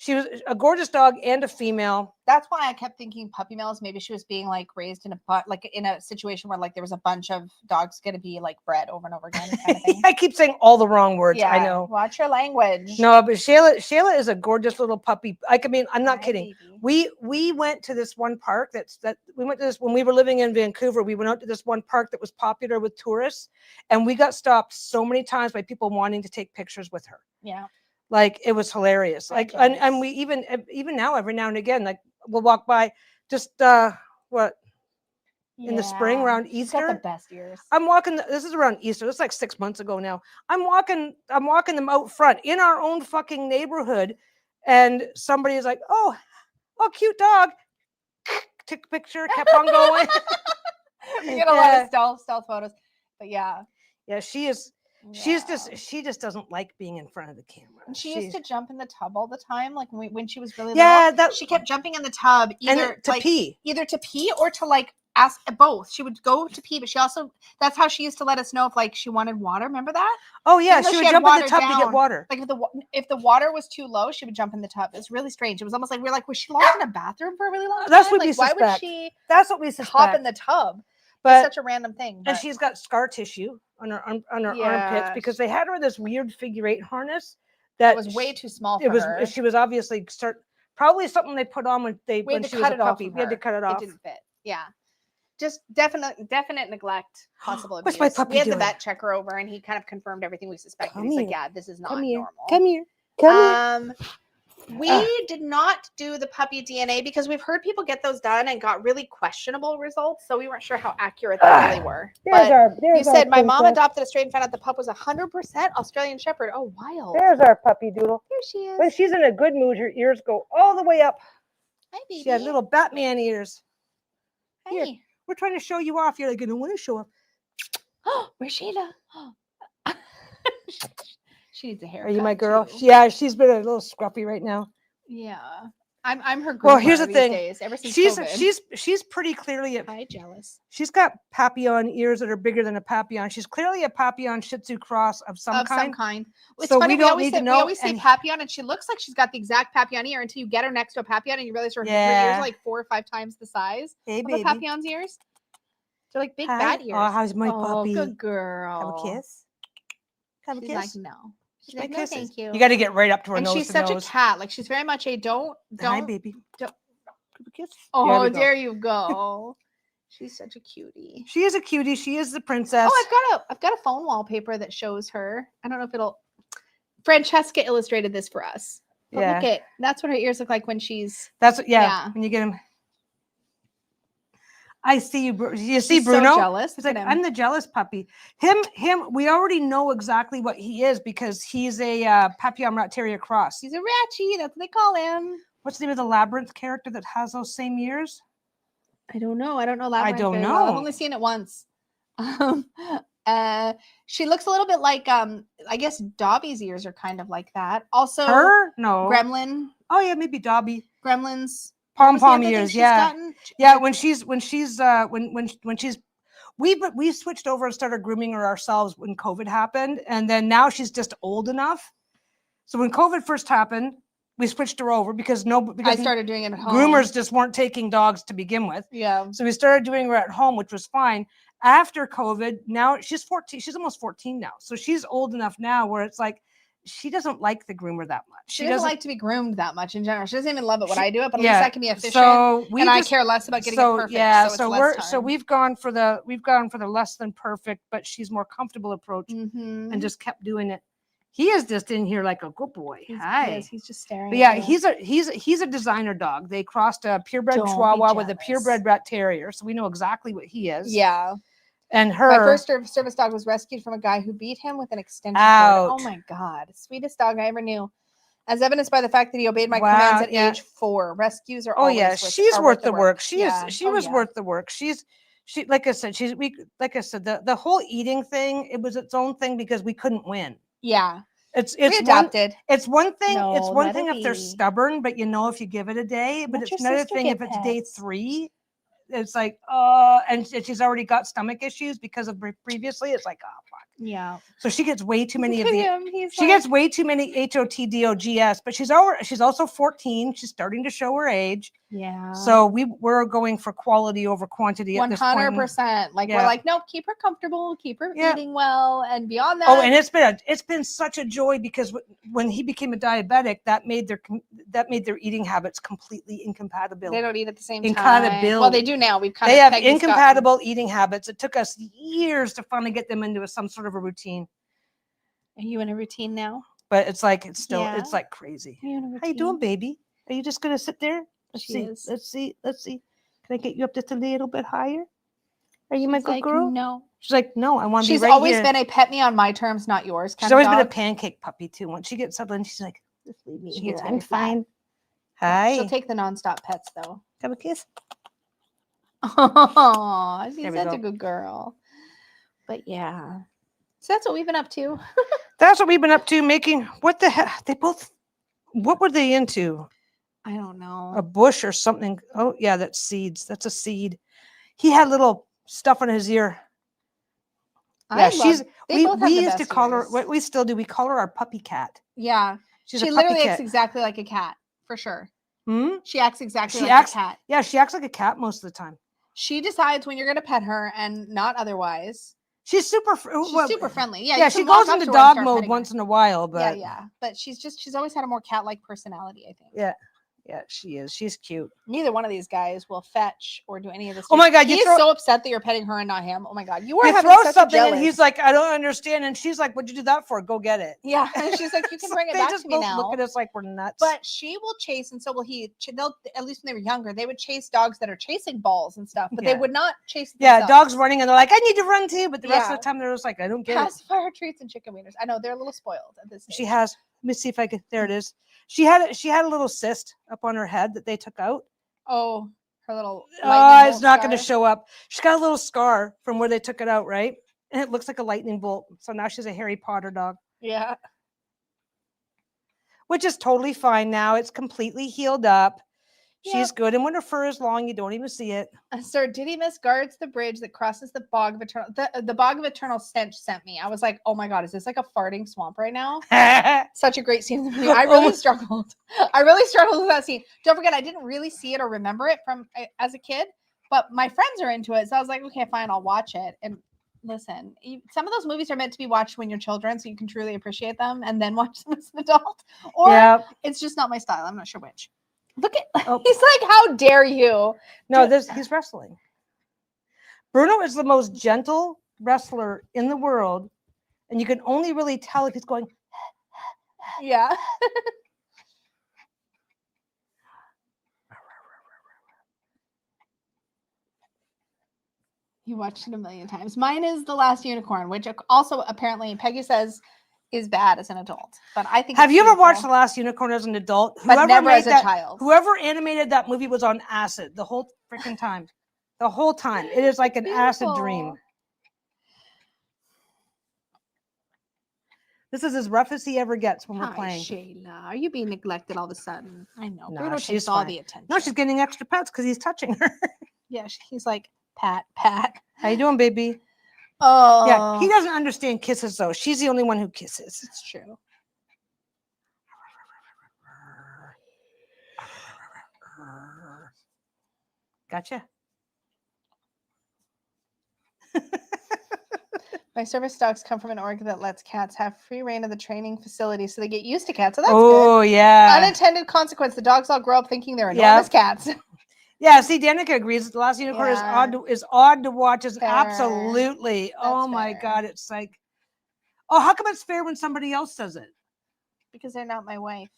A: she was a gorgeous dog and a female.
B: That's why I kept thinking puppy mills. Maybe she was being raised in a situation where there was a bunch of dogs going to be bred over and over again. Kind of thing.
A: I keep saying all the wrong words.
B: Yeah,
A: I know.
B: Watch your language.
A: No, but Shayla is a gorgeous little puppy. I'm not kidding. Baby. We went to this one park we went to this when we were living in Vancouver. We went out to this one park that was popular with tourists, and we got stopped so many times by people wanting to take pictures with her.
B: Yeah.
A: It was hilarious. And we even now, every now and again, we'll walk by just in the spring around Easter.
B: Got the best years.
A: I'm walking. This is around Easter. It's 6 months ago now. I'm walking them out front in our own fucking neighborhood, and somebody is like, "Oh, cute dog." Took a picture. Kept on going.
B: We get a lot of stealth photos, but yeah.
A: She is. Yeah. She just doesn't like being in front of the camera.
B: And she used to jump in the tub all the time, when she was really little. She kept jumping in the tub either
A: to pee
B: or to ask both. She would go to pee, but she also that's how she used to let us know if she wanted water. Remember that?
A: Oh yeah, she would jump in the tub to get water.
B: If the water was too low, she would jump in the tub. It's really strange. It was almost we're was she lost in a bathroom for a really long time?
A: That's what we suspect.
B: Why would she?
A: That's what we suspect.
B: Hop in the tub.
A: But
B: it's such a random thing.
A: And she's got scar tissue on her armpits because they had her in this weird figure 8 harness that
B: was way too small for her.
A: She was obviously Probably something they put on when she was a puppy. We had to cut it off.
B: It didn't fit. Yeah. Just definite neglect, possible abuse.
A: What's my puppy
B: We had
A: doing?
B: the vet check her over, and he kind of confirmed everything we suspected. He's like, yeah, this is not normal.
A: Come here. Come here.
B: We did not do the puppy DNA because we've heard people get those done and got really questionable results, so we weren't sure how accurate they really were. You said my mom adopted a stray and found out the pup was 100% Australian Shepherd. Oh, wild.
A: There's our puppy doodle.
B: Here she is.
A: When she's in a good mood, her ears go all the way up.
B: Hi, baby.
A: She had little Batman ears.
B: Hey.
A: Here, we're trying to show you off. You're like, I don't want to show off.
B: Oh, where's Sheila? She needs a haircut.
A: Are you my girl?
B: Too.
A: Yeah, she's been a little scruffy right now.
B: Yeah, I'm her.
A: Well, here's the thing.
B: Days, ever since
A: she's pretty clearly
B: jealous.
A: She's got Papillon ears that are bigger than a Papillon. She's clearly a Papillon Shih Tzu cross of some kind.
B: It's
A: so
B: funny,
A: we don't need to know.
B: We always say Papillon, and she looks like she's got the exact Papillon ear until you get her next to a Papillon, and you realize her ears are like 4 or 5 times the size of a Papillon's ears. They're like big bad ears.
A: Oh, how's my puppy?
B: Good girl.
A: Have a kiss. Have a kiss.
B: Like, no.
A: She's like,
B: no, thank you.
A: You got to get right up to her
B: and
A: nose.
B: She's such a cat. Like, she's very much a don't.
A: Hi, baby.
B: Don't.
A: Have a kiss.
B: Oh, there you go. She's such a cutie.
A: She is a cutie. She is the princess.
B: Oh, I've got a phone wallpaper that shows her. I don't know if it'll. Francesca illustrated this for us. But look at that's what her ears look like when she's.
A: That's when you get him. I see you. You see Bruno?
B: So jealous.
A: He's like, I'm the jealous puppy. Him. We already know exactly what he is because he's a Papillon Rat Terrier cross.
B: He's a Ratchie. That's what they call him.
A: What's the name of the Labyrinth character that has those same ears?
B: I don't know. I don't know Labyrinth.
A: I don't know.
B: Well. I've only seen it once. She looks a little bit like I guess Dobby's ears are kind of like that. Also,
A: her
B: Gremlin.
A: Oh yeah, maybe Dobby.
B: Gremlins.
A: Pom ears, yeah. When she's we switched over and started grooming her ourselves when COVID happened, and then now she's just old enough. So when COVID first happened, we switched her over because I
B: started doing it at home.
A: Groomers just weren't taking dogs to begin with.
B: Yeah.
A: So we started doing her at home, which was fine. After COVID, now she's 14. She's almost 14 now, so she's old enough now where it's like. She doesn't like the groomer that much.
B: She doesn't like to be groomed that much in general. She doesn't even love it when I do it, but at least I can be efficient. I care less about getting it perfect.
A: Yeah, so we've gone for the less than perfect, but she's more comfortable approach, and just kept doing it. He is just in here like a good boy. Hi.
B: He's just staring.
A: But yeah, he's a designer dog. They crossed a purebred Chihuahua with a purebred Rat Terrier, so we know exactly what he is.
B: Yeah.
A: And
B: my first service dog was rescued from a guy who beat him with an extension cord. Oh my God. Sweetest dog I ever knew. As evidenced by the fact that he obeyed my commands at age 4. Rescues are always
A: she's worth the work. She was worth the work. She like I said, the whole eating thing, it was its own thing because we couldn't win.
B: Yeah.
A: It's
B: adopted.
A: It's one thing if they're stubborn, but if you give it a day, but it's another thing if it's day 3. It's like, and she already got stomach issues because of previously. It's like, oh fuck.
B: Yeah.
A: So she gets way too many of the. She gets way too many HOTDOGS, but she's also 14. She's starting to show her age.
B: Yeah.
A: So we're going for quality over quantity.
B: 100%. Like we're like, nope, keep her comfortable, keep her eating well, and beyond that.
A: Oh, and it's been such a joy because when he became a diabetic, that made their eating habits completely incompatible.
B: They don't eat at the same time. Well, they do now.
A: They have incompatible eating habits. It took us years to finally get them into some sort of a routine.
B: Are you in a routine now?
A: But it's like it's like crazy. How you doing, baby? Are you just gonna sit there? Let's see. Can I get you up just a little bit higher? Are you my good girl?
B: No.
A: She's like, no, I want to be right
B: here. She's always been a pet me on my terms, not yours.
A: She's always been a pancake puppy too. Once she gets settled in, she's like, just leave me here. I'm fine. Hi.
B: She'll take the nonstop pets though.
A: Have a kiss.
B: Oh, she's such a good girl. But yeah. So that's what we've been up to.
A: That's what we've been up to, making what the heck? What were they into?
B: I don't know.
A: A bush or something. Oh, yeah, that's seeds. That's a seed. He had little stuff on his ear. Yeah, we used to call her, what we still do, we call her our puppy cat.
B: Yeah. She literally acts exactly like a cat, for sure. She acts exactly like a cat.
A: Yeah, she acts like a cat most of the time.
B: She decides when you're going to pet her and not otherwise.
A: She's super
B: friendly.
A: Yeah, she goes into dog mode once in a while, but
B: yeah. But she's always had a more cat-like personality, I think.
A: Yeah. Yeah, she is. She's cute.
B: Neither one of these guys will fetch or do any of this.
A: Oh my God.
B: He's so upset that you're petting her and not him. Oh my God. You
A: throw something and he's like, I don't understand. And she's like, what'd you do that for? Go get it.
B: Yeah. And she's like, you can bring it back to me now.
A: Look at us like we're nuts.
B: But she will chase, and so will he. They'll, at least when they were younger, they would chase dogs that are chasing balls and stuff, but they would not chase themselves.
A: Dogs running and they're like, I need to run too. But the rest of the time they're just like, I don't get it.
B: Pacifier treats and chicken wieners. I know they're a little spoiled at this stage.
A: She has. Let me see if I can. There it is. She had a little cyst up on her head that they took out.
B: Oh, her little.
A: It's not going to show up. She's got a little scar from where they took it out, right? And it looks like a lightning bolt. So now she's a Harry Potter dog.
B: Yeah.
A: Which is totally fine now. It's completely healed up. She's good. And when her fur is long, you don't even see it.
B: Sir Didymus guards the bridge that crosses the bog of eternal. The bog of eternal stench sent me. I was like, oh my God, is this like a farting swamp right now? Such a great scene in the movie. I really struggled. I really struggled with that scene. Don't forget, I didn't really see it or remember it from as a kid, but my friends are into it. So I was like, okay, fine, I'll watch it. And listen, some of those movies are meant to be watched when you're children so you can truly appreciate them and then watch them as an adult. Or it's just not my style. I'm not sure which. Look at he's like, how dare you?
A: No, he's wrestling. Bruno is the most gentle wrestler in the world, and you can only really tell if he's going.
B: Yeah. You watched it a million times. Mine is The Last Unicorn, which also apparently Peggy says is bad as an adult, but I think.
A: Have you ever watched The Last Unicorn as an adult?
B: But never as a child.
A: Whoever animated that movie was on acid the whole freaking time. The whole time. It is like an acid dream. This is as rough as he ever gets when we're playing.
B: Shayla, are you being neglected all of a sudden? I know.
A: No,
B: Bruno takes all the attention.
A: No, she's getting extra pets because he's touching her.
B: Yeah, he's like, pat, pat.
A: How you doing, baby?
B: Oh.
A: Yeah, he doesn't understand kisses, though. She's the only one who kisses.
B: It's true.
A: Gotcha.
B: My service dogs come from an org that lets cats have free reign of the training facility so they get used to cats. So that's good. Oh,
A: yeah.
B: Unintended consequence. The dogs all grow up thinking they're enormous cats.
A: Yeah, see, Danica agrees that The Last Unicorn is odd to watch. Absolutely. That's my God. It's like, how come it's fair when somebody else says it?
B: Because they're not my wife.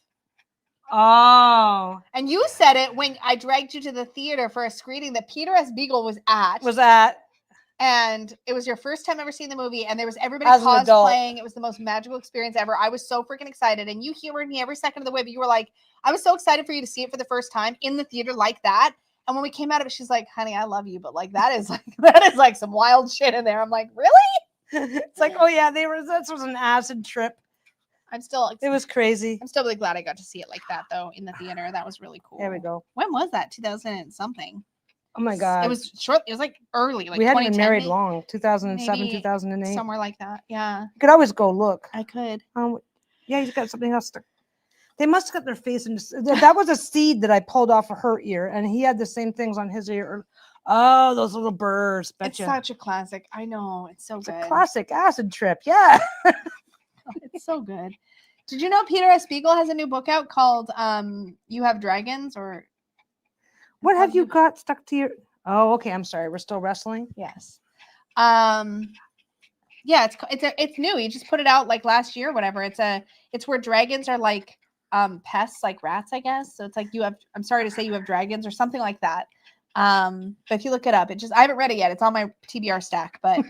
A: Oh.
B: And you said it when I dragged you to the theater for a screening that Peter S. Beagle was at. And it was your first time ever seeing the movie, and there was everybody cosplaying. It was the most magical experience ever. I was so freaking excited, and you humored me every second of the way, but you were like, I was so excited for you to see it for the first time in the theater like that. And when we came out of it, she's like, honey, I love you, but like that is like some wild shit in there. I'm like, really?
A: It's like, oh yeah, that was an acid trip.
B: It
A: was crazy.
B: I'm still really glad I got to see it like that though in the theater. That was really cool.
A: There we go.
B: When was that? 2000 and something.
A: Oh my God.
B: It was short. It was like early. Like
A: we hadn't been married long. 2007, 2008.
B: Somewhere like that. Yeah.
A: You could always go look.
B: I could.
A: Yeah, you got something else to. They must have got their face in. That was a seed that I pulled off of her ear, and he had the same things on his ear. Oh, those little burrs. Betcha.
B: It's such a classic. I know. It's so good.
A: A classic acid trip. Yeah.
B: It's so good. Did you know Peter S. Beagle has a new book out called You Have Dragons? Or
A: what have you got stuck to your? Oh, okay. I'm sorry. We're still wrestling.
B: Yes. Yeah, it's new. He just put it out like last year, or whatever. It's where dragons are like pests, like rats, I guess. So it's like I'm sorry to say you have dragons or something like that. But if you look it up, I haven't read it yet. It's on my TBR stack, but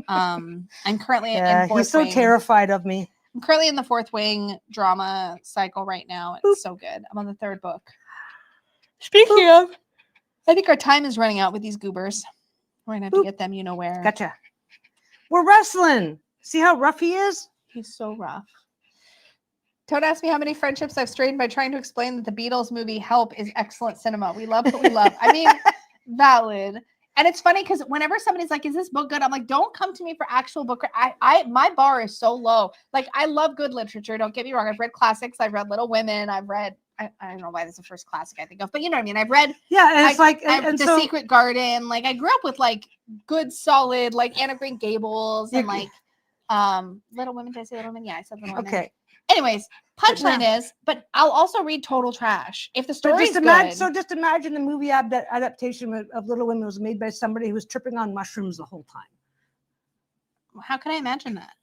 B: I'm currently in fourth.
A: He's so terrified of me.
B: I'm currently in the fourth wing drama cycle right now. It's so good. I'm on the third book. Speaking of, I think our time is running out with these goobers. We're gonna have to get them, you know where.
A: Gotcha. We're wrestling. See how rough he is?
B: He's so rough. Don't ask me how many friendships I've strained by trying to explain that the Beatles movie Help is excellent cinema. We love what we love. I mean, valid. And it's funny because whenever somebody's like, is this book good? I'm like, don't come to me for actual book. My bar is so low. Like, I love good literature. Don't get me wrong. I've read classics. I've read Little Women. I've read, I don't know why this is the first classic I think of, but you know what I mean? I've read, The Secret Garden. Like, I grew up with like good, solid, like Anne of Green Gables and like Little Women. Did I say Little Women? Yeah, I said Little Women.
A: Okay.
C: Anyways, punchline is, but I'll also read total trash if the story is good.
A: So just imagine the movie adaptation of Little Women was made by somebody who was tripping on mushrooms the whole time.
C: How can I imagine that?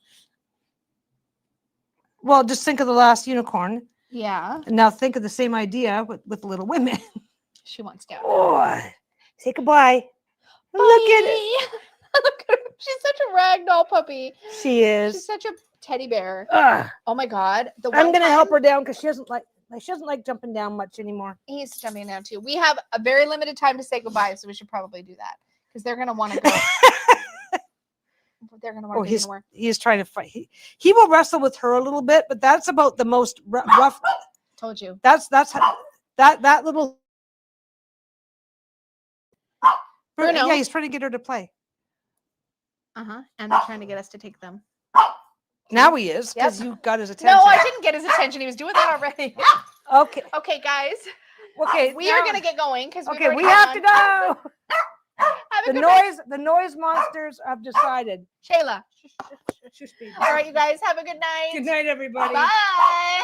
A: Well, just think of The Last Unicorn.
C: Yeah.
A: And now think of the same idea with Little Women.
C: She wants down.
A: Oh, say goodbye.
C: Bye.
A: Look at it.
C: Look at her. She's such a ragdoll puppy.
A: She is.
C: She's such a teddy bear.
A: Ugh.
C: Oh my God.
A: I'm gonna help her down because she doesn't like jumping down much anymore.
C: He's jumping down too. We have a very limited time to say goodbye, so we should probably do that because they're gonna want to go. They're gonna want to go.
A: He's trying to fight. He will wrestle with her a little bit, but that's about the most rough.
C: Told you.
A: That little.
C: Bruno.
A: Yeah, he's trying to get her to play.
C: And they're trying to get us to take them.
A: Now he is, because you got his attention.
C: No, I didn't get his attention. He was doing that already.
A: Okay.
C: Okay, guys.
A: Okay.
C: We are gonna get going because
A: we have to go.
C: The
A: noise monsters have decided.
C: Shayla. All right, you guys have a good night.
A: Good night, everybody.
C: Bye.